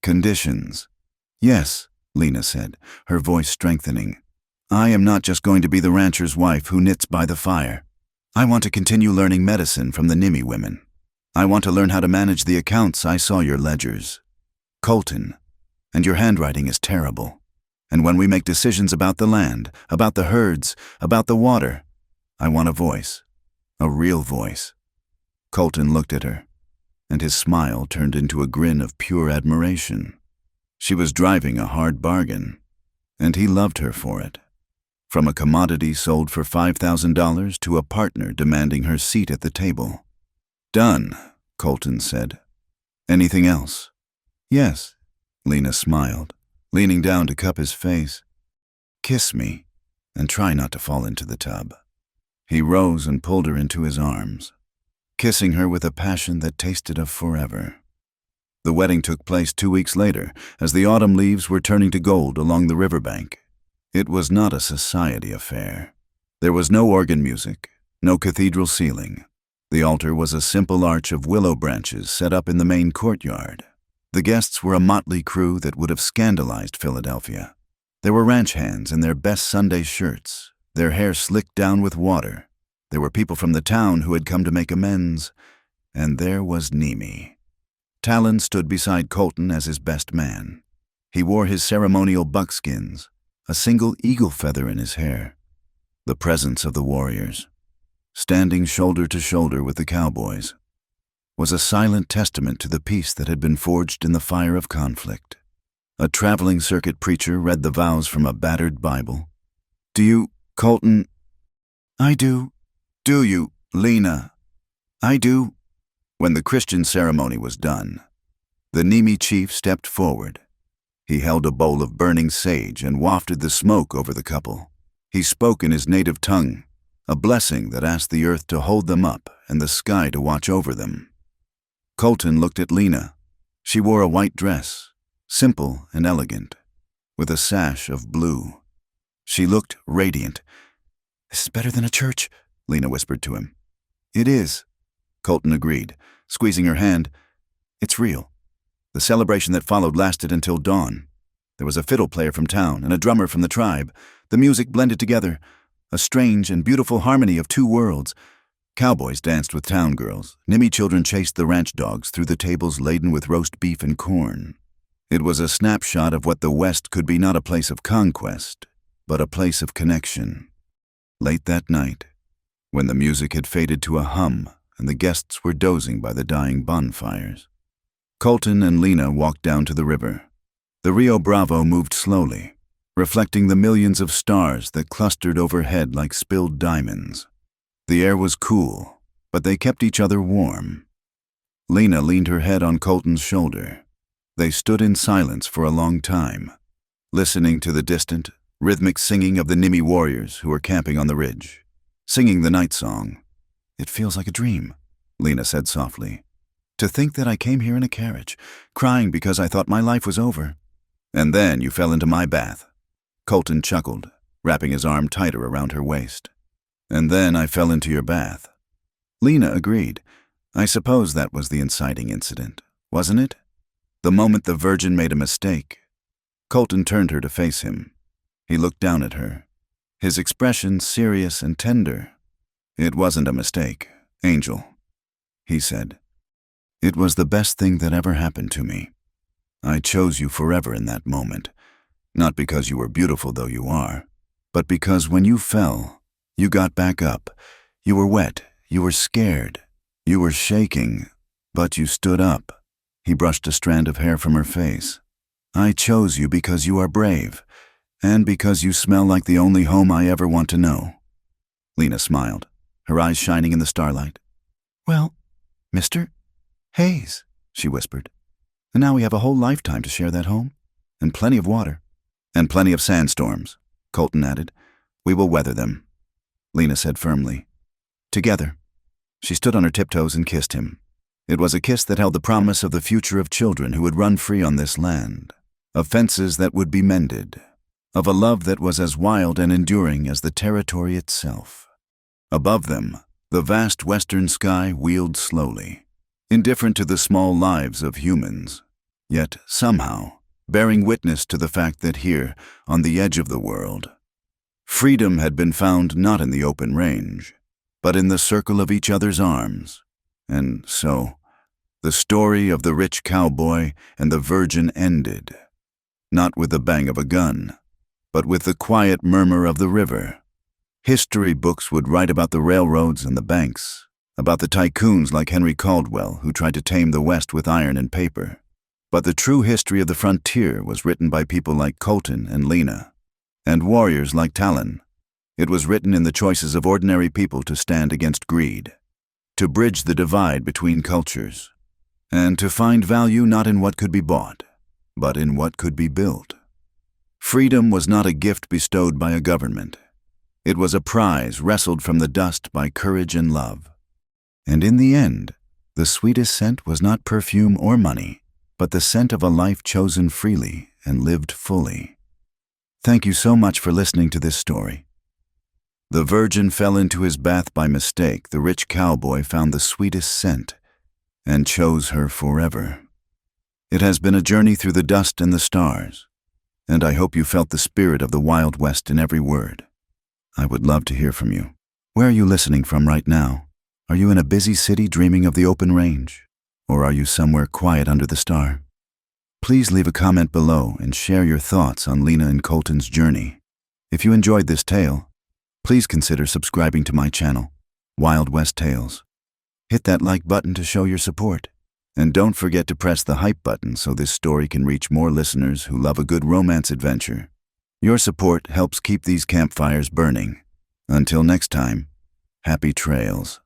"Conditions?" "Yes," Lena said, her voice strengthening. "I am not just going to be the rancher's wife who knits by the fire. I want to continue learning medicine from the Nimi women. I want to learn how to manage the accounts. I saw your ledgers, Colton, and your handwriting is terrible. And when we make decisions about the land, about the herds, about the water, I want a voice, a real voice." Colton looked at her, and his smile turned into a grin of pure admiration. She was driving a hard bargain, and he loved her for it. From a commodity sold for $5,000 to a partner demanding her seat at the table. "Done," Colton said. "Anything else?" "Yes," Lena smiled, leaning down to cup his face. "Kiss me, and try not to fall into the tub." He rose and pulled her into his arms, kissing her with a passion that tasted of forever. The wedding took place 2 weeks later, as the autumn leaves were turning to gold along the riverbank. It was not a society affair. There was no organ music, no cathedral ceiling. The altar was a simple arch of willow branches set up in the main courtyard. The guests were a motley crew that would have scandalized Philadelphia. There were ranch hands in their best Sunday shirts, their hair slicked down with water. There were people from the town who had come to make amends. And there was Nimi. Talon stood beside Colton as his best man. He wore his ceremonial buckskins, a single eagle feather in his hair. The presence of the warriors, standing shoulder to shoulder with the cowboys, was a silent testament to the peace that had been forged in the fire of conflict. A traveling circuit preacher read the vows from a battered Bible. "Do you, Colton?" "I do." "Do you, Lena?" "I do." When the Christian ceremony was done, the Nimi chief stepped forward. He held a bowl of burning sage and wafted the smoke over the couple. He spoke in his native tongue, a blessing that asked the earth to hold them up and the sky to watch over them. Colton looked at Lena. She wore a white dress, simple and elegant, with a sash of blue. She looked radiant. "This is better than a church," Lena whispered to him. "It is," Colton agreed, squeezing her hand. "It's real." The celebration that followed lasted until dawn. There was a fiddle player from town and a drummer from the tribe. The music blended together, a strange and beautiful harmony of two worlds. Cowboys danced with town girls. Nimi children chased the ranch dogs through the tables laden with roast beef and corn. It was a snapshot of what the West could be, not a place of conquest, but a place of connection. Late that night, when the music had faded to a hum and the guests were dozing by the dying bonfires, Colton and Lena walked down to the river. The Rio Bravo moved slowly, reflecting the millions of stars that clustered overhead like spilled diamonds. The air was cool, but they kept each other warm. Lena leaned her head on Colton's shoulder. They stood in silence for a long time, listening to the distant, rhythmic singing of the Nimi warriors who were camping on the ridge, singing the night song. "It feels like a dream," Lena said softly. "To think that I came here in a carriage, crying because I thought my life was over." "And then you fell into my bath." Colton chuckled, wrapping his arm tighter around her waist. "And then I fell into your bath." Lena agreed. "I suppose that was the inciting incident, wasn't it? The moment the Virgin made a mistake." Colton turned her to face him. He looked down at her, his expression serious and tender. "It wasn't a mistake, Angel," he said. "It was the best thing that ever happened to me. I chose you forever in that moment, not because you were beautiful though you are, but because when you fell, you got back up. You were wet, you were scared, you were shaking, but you stood up." He brushed a strand of hair from her face. I chose you because you are brave, and because you smell like the only home I ever want to know." Lena smiled, her eyes shining in the starlight. "Well, Mr. Hayes," she whispered. "And now we have a whole lifetime to share that home, and plenty of water." "And plenty of sandstorms," Colton added. "We will weather them," Lena said firmly. Together. She stood on her tiptoes and kissed him. It was a kiss that held the promise of the future of children who would run free on this land, of fences that would be mended, of a love that was as wild and enduring as the territory itself. Above them, the vast western sky wheeled slowly, indifferent to the small lives of humans, yet somehow bearing witness to the fact that here, on the edge of the world, freedom had been found not in the open range, but in the circle of each other's arms. And so, the story of the rich cowboy and the virgin ended, not with the bang of a gun, but with the quiet murmur of the river. History books would write about the railroads and the banks, about the tycoons like Henry Caldwell who tried to tame the West with iron and paper. But the true history of the frontier was written by people like Colton and Lena, and warriors like Talon. It was written in the choices of ordinary people to stand against greed, to bridge the divide between cultures, and to find value not in what could be bought, but in what could be built. Freedom was not a gift bestowed by a government. It was a prize wrestled from the dust by courage and love. And in the end, the sweetest scent was not perfume or money, but the scent of a life chosen freely and lived fully. Thank you so much for listening to this story. The virgin fell into his bath by mistake. The rich cowboy found the sweetest scent and chose her forever. It has been a journey through the dust and the stars, and I hope you felt the spirit of the Wild West in every word. I would love to hear from you. Where are you listening from right now? Are you in a busy city dreaming of the open range? Or are you somewhere quiet under the star? Please leave a comment below and share your thoughts on Lena and Colton's journey. If you enjoyed this tale, please consider subscribing to my channel, Wild West Tales. Hit that like button to show your support. And don't forget to press the hype button so this story can reach more listeners who love a good romance adventure. Your support helps keep these campfires burning. Until next time, happy trails.